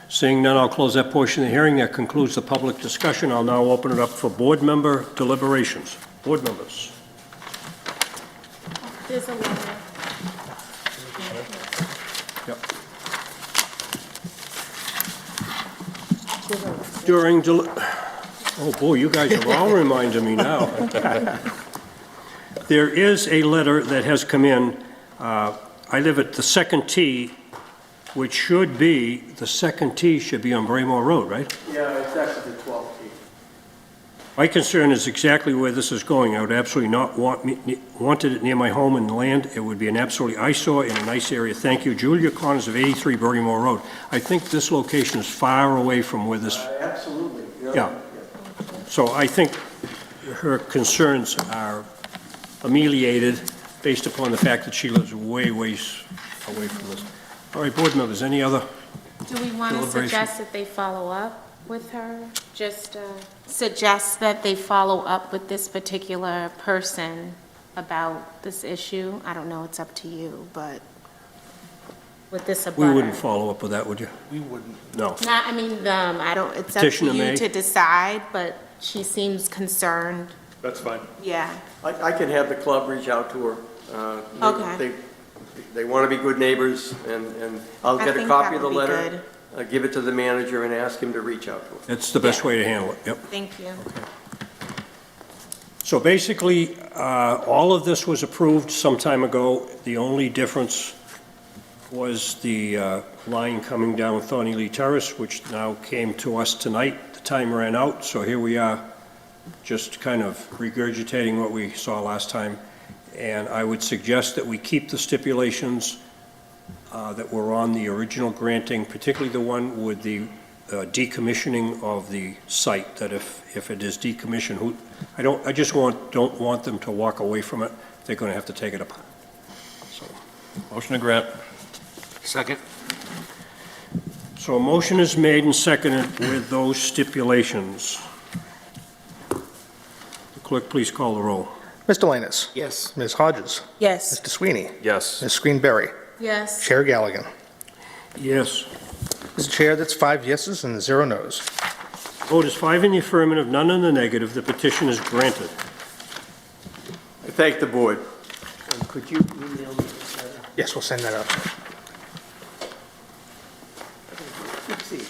S1: Seeing none, I'll close that portion of the hearing. That concludes the public discussion. I'll now open it up for board member deliberations. Board members.
S14: There's a letter.
S1: Yep. Oh boy, you guys are all reminding me now. There is a letter that has come in. I live at the second tee, which should be, the second tee should be on Braymore Road, right?
S3: Yeah, it's actually the 12th tee.
S1: My concern is exactly where this is going. I would absolutely not wanted it near my home and land. It would be an absolutely eyesore in a nice area. Thank you. Julia Connors of 83 Braymore Road. I think this location is far away from where this...
S3: Absolutely.
S1: Yeah. So I think her concerns are ameliorated based upon the fact that she lives way, way away from this. All right, board members, any other
S14: Do we want to
S1: deliberation?
S14: suggest that they follow up with her? Just suggest that they follow up with this particular person about this issue? I don't know, it's up to you, but. with this abutter?
S1: We wouldn't follow up with that, would you?
S5: We wouldn't.
S1: No.
S14: Not, I mean, I don't, it's up to
S1: Petitioner
S14: you
S1: may.
S14: to decide, but she seems concerned.
S21: That's fine.
S14: Yeah.
S3: I can have the club reach out to her.
S14: Okay.
S3: They want to be good neighbors, and I'll
S14: I
S3: get a
S14: think
S3: copy
S14: that
S3: of the
S14: would be
S3: letter, give it to the manager, and ask him to reach out to her.
S1: That's the best way to handle it, yep.
S14: Thank you.
S1: So basically, all of this was approved some time ago. The only difference was the line coming down Thorny Lee Terrace, which now came to us tonight. The time ran out, so here we are, just kind of regurgitating what we saw last time. And I would suggest that we keep the stipulations that were on the original granting, particularly the one with the decommissioning of the site, that if it is decommissioned, I just don't want them to walk away from it. They're going to have to take it apart. So,
S2: Motion to grant.
S5: Second.
S1: so a motion is made and seconded with those stipulations. The clerk, please call the roll.
S5: Mr. Lantis.
S11: Yes.
S5: Ms. Hodges.
S14: Yes.
S5: Mr. Sweeney.
S2: Yes.
S5: Ms. Greenberry.
S14: Yes.
S5: Chair Galligan.
S1: Yes.
S5: Mr. Chair, that's 5 yeses and 0 nos.
S1: Vote is 5 in the affirmative, none in the negative. The petition is granted.
S3: I thank the board. Could you email me this letter?
S5: Yes, we'll send that out.
S3: Let's see.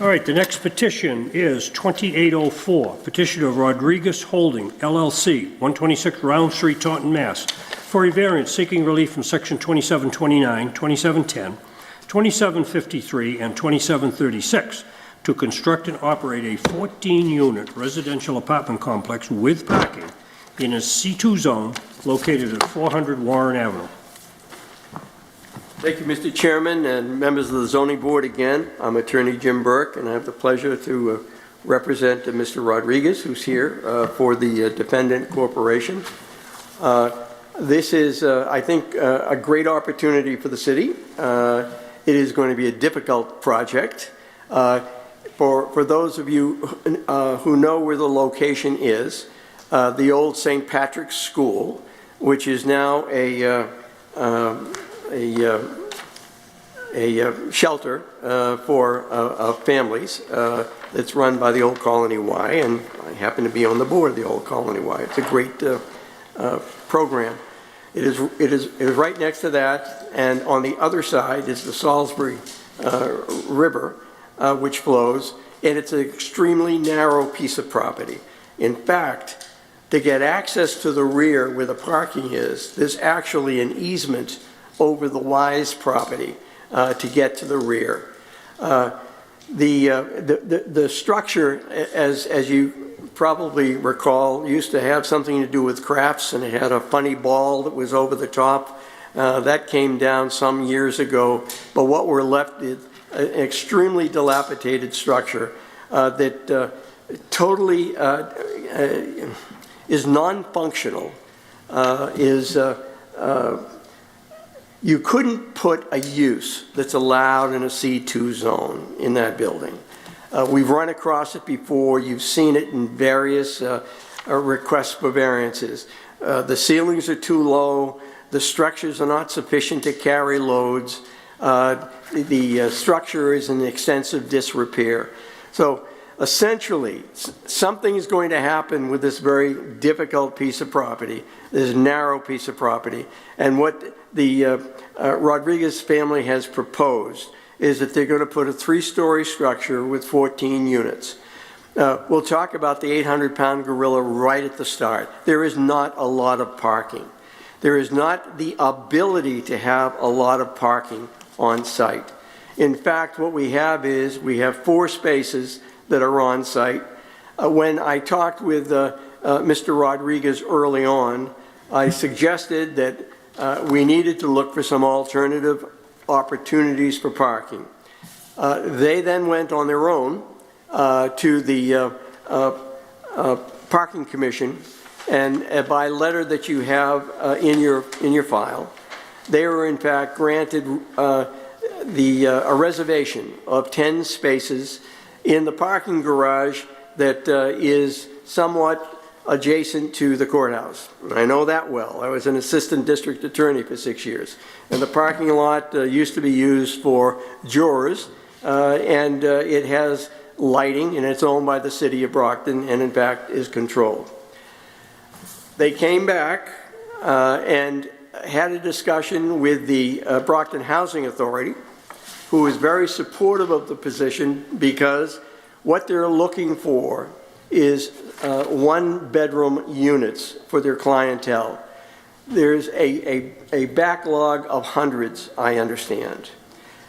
S1: All right, the next petition is 2804, petition of Rodriguez Holding, LLC, 126 Round Street, Taunton, Mass., for a variance seeking relief from Section 2729, 2710, 2753, and 2736 to construct and operate a 14-unit residential apartment complex with parking in a C2 zone located at 400 Warren Avenue.
S3: Thank you, Mr. Chairman and members of the zoning board again. I'm Attorney Jim Burke, and I have the pleasure to represent Mr. Rodriguez, who's here for the defendant corporation. This is, I think, a great opportunity for the city. It is going to be a difficult project. For those of you who know where the location is, the old St. Patrick's School, which is now a shelter for families that's run by the Old Colony Y, and I happen to be on the board of the Old Colony Y. It's a great program. It is right next to that, and on the other side is the Salisbury River, which flows, and it's an extremely narrow piece of property. In fact, to get access to the rear where the parking is, there's actually an easement over the Wise property to get to the rear. The structure, as you probably recall, used to have something to do with crafts, and it had a funny ball that was over the top. That came down some years ago, but what we're left with an extremely dilapidated structure that totally is non-functional, you couldn't put a use that's allowed in a C2 zone in that building. We've run across it before. You've seen it in various requests for variances. The ceilings are too low. The structures are not sufficient to carry loads. The structure is in extensive disrepair. So essentially, something is going to happen with this very difficult piece of property, this narrow piece of property. And what the Rodriguez family has proposed is that they're going to put a 3-story structure with 14 units. We'll talk about the 800-pound gorilla right at the start. There is not a lot of parking. There is not the ability to have a lot of parking on site. In fact, what we have is we have 4 spaces that are on site. When I talked with Mr. Rodriguez early on, I suggested that we needed to look for some alternative opportunities for parking. They then went on their own to the Parking Commission, and by letter that you have in your file, they were in fact granted a reservation of 10 spaces in the parking garage that is somewhat adjacent to the courthouse. I know that well. I was an assistant district attorney for 6 years. And the parking lot used to be used for jurors, and it has lighting, and it's owned by the city of Brockton, and in fact is controlled. They came back and had a discussion with the Brockton Housing Authority, who is very supportive of the position because what they're looking for is one-bedroom units for their clientele. There's a backlog of hundreds, I understand.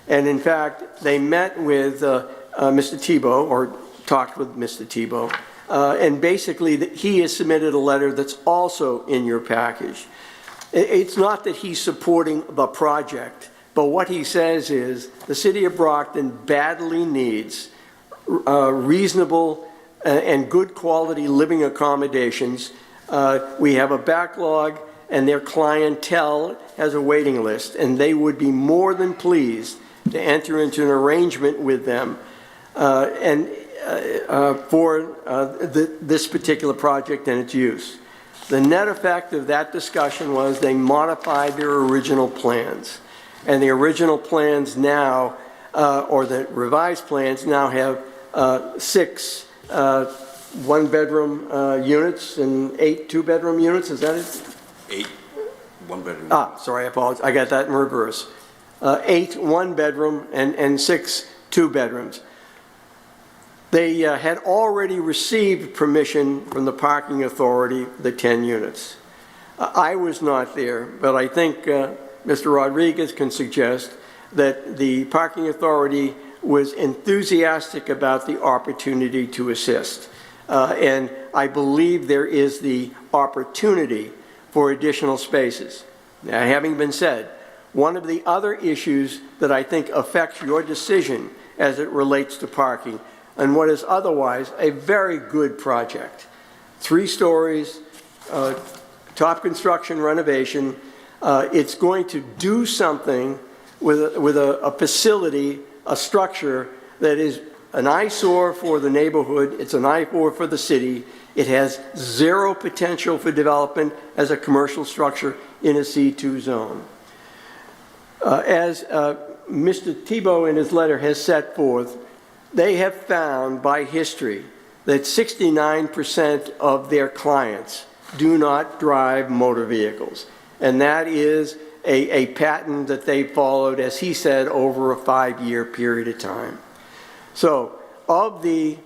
S3: And in fact, they met with Mr. Tebow, or talked with Mr. Tebow, and basically he has submitted a letter that's also in your package. It's not that he's supporting the project, but what he says is the city of Brockton badly needs reasonable and good quality living accommodations. We have a backlog, and their clientele has a waiting list, and they would be more than pleased to enter into an arrangement with them for this particular project and its use. The net effect of that discussion was they modified their original plans, and the original plans now, or the revised plans now have 6 one-bedroom units and 8 two-bedroom units. Is that it?
S8: 8 one-bedroom.
S3: Sorry, I apologize. I got that in reverse. 8 one-bedroom and 6 two-bedrooms. They had already received permission from the parking authority, the 10 units. I was not there, but I think Mr. Rodriguez can suggest that the parking authority was enthusiastic about the opportunity to assist. And I believe there is the opportunity for additional spaces. Now, having been said, one of the other issues that I think affects your decision as it relates to parking and what is otherwise a very good project, 3 stories, top construction renovation, it's going to do something with a facility, a structure that is an eyesore for the neighborhood, it's an eyesore for the city. It has 0 potential for development as a commercial structure in a C2 zone. As Mr. Tebow in his letter has set forth, they have found by history that 69% of their clients do not drive motor vehicles. And that is a pattern that they followed, as he said, over a 5-year period of time. So of the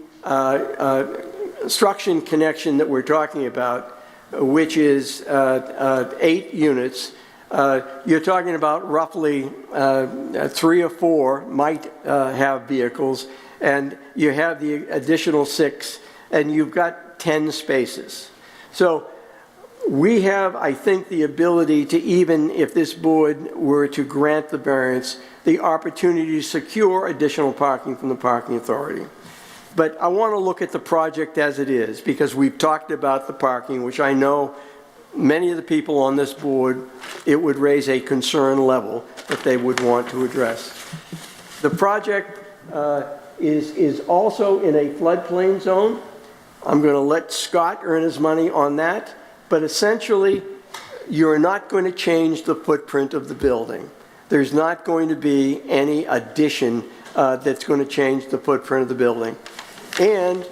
S3: construction connection that we're talking about, which is 8 units, you're talking about roughly 3 or 4 might have vehicles, and you have the additional 6, and you've got 10 spaces. So we have, I think, the ability to, even if this board were to grant the variance, the opportunity to secure additional parking from the parking authority. But I want to look at the project as it is, because we've talked about the parking, which I know many of the people on this board, it would raise a concern level that they would want to address. The project is also in a floodplain zone. I'm going to let Scott earn his money on that, but essentially, you're not going to change the footprint of the building. There's not going to be any addition that's going to change the footprint of the building. And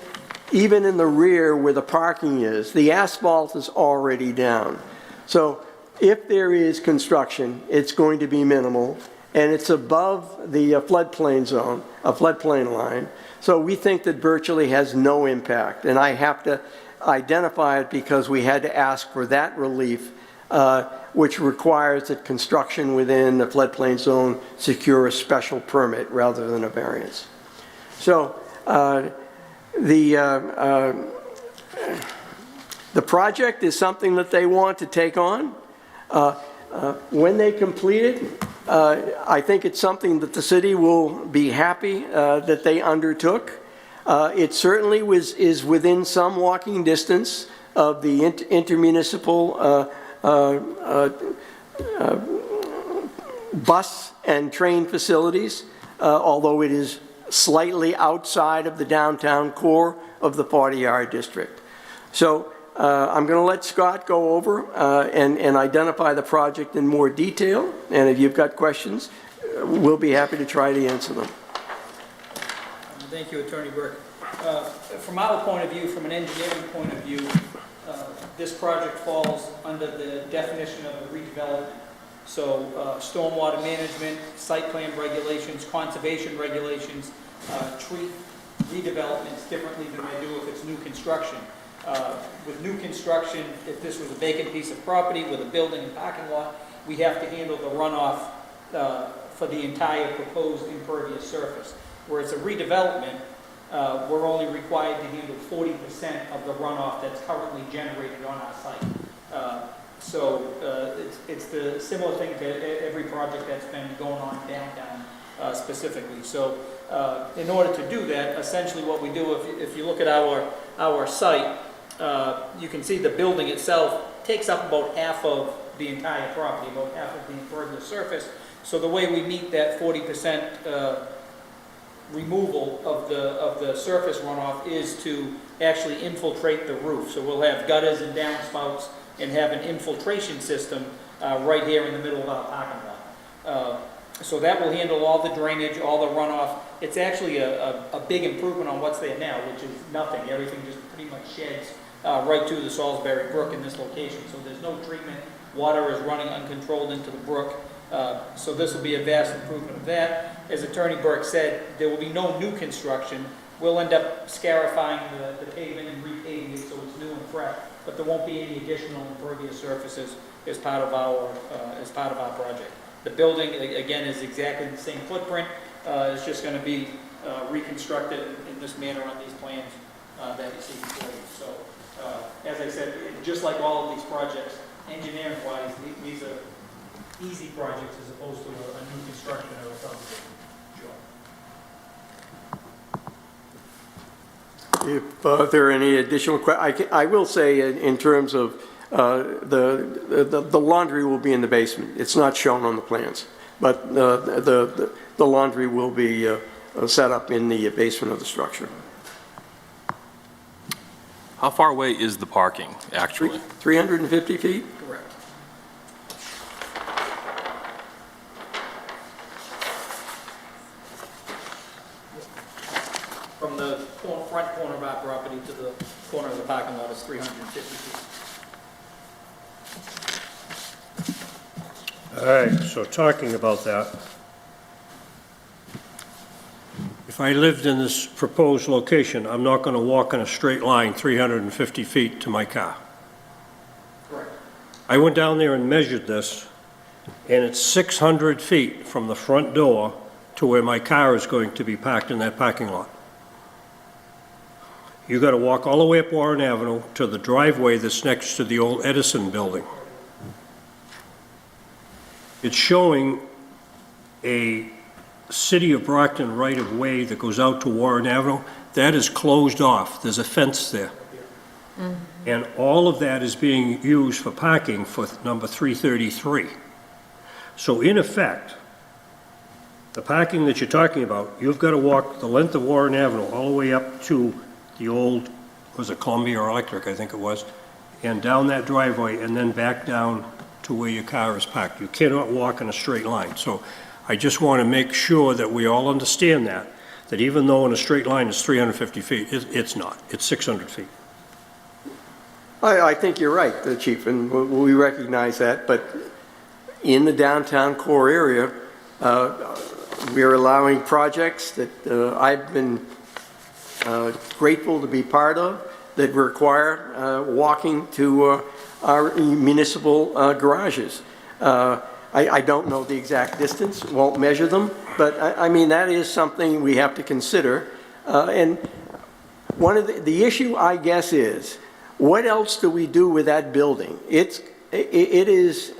S3: even in the rear where the parking is, the asphalt is already down. So if there is construction, it's going to be minimal, and it's above the floodplain zone, a floodplain line. So we think that virtually has no impact. And I have to identify it because we had to ask for that relief, which requires that construction within the floodplain zone secure a special permit rather than a variance. So the The project is something that they want to take on. When they complete it, I think it's something that the city will be happy that they undertook. It certainly is within some walking distance of the intermunicipal bus and train facilities, although it is slightly outside of the downtown core of the 40-yard district. So I'm going to let Scott go over and identify the project in more detail, and if you've got questions, we'll be happy to try to answer them.
S4: Thank you, Attorney Burke. From our point of view, from an engineering point of view, this project falls under the definition of a redevelopment. So stormwater management, site plan regulations, conservation regulations treat redevelopments differently than they do if it's new construction. With new construction, if this was a vacant piece of property with a building and parking lot, we have to handle the runoff for the entire proposed impervious surface. Whereas a redevelopment, we're only required to handle 40% of the runoff that's currently generated on our site. It's the similar thing to every project that's been going on downtown specifically. So in order to do that, essentially what we do, if you look at our site, you can see the building itself takes up about half of the entire property, about half of the impervious surface. So the way we meet that 40% removal of the surface runoff is to actually infiltrate the roof. So we'll have gutters and downspouts and have an infiltration system right here in the middle of our parking lot. So that will handle all the drainage, all the runoff. It's actually a big improvement on what's there now, which is nothing. Everything just pretty much sheds right to the Salisbury Brook in this location. So there's no treatment. Water is running uncontrolled into the brook. So this will be a vast improvement of that. As Attorney Burke said, there will be no new construction. We'll end up scarifying the pavement and repaving it so it's new and fresh, but there won't be any additional impervious surfaces as part of our project. The building, again, is exactly the same footprint. It's just going to be reconstructed in this manner on these plans that you see before you. So, as I said, just like all of these projects, engineering-wise, these are easy projects as opposed to a new construction or a subdivision.
S3: If there are any additional questions, I will say in terms of the laundry will be in the basement. It's not shown on the plans, but the laundry will be set up in the basement of the structure.
S2: How far away is the parking, actually?
S3: 350 feet?
S4: Correct. From the front corner of our property to the corner of the parking lot is 350 feet.
S1: All right, so talking about that, if I lived in this proposed location, I'm not going to walk in a straight line 350 feet to my car.
S4: Correct.
S1: I went down there and measured this, and it's 600 feet from the front door to where my car is going to be parked in that parking lot. You got to walk all the way up Warren Avenue to the driveway that's next to the old Edison building. It's showing a City of Brockton right-of-way that goes out to Warren Avenue. That is closed off. There's a fence there. Mm-hmm. And all of that is being used for parking for number 333. So in effect, the parking that you're talking about, you've got to walk the length of Warren Avenue all the way up to the old, was it Columbia or Electric, I think it was, and down that driveway and then back down to where your car is parked. You cannot walk in a straight line. So I just want to make sure that we all understand that even though in a straight line it's 350 feet, it's not. It's 600 feet.
S3: I think you're right, Chief, and we recognize that, but in the downtown core area, we are allowing projects that I've been grateful to be part of that require walking to our municipal garages. I don't know the exact distance, won't measure them, but I mean, that is something we have to consider. And one of the issue, I guess, is What else do we do with that building? It is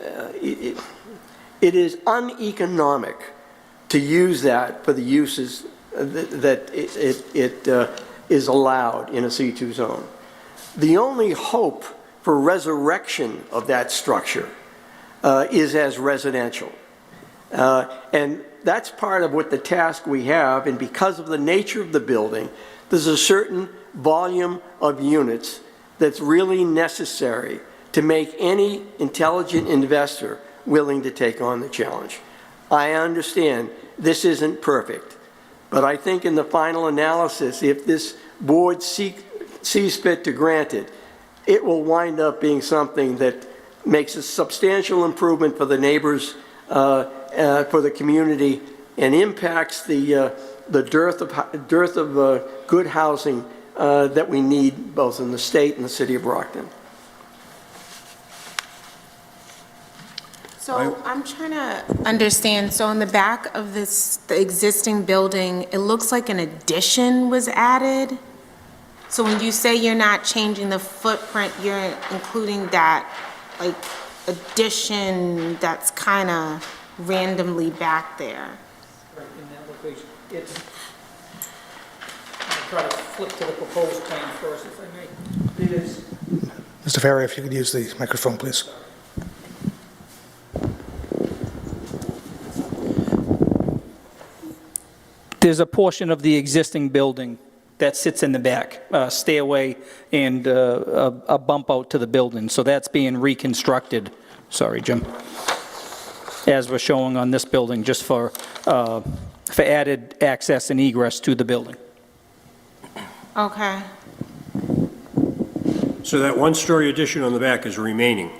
S3: uneconomic to use that for the uses that it is allowed in a C2 zone. The only hope for resurrection of that structure is as residential. And that's part of what the task we have, and because of the nature of the building, there's a certain volume of units that's really necessary to make any intelligent investor willing to take on the challenge. I understand this isn't perfect, but I think in the final analysis, if this board sees fit to grant it, it will wind up being something that makes a substantial improvement for the neighbors, for the community, and impacts the dearth of good housing that we need both in the state and the city of Brockton.
S14: So I'm trying to understand, so in the back of this, the existing building, it looks like an addition was added? So when you say you're not changing the footprint, you're including that, like, addition that's kind of randomly back there?
S4: Right, in that location. It's, I'll try to flip to the proposed plan first, if I may. It is.
S5: Mr. Ferry, if you could use the microphone, please.
S4: There's a portion of the existing building that sits in the back, stairway and a bump out to the building. So that's being reconstructed. Sorry, Jim. As we're showing on this building, just for added access and egress to the building.
S14: Okay.
S1: So that one-story addition on the back is remaining.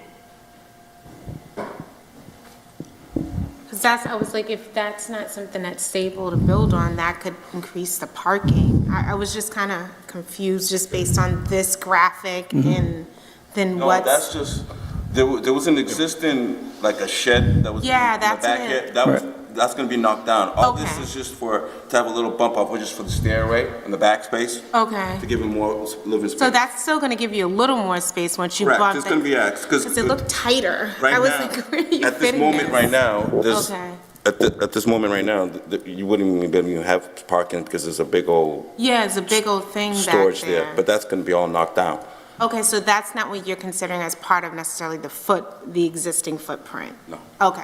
S14: Because that's, I was like, if that's not something that's stable to build on, that could increase the parking. I was just kind of confused just based on this graphic and then
S6: No,
S14: what's...
S6: that's just, there was an existing, like a shed that was in the
S14: that's
S6: back
S14: it.
S6: here. That's gonna be knocked down. All this is just to have a little bump up, just for the stairway and the back space.
S14: Okay.
S6: To give it more living space.
S14: So that's still going to give you a little more space once you bump
S6: Correct, it's gonna be
S14: because it looked tighter.
S6: Right
S14: I was
S6: now,
S14: like, where are you
S6: at this
S14: fitting
S6: moment right now, there's,
S14: Okay.
S6: at this moment right now, you wouldn't even be able to have parking because there's a big old
S14: Yeah, it's a big old thing back
S6: storage
S14: there.
S6: there, but that's gonna be all knocked down.
S14: Okay, so that's not what you're considering as part of necessarily the existing footprint?
S6: No.
S14: Okay.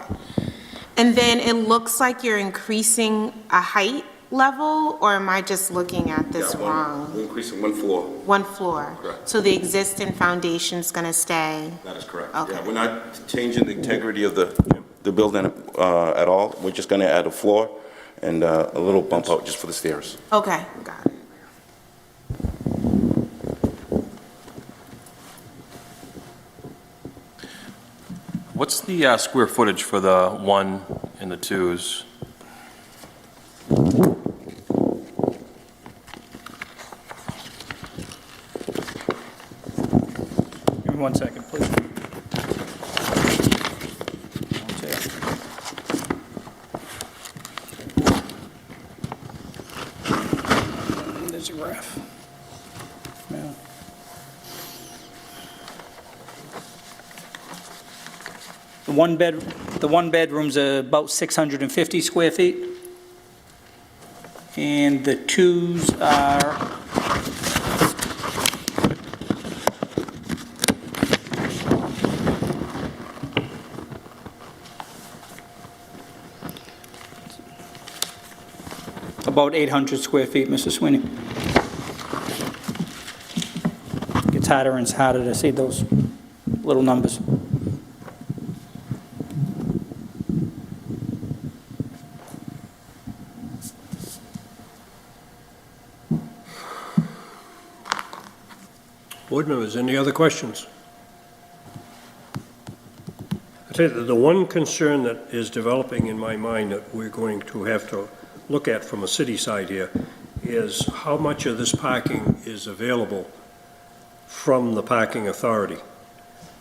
S14: And then it looks like you're increasing a height level, or am I just looking at this wrong?
S6: We're increasing one floor.
S14: One floor?
S6: Correct.
S14: So the existing foundation's going to stay?
S6: That is correct.
S14: Okay.
S6: Yeah, we're not changing the integrity of the building at all. We're just gonna add a floor and a little bump out just for the stairs.
S14: Okay, got it.
S2: What's the square footage for the 1 and the 2s?
S4: Give me 1 second, please. There's a graph. Yeah. The one bedroom's about 650 square feet. And the 2s are about 800 square feet, Mr. Sweeney. Gets harder and harder to see those little numbers.
S1: Board members, any other questions? I tell you, the one concern that is developing in my mind that we're going to have to look at from a city side here is how much of this parking is available from the parking authority.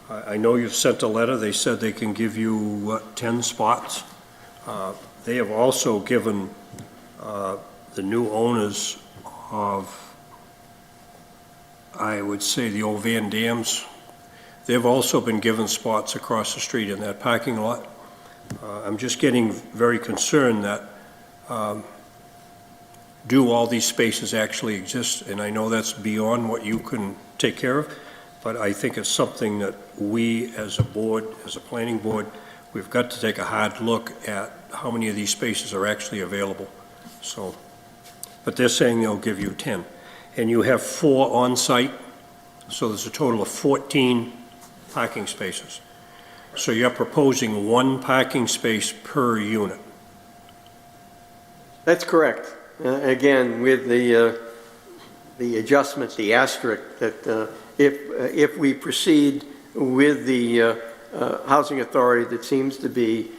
S1: I know you've sent a letter. They said they can give you, what, 10 spots? They have also given the new owners of I would say the old Van Dams. They've also been given spots across the street in that parking lot. I'm just getting very concerned that do all these spaces actually exist? And I know that's beyond what you can take care of, but I think it's something that we as a board, as a planning board, we've got to take a hard look at how many of these spaces are actually available. So, but they're saying they'll give you 10. And you have 4 on-site, so there's a total of 14 parking spaces. So you're proposing 1 parking space per unit.
S3: That's correct. Again, with the adjustment, the asterisk, that if we proceed with the housing authority, that seems to be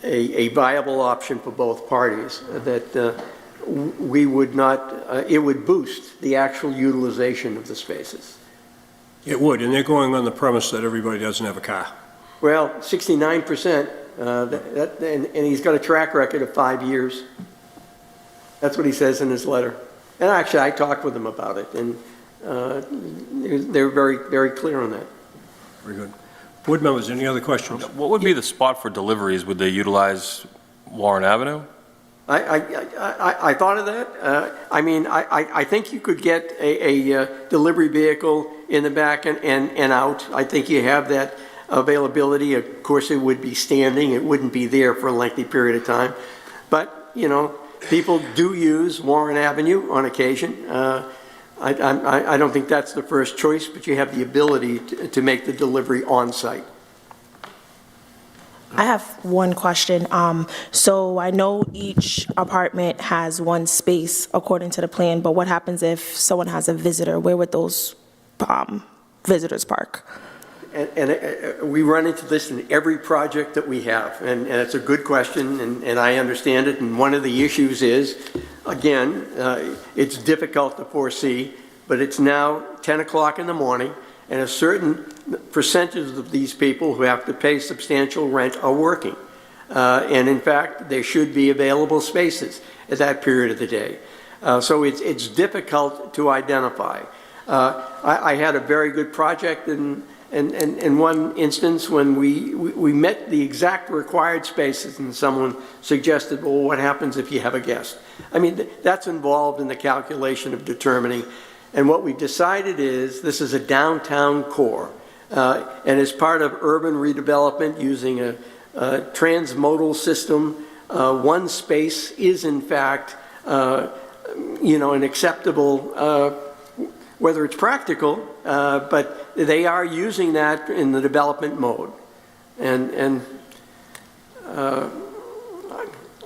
S3: a viable option for both parties, that we would not, it would boost the actual utilization of the spaces.
S1: It would, and they're going on the premise that everybody doesn't have a car.
S3: Well, 69%, and he's got a track record of 5 years. That's what he says in his letter. And actually, I talked with him about it, and they're very, very clear on that.
S1: Very good. Board members, any other questions?
S2: What would be the spot for deliveries? Would they utilize Warren Avenue?
S3: I thought of that. I mean, I think you could get a delivery vehicle in the back and out. I think you have that availability. Of course, it would be standing. It wouldn't be there for a lengthy period of time. But, you know, people do use Warren Avenue on occasion. I don't think that's the first choice, but you have the ability to make the delivery on-site.
S7: I have one question. So I know each apartment has 1 space according to the plan, but what happens if someone has a visitor? Where would those visitors park?
S3: And we run into this in every project that we have, and it's a good question, and I understand it. And one of the issues is, again, it's difficult to foresee, but it's now 10 o'clock in the morning, and a certain percentage of these people who have to pay substantial rent are working. And in fact, there should be available spaces at that period of the day. So it's difficult to identify. I had a very good project in one instance when we met the exact required spaces, and someone suggested, well, what happens if you have a guest? I mean, that's involved in the calculation of determining. And what we decided is this is a downtown core. And as part of urban redevelopment using a transmodal system, 1 space is in fact, an acceptable, whether it's practical, but they are using that in the development mode. And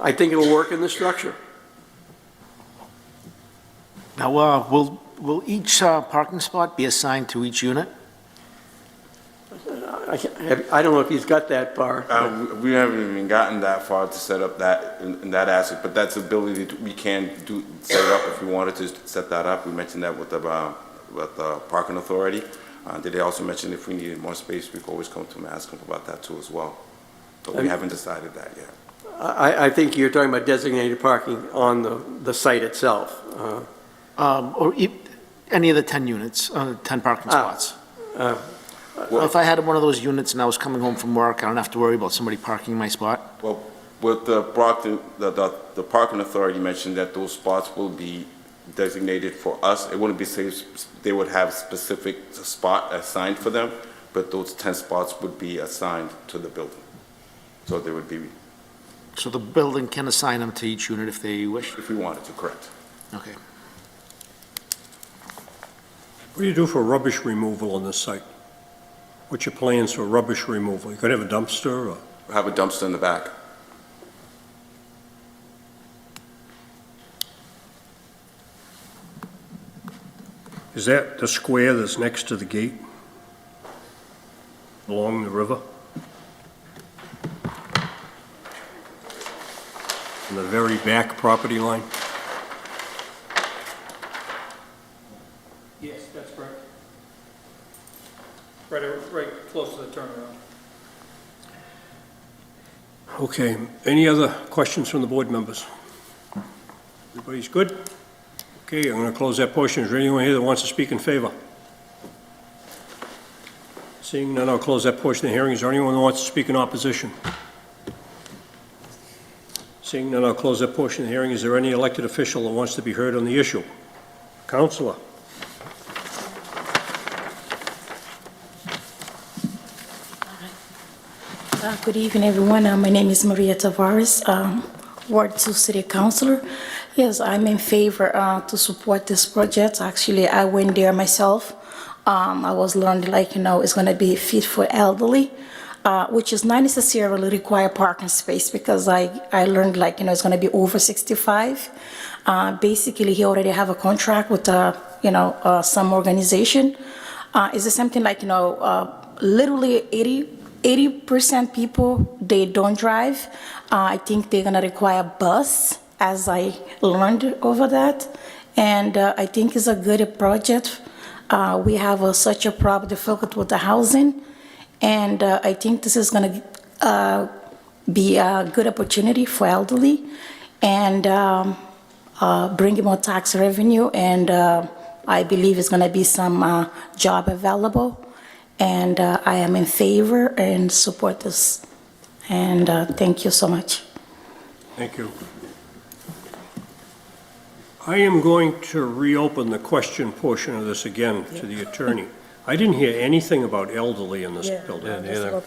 S3: I think it'll work in the structure.
S11: Now, will each parking spot be assigned to each unit?
S3: I don't know if he's got that far.
S6: We haven't even gotten that far to set up that in that aspect, but that's ability we can set it up if we wanted to set that up. We mentioned that with the parking authority. Did they also mention if we needed more space, we could always come to them and ask them about that too as well. But we haven't decided that yet.
S3: I think you're talking about designated parking on the site itself.
S11: Or any of the 10 units, 10 parking spots. Well, if I had one of those units and I was coming home from work, I don't have to worry about somebody parking my spot?
S6: Well, with the Brockton, the parking authority mentioned that those spots will be designated for us. It wouldn't be safe, they would have specific spot assigned for them, but those 10 spots would be assigned to the building. So they would be.
S11: So the building can assign them to each unit if they wish?
S6: If we wanted to, correct.
S11: Okay.
S1: What do you do for rubbish removal on this site? What's your plans for rubbish removal? You could have a dumpster or?
S6: Have a dumpster in the back.
S1: Is that the square that's next to the gate along the river? On the very back property line?
S4: Yes, that's correct. Right close to the turnaround.
S1: Okay, any other questions from the board members? Everybody's good? Okay, I'm going to close that portion. Is there anyone here that wants to speak in favor? Seeing none, I'll close that portion of the hearing. Is there anyone who wants to speak in opposition? Seeing none, I'll close that portion of the hearing. Is there any elected official that wants to be heard on the issue? Councilor?
S13: Good evening, everyone. My name is Maria Tavares, Ward 2 City Councilor. Yes, I'm in favor to support this project. Actually, I went there myself. I was learned, like, it's going to be fit for elderly, which is not necessarily require parking space because I learned, like, it's going to be over 65. Basically, he already have a contract with, some organization. Is it something like, literally 80% people, they don't drive. I think they're going to require a bus, as I learned over that. And I think it's a good project. We have such a problem difficult with the housing. And I think this is going to be a good opportunity for elderly and bring more tax revenue. And I believe it's going to be some job available. And I am in favor and support this. And thank you so much.
S1: Thank you. I am going to reopen the question portion of this again to the attorney. I didn't hear anything about elderly in this building. Either.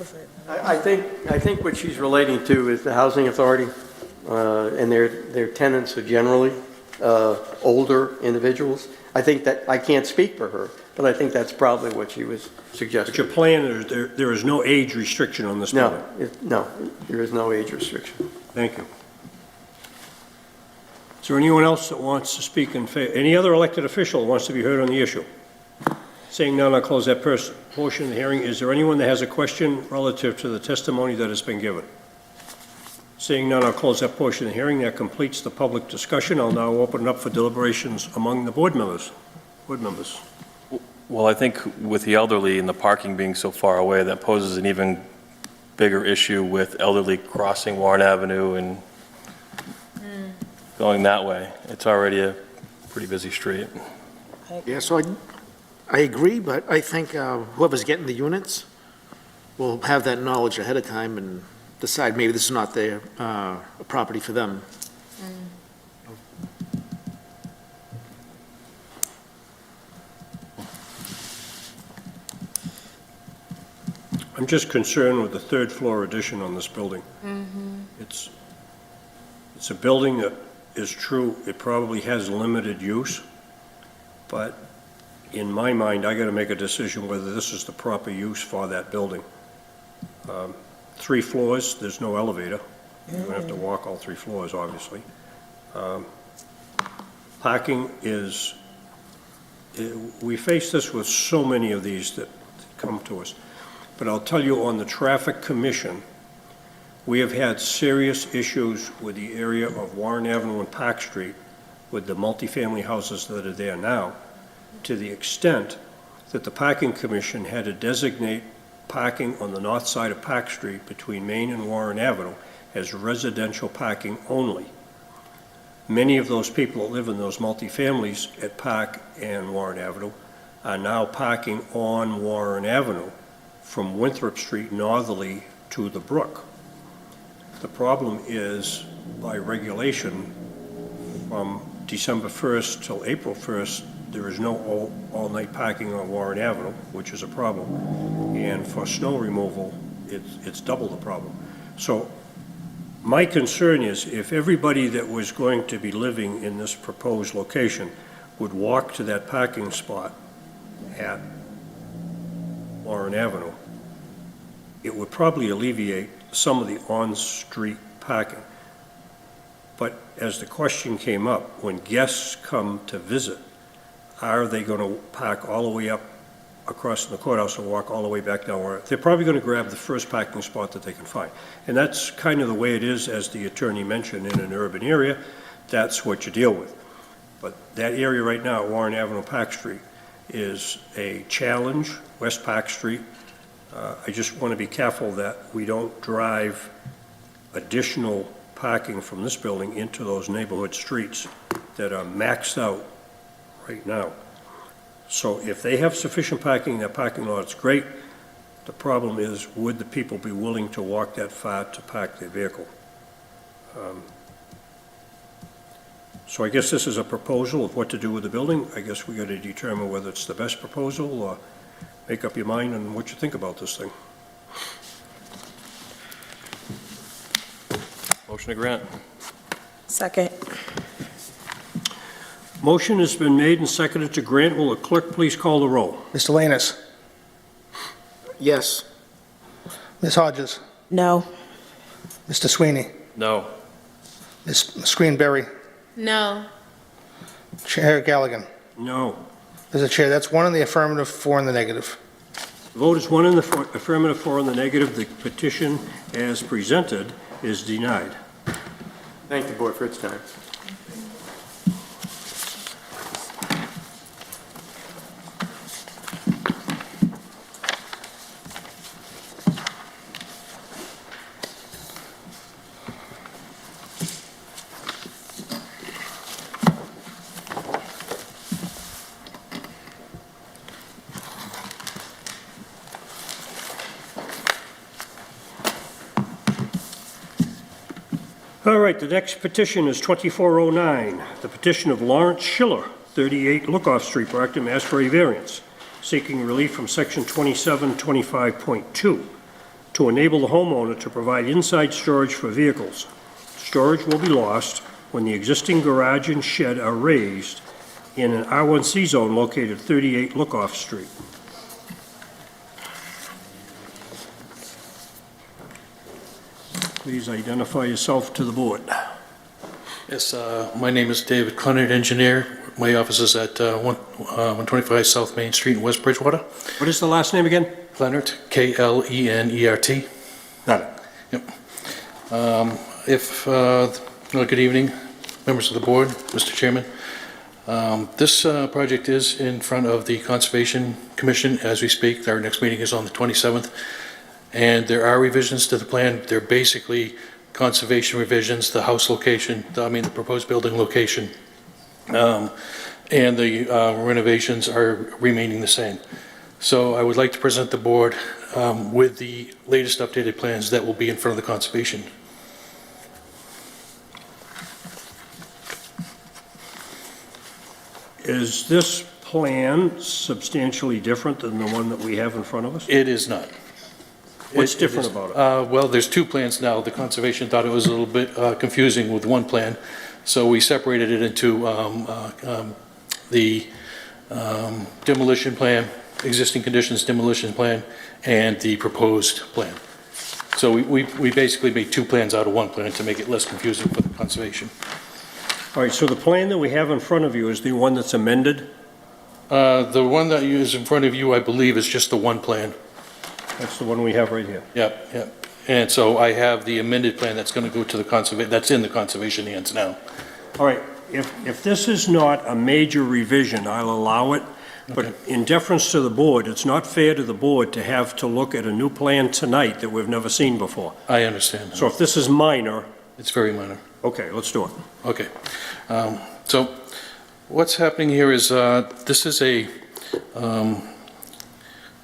S3: I think what she's relating to is the housing authority, and their tenants are generally older individuals. I think that, I can't speak for her, but I think that's probably what she was suggesting.
S1: But your plan is there is no age restriction on this building?
S3: No, there is no age restriction.
S1: Thank you. Is there anyone else that wants to speak in favor? Any other elected official that wants to be heard on the issue? Seeing none, I'll close that portion of the hearing. Is there anyone that has a question relative to the testimony that has been given? Seeing none, I'll close that portion of the hearing. That completes the public discussion. I'll now open it up for deliberations among the board members.
S2: Well, I think with the elderly and the parking being so far away, that poses an even bigger issue with elderly crossing Warren Avenue and going that way. It's already a pretty busy street.
S11: Yeah, so I agree, but I think whoever's getting the units will have that knowledge ahead of time and decide maybe this is not their property for them.
S1: I'm just concerned with the third floor addition on this building. It's a building that is true, it probably has limited use, but in my mind, I got to make a decision whether this is the proper use for that building. 3 floors, there's no elevator. You're going to have to walk all 3 floors, obviously. Parking is, we face this with so many of these that come to us. But I'll tell you, on the Traffic Commission, we have had serious issues with the area of Warren Avenue and Park Street with the multifamily houses that are there now, to the extent that the Parking Commission had to designate parking on the north side of Park Street between Main and Warren Avenue as residential parking only. Many of those people that live in those multifamilies at Park and Warren Avenue are now parking on Warren Avenue from Winthrop Street northerly to the Brook. The problem is, by regulation, from December 1st till April 1st, there is no all-night parking on Warren Avenue, which is a problem. And for snow removal, it's double the problem. So my concern is, if everybody that was going to be living in this proposed location would walk to that parking spot at Warren Avenue, it would probably alleviate some of the on-street parking. But as the question came up, when guests come to visit, are they going to park all the way up across the courthouse and walk all the way back down where they're probably going to grab the first parking spot that they can find? And that's kind of the way it is, as the attorney mentioned, in an urban area. That's what you deal with. But that area right now, Warren Avenue, Park Street, is a challenge. West Park Street, I just want to be careful that we don't drive additional parking from this building into those neighborhood streets that are maxed out right now. So if they have sufficient parking in their parking lot, it's great. The problem is, would the people be willing to walk that far to park their vehicle? So I guess this is a proposal of what to do with the building. I guess we got to determine whether it's the best proposal, or make up your mind on what you think about this thing.
S2: Motion to grant.
S7: Second.
S1: Motion has been made and seconded to grant. Will the clerk please call the roll?
S5: Mr. Lanus?
S11: Yes.
S5: Ms. Hodges?
S7: No.
S5: Mr. Sweeney?
S2: No.
S5: Ms. Screenberry?
S14: No.
S5: Chair Galligan?
S1: No.
S5: Mr. Chair, that's 1 in the affirmative, 4 in the negative.
S1: The vote is 1 in the affirmative, 4 in the negative. The petition as presented is denied.
S3: Thank the board for its time. All right, the next petition is 2409, the petition of Lawrence Schiller, 38 Lookoff Street, Brockton, Mass. For a variance, seeking relief from Section 2725.2 to enable the homeowner to provide inside storage for vehicles. Storage will be lost when the existing garage and shed are raised in an R1C zone located 38 Lookoff Street. Please identify yourself to the board.
S9: Yes, my name is David Clennard, engineer. My office is at 125 South Main Street in West Bridgewater.
S1: What is the last name again?
S9: Clennard, K-L-E-N-E-R-T.
S1: Got it.
S9: Yep. Good evening, members of the board, Mr. Chairman. This project is in front of the Conservation Commission as we speak. Our next meeting is on the 27th. And there are revisions to the plan. They're basically conservation revisions, the house location, the proposed building location, and the renovations are remaining the same. So I would like to present the board with the latest updated plans that will be in front of the conservation.
S1: Is this plan substantially different than the one that we have in front of us?
S9: It is not.
S1: What's different about it?
S9: Well, there's 2 plans now. The conservation thought it was a little bit confusing with 1 plan, so we separated it into the demolition plan, existing conditions demolition plan, and the proposed plan. So we basically made 2 plans out of 1 plan to make it less confusing for the conservation.
S1: All right, so the plan that we have in front of you is the one that's amended?
S9: The one that is in front of you, I believe, is just the 1 plan.
S1: That's the one we have right here.
S9: Yep. And so I have the amended plan that's going to go to the conservation, that's in the conservation hands now.
S1: All right, if this is not a major revision, I'll allow it. But in deference to the board, it's not fair to the board to have to look at a new plan tonight that we've never seen before.
S9: I understand.
S1: So if this is minor...
S9: It's very minor.
S1: Okay, let's do it.
S9: Okay. So what's happening here is this is a...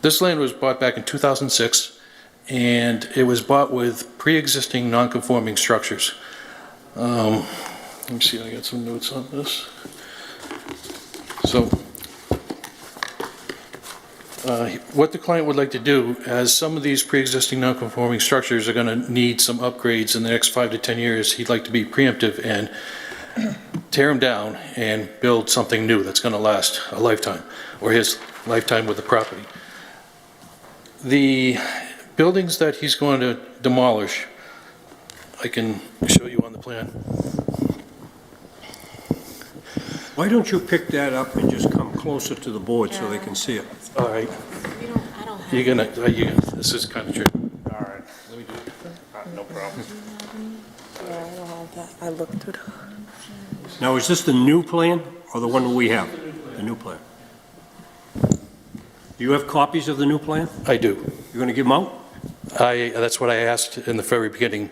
S9: This land was bought back in 2006, and it was bought with pre-existing non-conforming structures. Let me see, I got some notes on this. So, what the client would like to do, as some of these pre-existing non-conforming structures are going to need some upgrades in the next 5 to 10 years, he'd like to be preemptive and tear them down and build something new that's going to last a lifetime, or his lifetime with the property. The buildings that he's going to demolish, I can show you on the plan.
S1: Why don't you pick that up and just come closer to the board so they can see it?
S9: All right. You're gonna, this is kind of tricky. All right, let me do it. No problem.
S7: Yeah, I don't have that. I looked through the...
S1: Now, is this the new plan or the one we have? The new plan. Do you have copies of the new plan?
S9: I do.
S1: You're going to give them out?
S9: That's what I asked in the very beginning.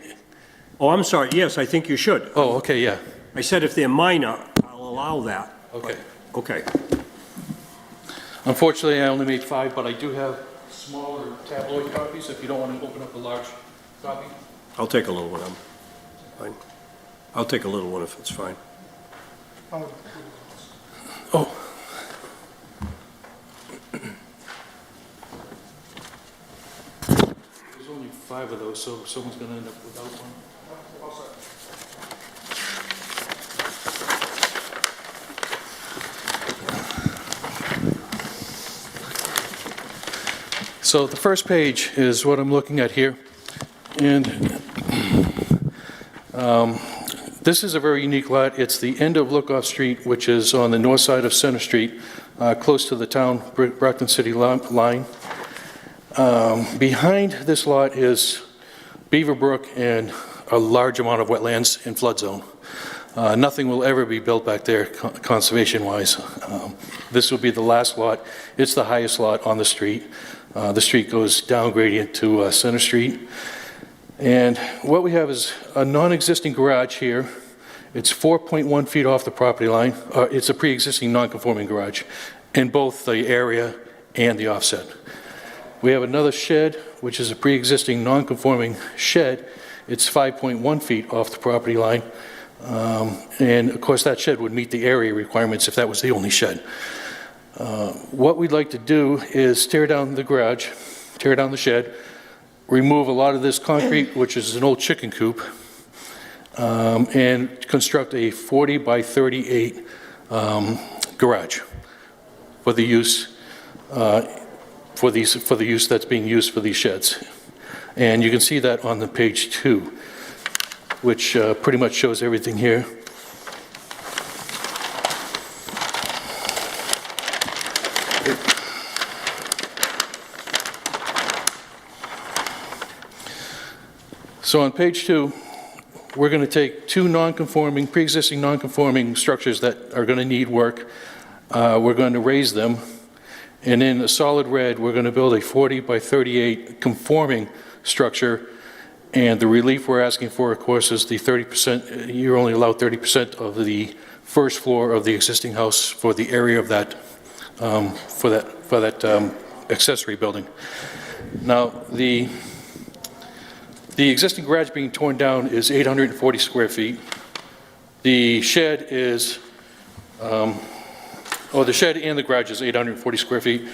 S1: Oh, I'm sorry. Yes, I think you should.
S9: Oh, okay, yeah.
S1: I said if they're minor, I'll allow that.
S9: Okay.
S1: Okay.
S9: Unfortunately, I only made 5, but I do have smaller tabloid copies if you don't want to open up a large copy.
S1: I'll take a little one. Fine. I'll take a little one if it's fine.
S9: Oh. There's only 5 of those, so someone's going to end up without one. So the first page is what I'm looking at here. And this is a very unique lot. It's the end of Lookoff Street, which is on the north side of Center Street, close to the town Brockton City line. Behind this lot is Beaver Brook and a large amount of wetlands and flood zone. Nothing will ever be built back there conservation-wise. This will be the last lot. It's the highest lot on the street. The street goes down gradient to Center Street. And what we have is a non-existing garage here. It's 4.1 feet off the property line. It's a pre-existing non-conforming garage in both the area and the offset. We have another shed, which is a pre-existing non-conforming shed. It's 5.1 feet off the property line. And of course, that shed would meet the area requirements if that was the only shed. What we'd like to do is tear down the garage, tear down the shed, remove a lot of this concrete, which is an old chicken coop, and construct a 40 by 38 garage for the use for the use that's being used for these sheds. And you can see that on the page 2, which pretty much shows everything here. So on page 2, we're going to take 2 non-conforming, pre-existing non-conforming structures that are going to need work. We're going to raise them. And in a solid red, we're going to build a 40 by 38 conforming structure. And the relief we're asking for, of course, is the 30%. You're only allowed 30% of the first floor of the existing house for the area of that, for that accessory building. Now, the existing garage being torn down is 840 square feet. The shed is, the shed and the garage is 840 square feet.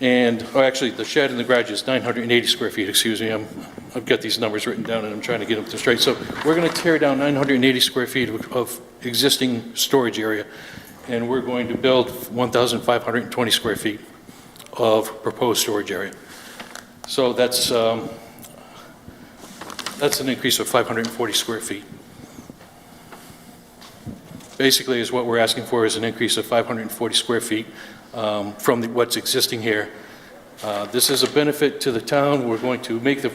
S9: And, actually, the shed and the garage is 980 square feet, excuse me. I've got these numbers written down and I'm trying to get them straight. So we're going to tear down 980 square feet of existing storage area. And we're going to build 1,520 square feet of proposed storage area. So that's an increase of 540 square feet. Basically, is what we're asking for is an increase of 540 square feet from what's existing here. This is a benefit to the town. We're going to make the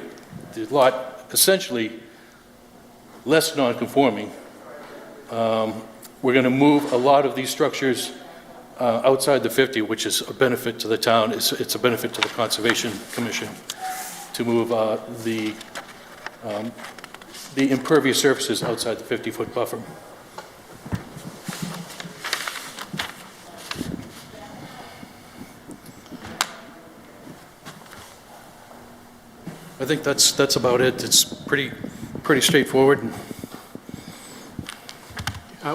S9: lot essentially less non-conforming. We're going to move a lot of these structures outside the 50, which is a benefit to the town. It's a benefit to the Conservation Commission to move the impervious surfaces outside the 50-foot buffer. I think that's about it. It's pretty straightforward.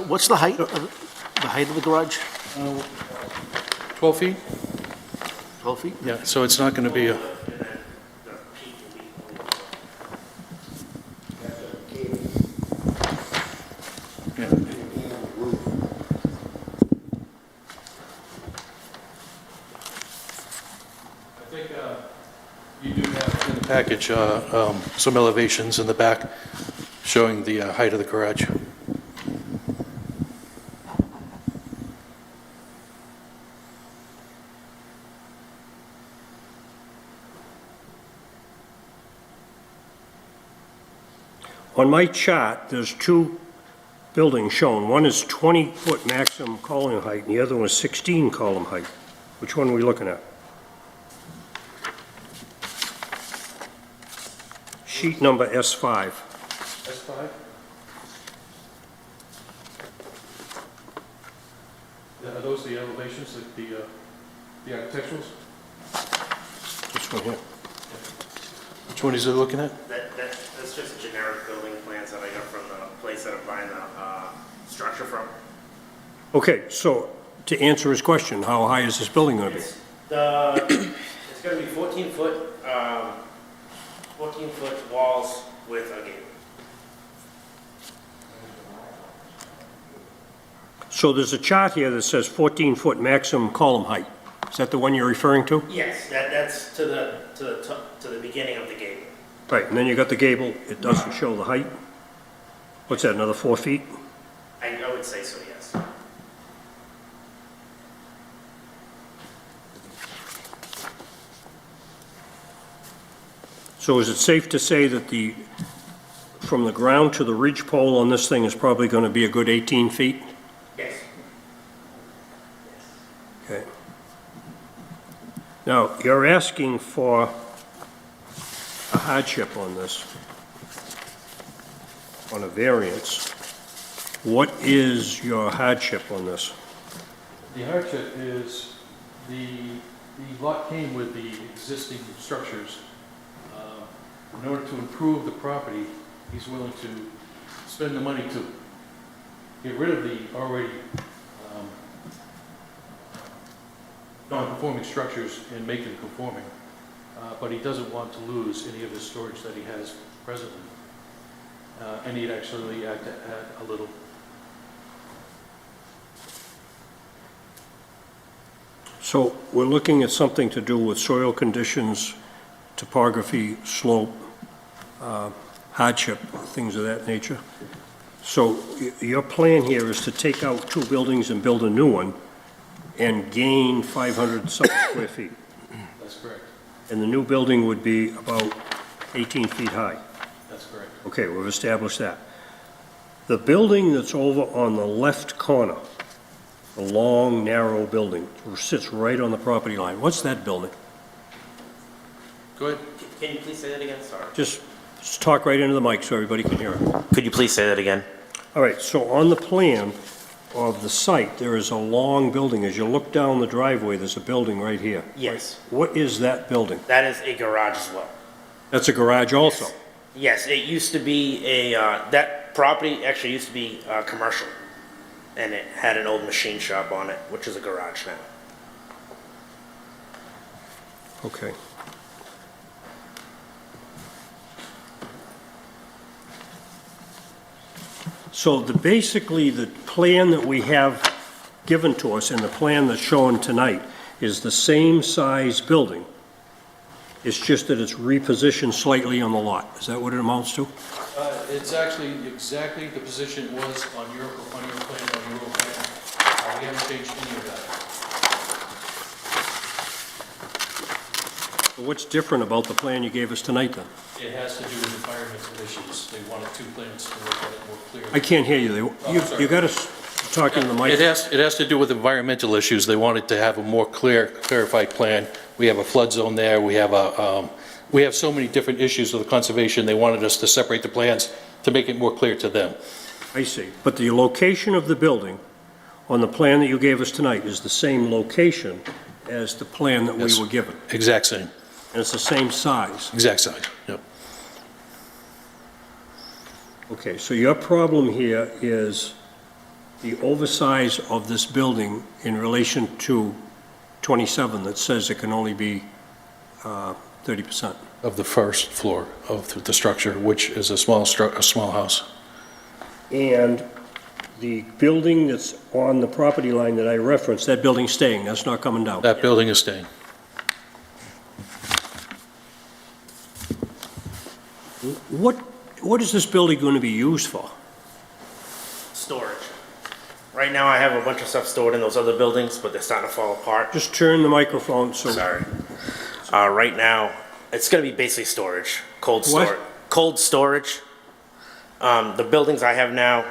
S11: What's the height of the garage?
S9: 12 feet?
S11: 12 feet?
S9: Yeah, so it's not going to be a... package, some elevations in the back showing the height of the garage.
S1: On my chart, there's 2 buildings shown. One is 20-foot maximum column height, and the other one is 16 column height. Which one are we looking at? Sheet number S5.
S9: S5? Are those the elevations, the architecturals?
S1: This one here.
S9: Which one is it looking at?
S11: That's just generic building plans that I got from the place that I'm buying the structure from.
S1: Okay, so to answer his question, how high is this building going to be?
S11: It's gonna be 14-foot walls with a gate.
S1: So there's a chart here that says 14-foot maximum column height. Is that the one you're referring to?
S11: Yes, that's to the beginning of the gate.
S1: Right, and then you got the gable, it doesn't show the height. What's that, another 4 feet?
S11: I would say so, yes.
S1: So is it safe to say that from the ground to the ridge pole on this thing is probably going to be a good 18 feet?
S11: Yes.
S1: Okay. Now, you're asking for a hardship on this, on a variance. What is your hardship on this?
S9: The hardship is the lot came with the existing structures. In order to improve the property, he's willing to spend the money to get rid of the already non-conforming structures and make them conforming. But he doesn't want to lose any of the storage that he has presently. And he'd actually add a little.
S1: So we're looking at something to do with soil conditions, topography, slope, hardship, things of that nature. So your plan here is to take out 2 buildings and build a new one and gain 500-something square feet.
S9: That's correct.
S1: And the new building would be about 18 feet high.
S9: That's correct.
S1: Okay, we've established that. The building that's over on the left corner, the long, narrow building, sits right on the property line. What's that building?
S9: Go ahead.
S11: Can you please say that again? Sorry.
S1: Just talk right into the mic so everybody can hear it.
S11: Could you please say that again?
S1: All right, so on the plan of the site, there is a long building. As you look down the driveway, there's a building right here.
S11: Yes.
S1: What is that building?
S11: That is a garage as well.
S1: That's a garage also?
S11: Yes, it used to be that property actually used to be commercial. And it had an old machine shop on it, which is a garage now.
S1: Okay. So basically, the plan that we have given to us and the plan that's shown tonight is the same size building. It's just that it's repositioned slightly on the lot. Is that what it amounts to?
S9: It's actually exactly the position it was on your plan, on your old plan. We haven't changed any of that.
S1: What's different about the plan you gave us tonight, then?
S9: It has to do with environmental issues. They wanted 2 plans to look at it more clearly.
S1: I can't hear you. You got to talk into the mic.
S9: It has to do with environmental issues. They wanted to have a more clarified plan. We have a flood zone there. We have so many different issues with the conservation. They wanted us to separate the plans to make it more clear to them.
S1: I see. But the location of the building on the plan that you gave us tonight is the same location as the plan that we were given?
S9: Exact same.
S1: And it's the same size?
S9: Exact size, yep.
S1: Okay, so your problem here is the oversize of this building in relation to 27 that says it can only be 30%.
S9: Of the first floor of the structure, which is a small house.
S1: And the building that's on the property line that I referenced, that building's staying, that's not coming down?
S9: That building is staying.
S1: What is this building going to be used for?
S11: Storage. Right now, I have a bunch of stuff stored in those other buildings, but they're starting to fall apart.
S1: Just turn the microphone so...
S11: Sorry. Right now, it's going to be basically storage, cold storage.
S1: What?
S11: Cold storage. The buildings I have now,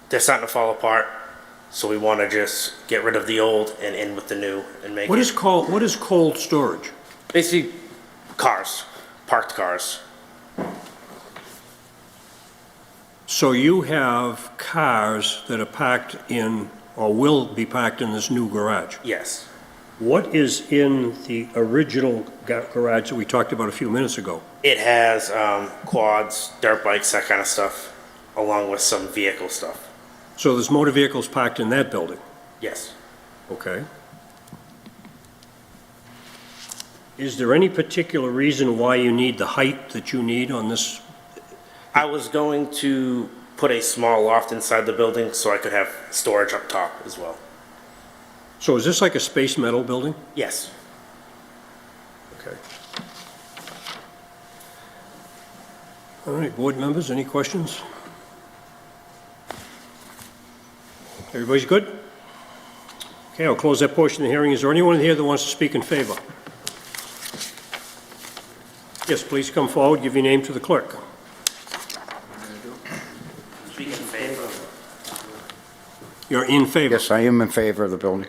S11: they're starting to fall apart, so we want to just get rid of the old and in with the new and make
S1: What is cold storage?
S11: basically cars, parked cars.
S1: So you have cars that are parked in or will be parked in this new garage.
S10: Yes.
S1: What is in the original garage that we talked about a few minutes ago?
S10: It has quads, dirt bikes, that kind of stuff, along with some vehicle stuff.
S1: So there's motor vehicles parked in that building?
S10: Yes.
S1: Okay. Is there any particular reason why you need the height that you need on this?
S10: I was going to put a small loft inside the building so I could have storage up top as well.
S1: So is this like a space metal building?
S10: Yes.
S1: Okay. All right, board members, any questions? Everybody's good? Okay, I'll close that portion of the hearing. Is there anyone here that wants to speak in favor? Yes, please come forward, give your name to the clerk.
S10: Speak in favor.
S1: You're in favor?
S22: Yes, I am in favor of the building.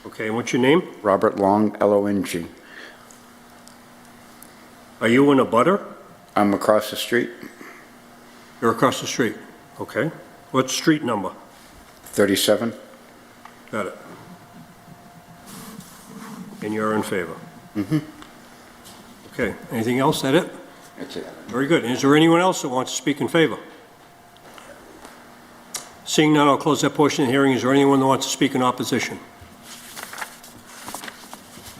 S1: Okay, and what's your name?
S22: Robert Long, Long.
S1: Are you in a butter?
S22: I'm across the street,
S1: You're across the street. Okay. What street number?
S22: 37.
S1: Got it. And you're in favor?
S22: Mm-hmm.
S1: Okay, anything else? That it?
S22: That's it.
S1: Very good. And is there anyone else that wants to speak in favor? Seeing none, I'll close that portion of the hearing. Is there anyone that wants to speak in opposition?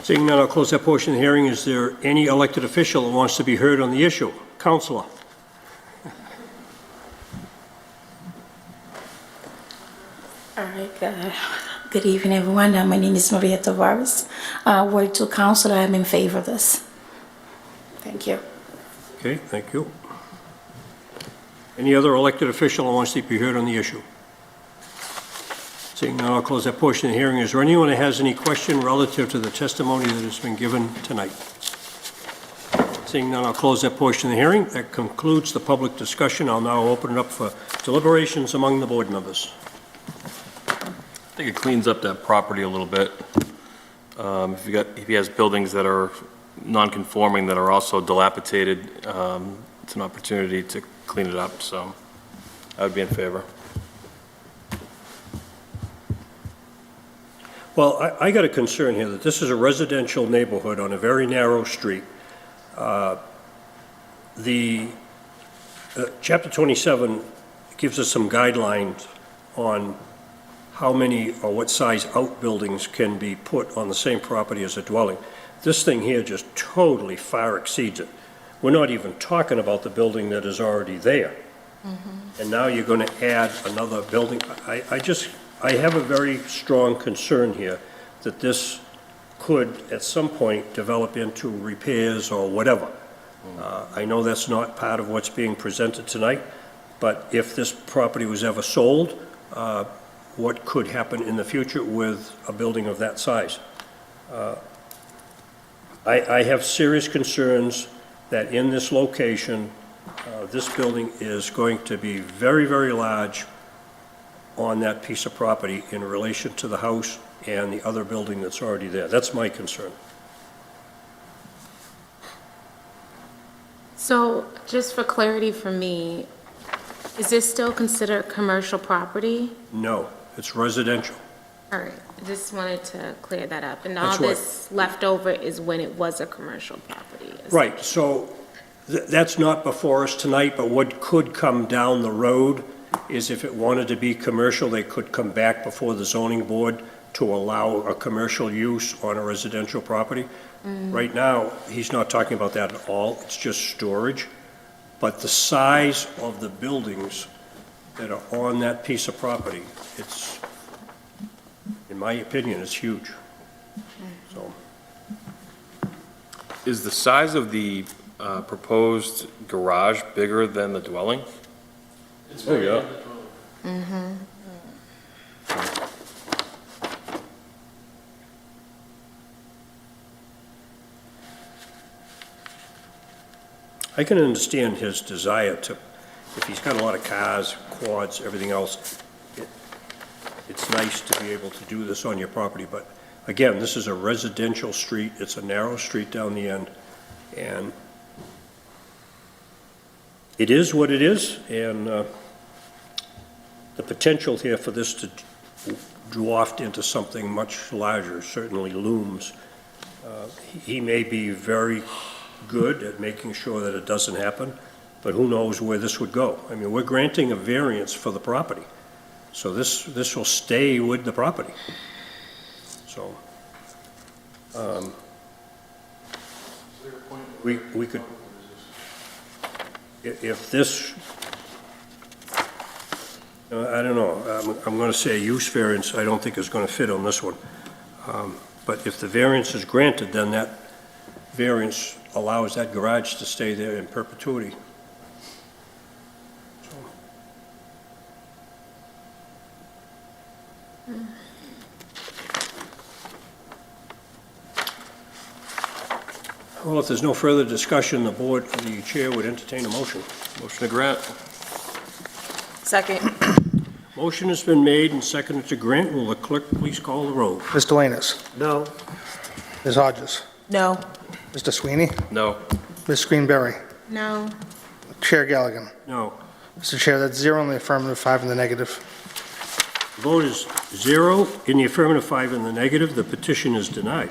S1: Seeing none, I'll close that portion of the hearing. Is there any elected official that wants to be heard on the issue? Counselor?
S13: All right, good evening, everyone. My name is Maria Tavares. Ward 2 Councilor, I'm in favor of this. Thank you.
S1: Okay, thank you. Any other elected official that wants to be heard on the issue? Seeing none, I'll close that portion of the hearing. Is there anyone that has any question relative to the testimony that has been given tonight? Seeing none, I'll close that portion of the hearing. That concludes the public discussion. I'll now open it up for deliberations among the board members.
S2: I think it cleans up that property a little bit. If he has buildings that are non-conforming that are also dilapidated, it's an opportunity to clean it up, so I would be in favor.
S1: Well, I got a concern here that this is a residential neighborhood on a very narrow street. Chapter 27 gives us some guidelines on how many or what size outbuildings can be put on the same property as a dwelling. This thing here just totally far exceeds it. We're not even talking about the building that is already there. Mm-hmm. And now you're going to add another building. I have a very strong concern here that this could, at some point, develop into repairs or whatever. I know that's not part of what's being presented tonight, but if this property was ever sold, what could happen in the future with a building of that size? I have serious concerns that in this location, this building is going to be very, very large on that piece of property in relation to the house and the other building that's already there. That's my concern.
S14: So, just for clarity for me, is this still considered commercial property?
S1: No, it's residential.
S14: All right, I just wanted to clear that up. And all
S1: That's right.
S14: this left over is when it was a commercial property?
S1: Right, so that's not before us tonight, but what could come down the road is if it wanted to be commercial, they could come back before the zoning board to allow a commercial use on a residential property. Right now, he's not talking about that at all, it's just storage. But the size of the buildings that are on that piece of property, it's, in my opinion, it's huge. So,
S2: Is the size of the proposed garage bigger than the dwelling?
S9: Oh, yeah.
S14: Mm-hmm.
S1: I can understand his desire to, if he's got a lot of cars, quads, everything else, it's nice to be able to do this on your property, but again, this is a residential street, it's a narrow street down the end, and it is what it is, and the potential here for this to dwarfed into something much larger, certainly looms. He may be very good at making sure that it doesn't happen, but who knows where this would go? I mean, we're granting a variance for the property, so this will stay with the property. So, we could, if this, I don't know, I'm going to say a use variance I don't think is going to fit on this one. But if the variance is granted, then that variance allows that garage to stay there in perpetuity. Well, if there's no further discussion, the chair would entertain a motion.
S2: Motion to grant.
S19: Second.
S1: Motion has been made and seconded to grant. Will the clerk please call the roll?
S5: Ms. Delanus?
S3: No.
S5: Ms. Hodges?
S19: No.
S5: Mr. Sweeney?
S2: No.
S5: Ms. Greenberry?
S14: No.
S5: Chair Galligan?
S1: No.
S5: Mr. Chair, that's 0 in the affirmative, 5 in the negative.
S1: The vote is 0 in the affirmative, 5 in the negative. The petition is denied.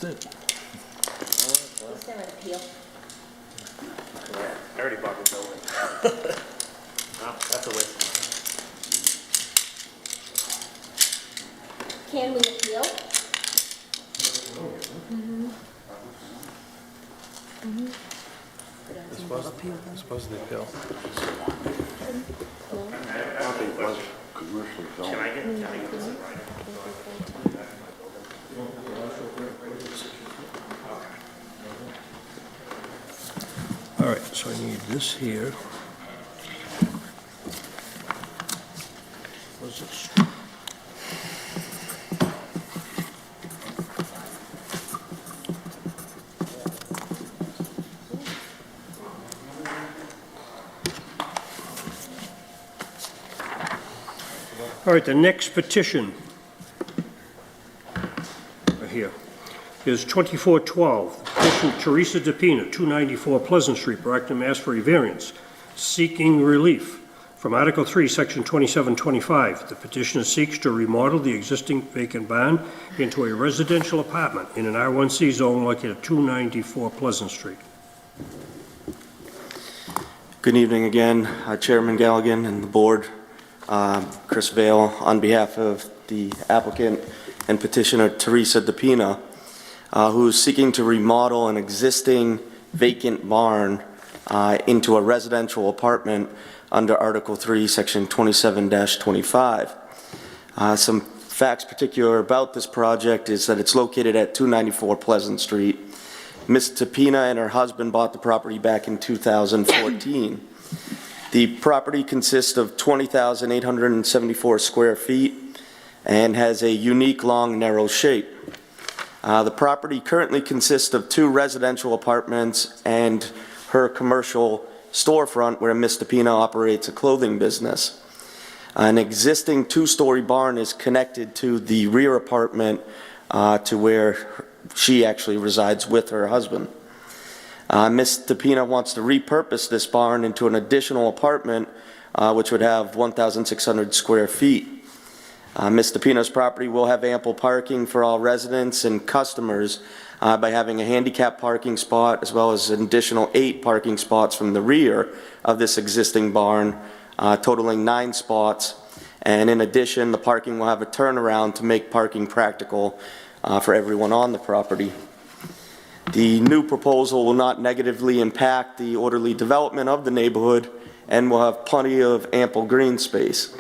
S2: That's it.
S10: I already bought the building. Wow, that's a waste.
S7: Can we appeal?
S2: Supposedly appeal.
S10: Can I get this?
S1: All right, so I need this here. Was it? All right, the next petition here is 2412, petition Teresa DePina, 294 Pleasant Street, Brockton, Mass. For a variance, seeking relief from Article 3, Section 2725. The petitioner seeks to remodel the existing vacant barn into a residential apartment in an R1C zone located at 294 Pleasant Street.
S12: Good evening again, Chairman Galligan and the board. Chris Vale on behalf of the applicant and petitioner Teresa DePina, who is seeking to remodel an existing vacant barn into a residential apartment under Article 3, Section 27-25. Some facts particular about this project is that it's located at 294 Pleasant Street. Ms. DePina and her husband bought the property back in 2014. The property consists of 20,874 square feet and has a unique long, narrow shape. The property currently consists of 2 residential apartments and her commercial storefront where Ms. DePina operates a clothing business. An existing 2-story barn is connected to the rear apartment to where she actually resides with her husband. Ms. DePina wants to repurpose this barn into an additional apartment which would have 1,600 square feet. Ms. DePina's property will have ample parking for all residents and customers by having a handicap parking spot as well as an additional 8 parking spots from the rear of this existing barn, totaling 9 spots. And in addition, the parking will have a turnaround to make parking practical for everyone on the property. The new proposal will not negatively impact the orderly development of the neighborhood and will have plenty of ample green space.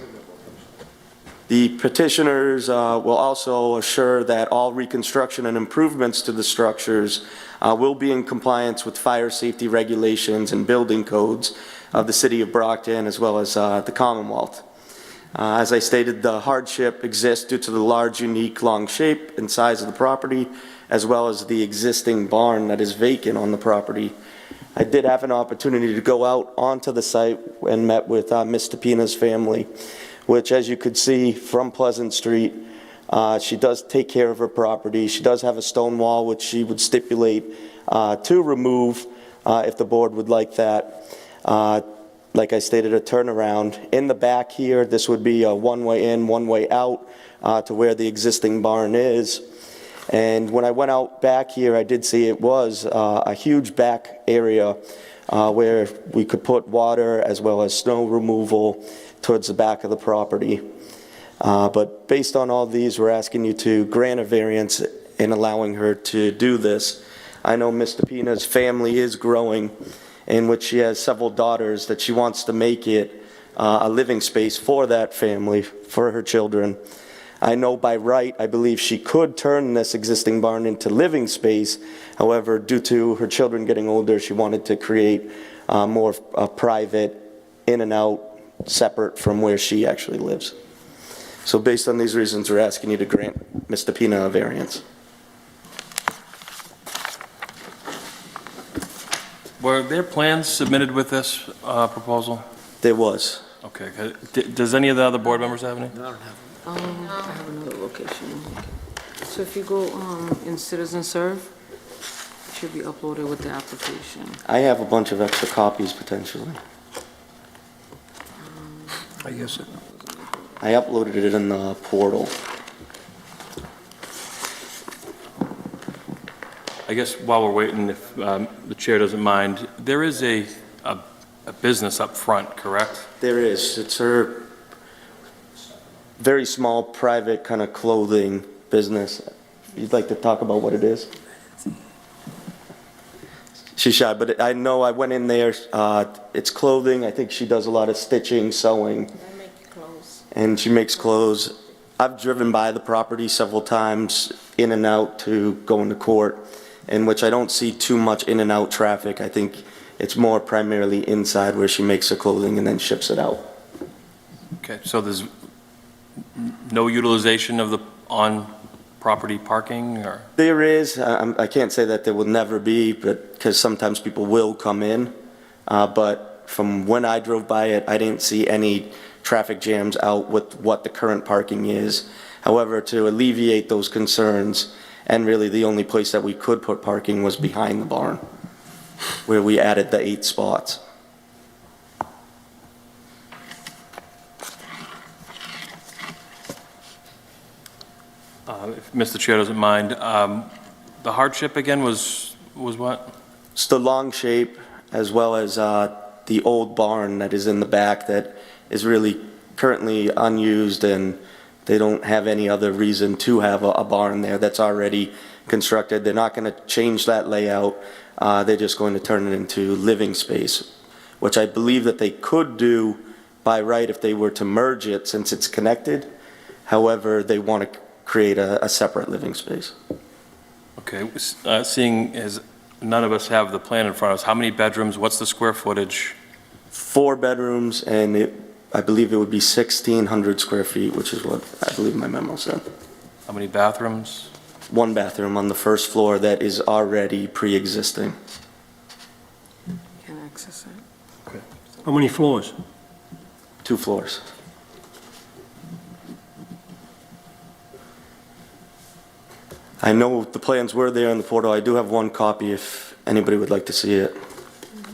S12: The petitioners will also assure that all reconstruction and improvements to the structures will be in compliance with fire safety regulations and building codes of the City of Brockton as well as the Commonwealth. As I stated, the hardship exists due to the large, unique, long shape and size of the property, as well as the existing barn that is vacant on the property. I did have an opportunity to go out onto the site and met with Ms. Tapina's family, which, as you could see from Pleasant Street, she does take care of her property. She does have a stone wall, which she would stipulate to remove if the board would like that. Like I stated, a turnaround. In the back here, this would be a one-way in, one-way out to where the existing barn is. And when I went out back here, I did see it was a huge back area where we could put water as well as snow removal towards the back of the property. But based on all these, we're asking you to grant a variance in allowing her to do this. I know Ms. Tapina's family is growing, in which she has several daughters, that she wants to make it a living space for that family, for her children. I know by right, I believe she could turn this existing barn into living space. However, due to her children getting older, she wanted to create more private in and out, separate from where she actually lives. So based on these reasons, we're asking you to grant Ms. Tapina a variance.
S2: Were there plans submitted with this proposal?
S12: There was.
S2: Okay. Does any of the other board members have any?
S16: I have another location. So if you go in Citizen Serve, it should be uploaded with the application.
S12: I have a bunch of extra copies potentially.
S1: I guess
S12: I uploaded it in the portal.
S2: I guess while we're waiting, if the chair doesn't mind, there is a business up front, correct?
S12: There is. It's her very small, private kind of clothing business. You'd like to talk about what it is? She's shy, but I know I went in there. It's clothing. I think she does a lot of stitching, sewing.
S16: I make clothes.
S12: And she makes clothes. I've driven by the property several times, in and out to go into court, in which I don't see too much in and out traffic. I think it's more primarily inside where she makes her clothing and then ships it out.
S2: Okay, so there's no utilization of the on-property parking, or?
S12: There is. I can't say that there will never be, but because sometimes people will come in. But from when I drove by it, I didn't see any traffic jams out with what the current parking is. However, to alleviate those concerns, and really the only place that we could put parking was behind the barn, where we added the 8 spots.
S2: If Mr. Chair doesn't mind, the hardship again was what?
S12: It's the long shape, as well as the old barn that is in the back that is really currently unused, and they don't have any other reason to have a barn there that's already constructed. They're not going to change that layout. They're just going to turn it into living space, which I believe that they could do by right if they were to merge it, since it's connected. However, they want to create a separate living space.
S2: Okay, seeing as none of us have the plan in front of us, how many bedrooms, what's the square footage?
S12: 4 bedrooms, and I believe it would be 1,600 square feet, which is what I believe my memo said.
S2: How many bathrooms?
S12: 1 bathroom on the first floor that is already pre-existing.
S16: Can't access it.
S1: Okay. How many floors?
S12: 2 floors. I know the plans were there in the portal. I do have 1 copy if anybody would like to see it.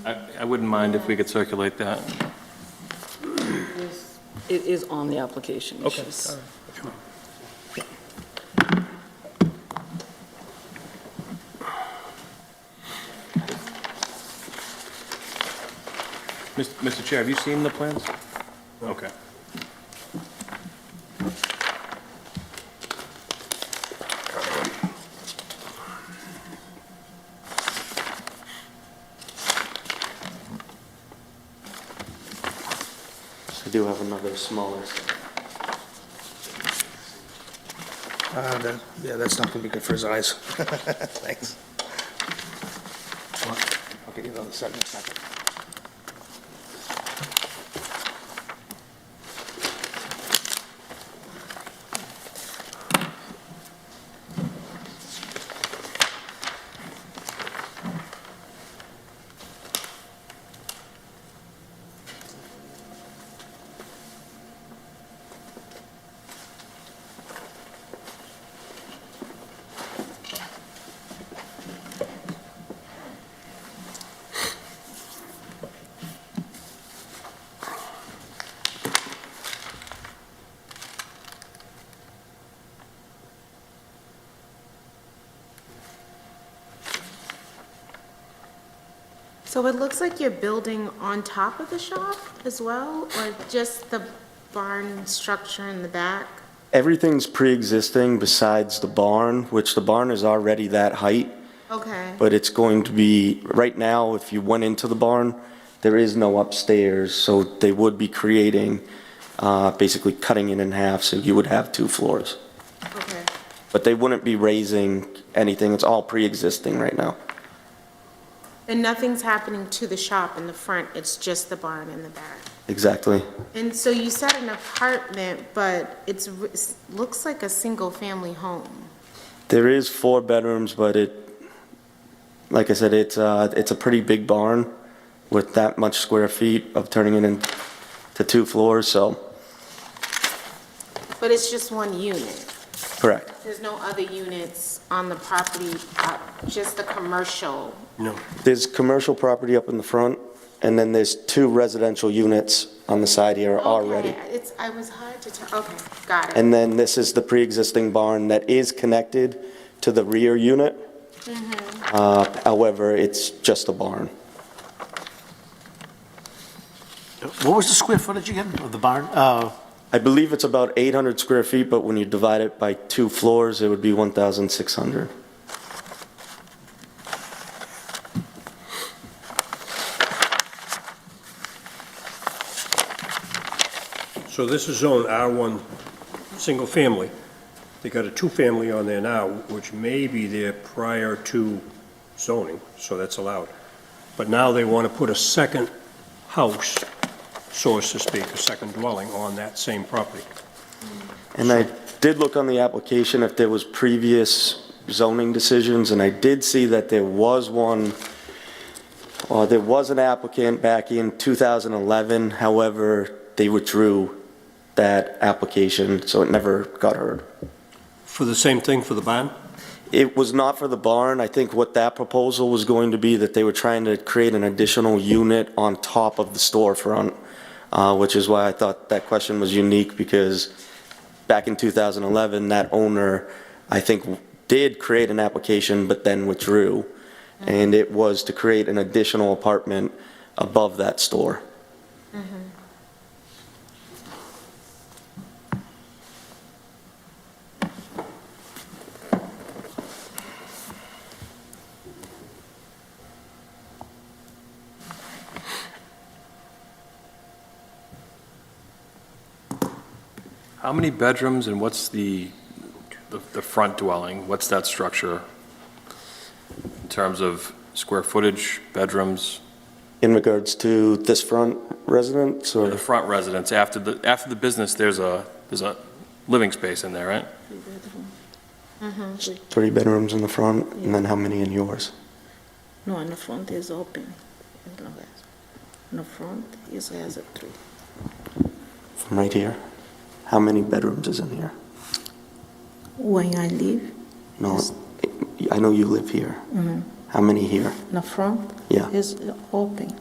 S2: I wouldn't mind if we could circulate that.
S16: It is on the application. It's
S2: Okay.
S16: just-
S2: Mr. Chair, have you seen the plans? Okay.
S12: I do have another smaller.
S5: Yeah, that's not going to be good for his eyes. Thanks. I'll get you another set in a second.
S14: So it looks like you're building on top of the shop as well, or just the barn structure in the back?
S12: Everything's pre-existing besides the barn, which the barn is already that height,
S14: Okay.
S12: but it's going to be, right now, if you went into the barn, there is no upstairs, so they would be creating, basically cutting it in half, so you would have 2 floors.
S14: Okay.
S12: But they wouldn't be raising anything, it's all pre-existing right now.
S14: And nothing's happening to the shop in the front, it's just the barn in the back?
S12: Exactly.
S14: And so you said an apartment, but it looks like a single-family home.
S12: There is 4 bedrooms, but like I said, it's a pretty big barn with that much square feet of turning it into 2 floors, so,
S14: But it's just one unit?
S12: correct.
S14: There's no other units on the property, just the commercial?
S1: No.
S12: There's commercial property up in the front, and then there's 2 residential units on the side here already.
S14: Okay, I was hard to tell, okay, got it.
S12: And then this is the pre-existing barn that is connected to the rear unit. However, it's just a barn.
S11: What was the square footage again of the barn?
S12: I believe it's about 800 square feet, but when you divide it by 2 floors, it would be 1,600.
S1: So this is zone R1, single family. They got a 2-family on there now, which may be there prior to zoning, so that's allowed. But now they want to put a second house, so to speak, a second dwelling on that same property.
S12: And I did look on the application if there was previous zoning decisions, and I did see that there was one, or there was an applicant back in 2011, however, they withdrew that application, so it never got heard.
S1: For the same thing for the barn?
S12: It was not for the barn. I think what that proposal was going to be, that they were trying to create an additional unit on top of the storefront, which is why I thought that question was unique, because back in 2011, that owner, I think, did create an application, but then withdrew. And it was to create an additional apartment above that store.
S2: How many bedrooms and what's the front dwelling? What's that structure in terms of square footage, bedrooms?
S12: In regards to this front residence, or?
S2: The front residence, after the business, there's a living space in there, right?
S12: 3 bedrooms in the front, and then how many in yours?
S13: No, in the front is open. In the front is has a 3.
S12: From right here? How many bedrooms is in here?
S13: When I live,
S12: No, I know you live here. How many here?
S13: in the front
S12: Yeah.
S13: is open.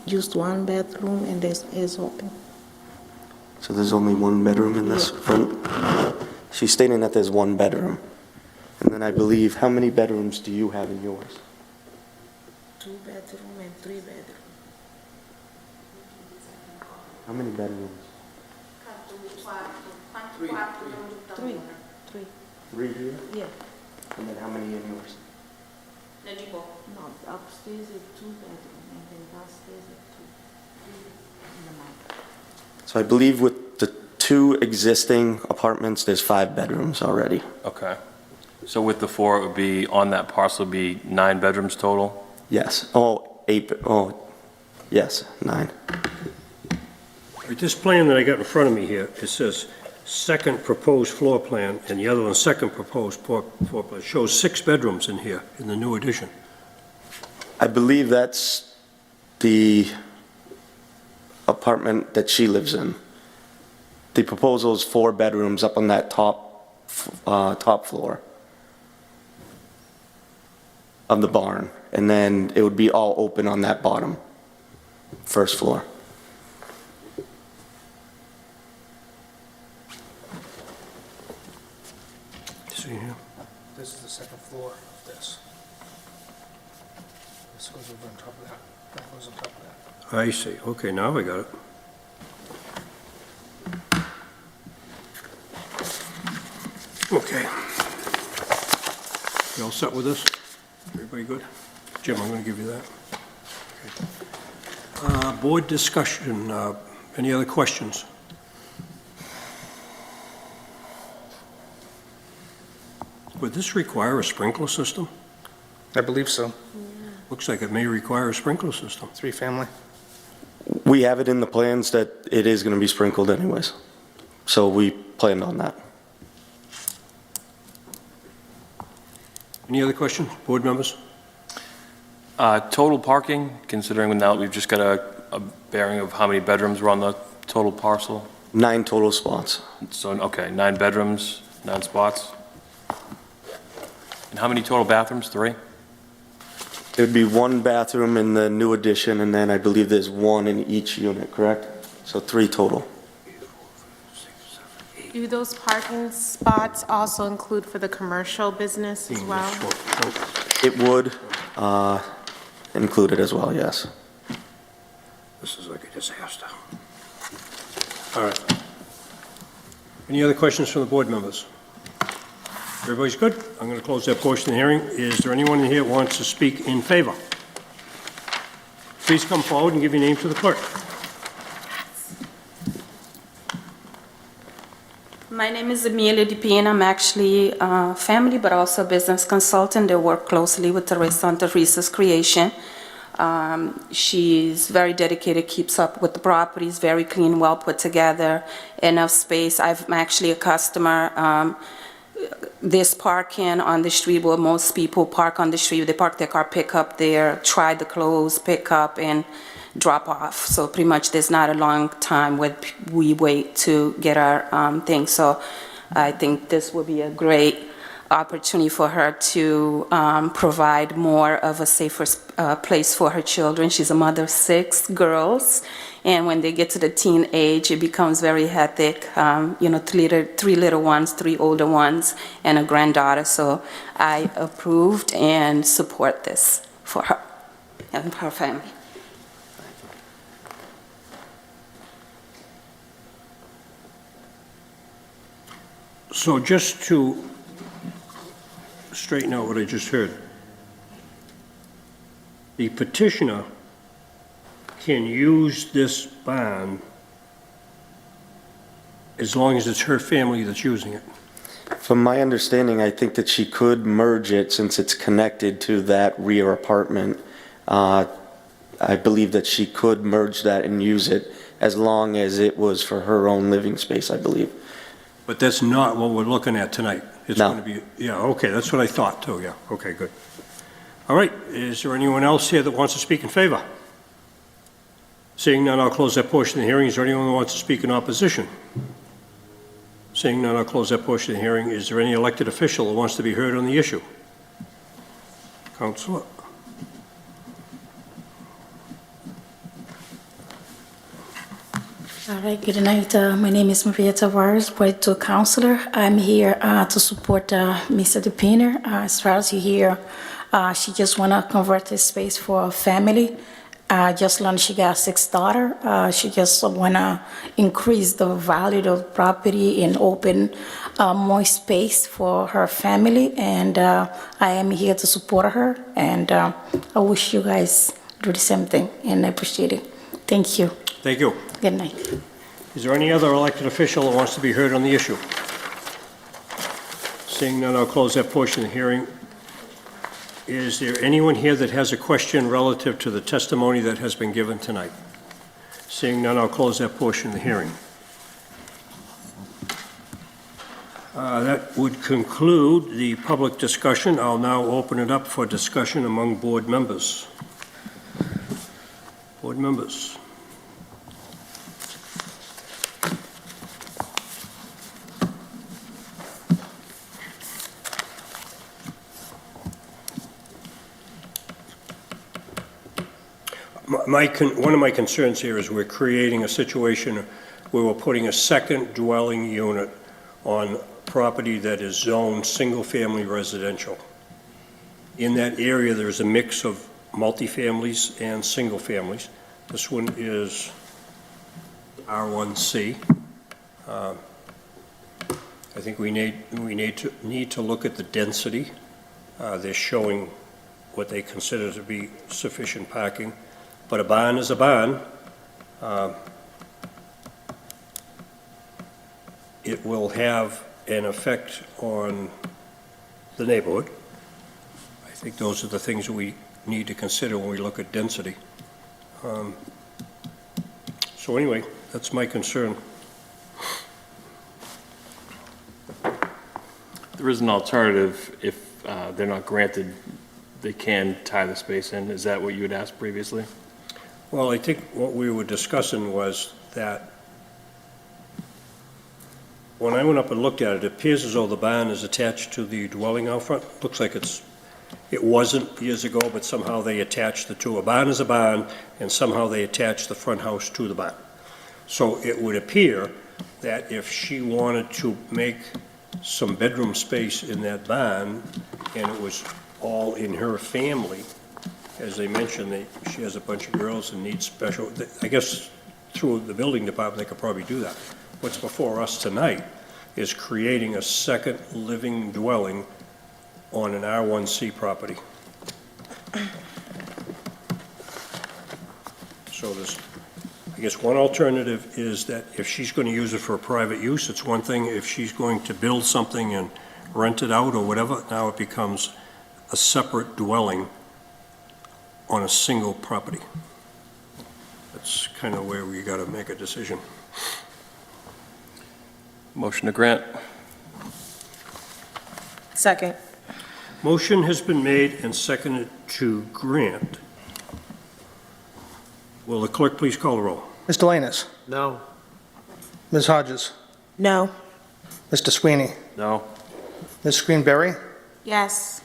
S13: Just 1 bedroom and this is open.
S12: So there's only 1 bedroom in this front? She's stating that there's 1 bedroom. And then I believe, how many bedrooms do you have in yours?
S13: 2 bedroom and 3 bedroom.
S12: How many bedrooms?
S13: 3.
S12: 3 here?
S13: Yeah.
S12: And then how many in yours?
S13: No, upstairs is 2 bedroom and then downstairs is 2.
S12: So I believe with the 2 existing apartments, there's 5 bedrooms already.
S2: Okay. So with the 4, it would be, on that parcel, be 9 bedrooms total?
S12: Yes. 8, yes, 9.
S1: Right, this plan that I got in front of me here, it says second proposed floor plan, and the other one, second proposed floor plan, shows 6 bedrooms in here, in the new addition.
S12: I believe that's the apartment that she lives in. The proposal is 4 bedrooms up on that top floor of the barn, and then it would be all open on that bottom, first floor.
S1: See here?
S5: This is the second floor of this. This goes goes over on top of that. That goes on top of that.
S1: I see. Okay, now I got it. Okay. You all set with this? Everybody good? Jim, I'm going to give you that. Okay. Board discussion. Any other questions? Would this require a sprinkler system?
S5: I believe so.
S1: Looks like it may require a sprinkler system.
S5: 3-family.
S12: We have it in the plans that it is going to be sprinkled anyways. So we planned on that.
S1: Any other questions, board members?
S2: Total parking, considering now we've just got a bearing of how many bedrooms were on the total parcel?
S12: 9 total spots.
S2: So, okay, 9 bedrooms, 9 spots. And how many total bathrooms? 3?
S12: It would be 1 bathroom in the new addition, and then I believe there's 1 in each unit, correct? So 3 total.
S14: Do those parking spots also include for the commercial business as well?
S12: It would include it as well, yes.
S1: This is like a disaster. All right. Any other questions from the board members? Everybody's good? I'm going to close that portion of the hearing. Is there anyone in here that wants to speak in favor? Please come forward and give your name to the clerk.
S17: My name is Amelia DePina. I'm actually a family but also a business consultant. I work closely with Teresa on Teresa's creation. She's very dedicated, keeps up with the properties, very clean, well put together, enough space. I'm actually a customer. This parking on the street where most people park on the street, they park their car, pick up there, try the clothes, pick up and drop off. So pretty much there's not a long time where we wait to get our things. So I think this would be a great opportunity for her to provide more of a safer place for her children. She's a mother of 6 girls, and when they get to the teen age, it becomes very hectic. 3 little ones, 3 older ones, and a granddaughter. So I approved and support this for her and her family.
S1: So just to straighten out what I just heard, the petitioner can use this barn as long as it's her family that's using it.
S12: From my understanding, I think that she could merge it since it's connected to that rear apartment. I believe that she could merge that and use it as long as it was for her own living space, I believe.
S1: But that's not what we're looking at tonight. It's
S12: No.
S1: going to be, yeah, okay, that's what I thought too, yeah, okay, good. All right, is there anyone else here that wants to speak in favor? Seeing none, I'll close that portion of the hearing. Is there anyone who wants to speak in opposition? Seeing none, I'll close that portion of the hearing. Is there any elected official who wants to be heard on the issue? Councilor?
S13: All right, good night. My name is Maria Tavares, Ward 2 Councilor. I'm here to support Mr. DePina. As far as you hear, she just want to convert this space for a family. Just learned she got 6 daughters. She just want to increase the value of the property and open more space for her family. And I am here to support her. And I wish you guys do the same thing. And I appreciate it. Thank you.
S1: Thank you.
S13: Good night.
S1: Is there any other elected official that wants to be heard on the issue? Seeing none, I'll close that portion of the hearing. Is there anyone here that has a question relative to the testimony that has been given tonight? Seeing none, I'll close that portion of the hearing. That would conclude the public discussion. I'll now open it up for discussion among board members. Board members. One of my concerns here is we're creating a situation where we're putting a second dwelling unit on property that is zoned single-family residential. In that area, there's a mix of multifamilies and single families. This one is R1C. I think we need to look at the density. They're showing what they consider to be sufficient parking, but a barn is a barn. It will have an effect on the neighborhood. I think those are the things that we need to consider when we look at density. So anyway, that's my concern.
S2: There is an alternative if they're not granted, they can tie the space in. Is that what you had asked previously?
S1: Well, I think what we were discussing was that when I went up and looked at it, it appears as though the barn is attached to the dwelling out front. Looks like it wasn't years ago, but somehow they attached the two. A barn is a barn, and somehow they attached the front house to the barn. So it would appear that if she wanted to make some bedroom space in that barn, and it was all in her family, as they mentioned, she has a bunch of girls and needs special, I guess through the building department, they could probably do that. What's before us tonight is creating a second living dwelling on an R1C property. So there's, I guess one alternative is that if she's going to use it for a private use, it's one thing. If she's going to build something and rent it out or whatever, now it becomes a separate dwelling on a single property. That's kind of where we got to make a decision.
S2: Motion to grant.
S19: Second.
S1: Motion has been made and seconded to grant. Will the clerk please call the roll?
S5: Mr. Lanus?
S3: No.
S5: Ms. Hodges?
S7: No.
S5: Mr. Sweeney?
S2: No.
S5: Ms. Greenberry?
S14: Yes.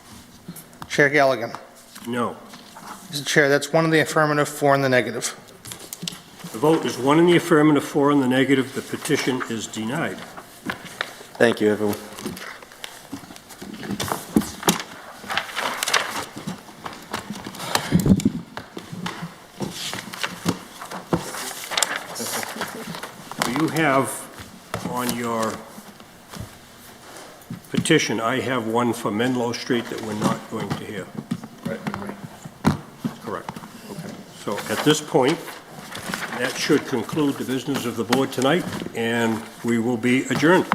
S5: Chair Galligan?
S1: No.
S5: Mr. Chair, that's 1 in the affirmative, 4 in the negative.
S1: The vote is 1 in the affirmative, 4 in the negative. The petition is denied.
S12: Thank you, everyone.
S1: You have on your petition, I have one for Menlo Street that we're not going to hear. Right. Correct. Okay. So at this point, that should conclude the business of the board tonight, and we will be adjourned.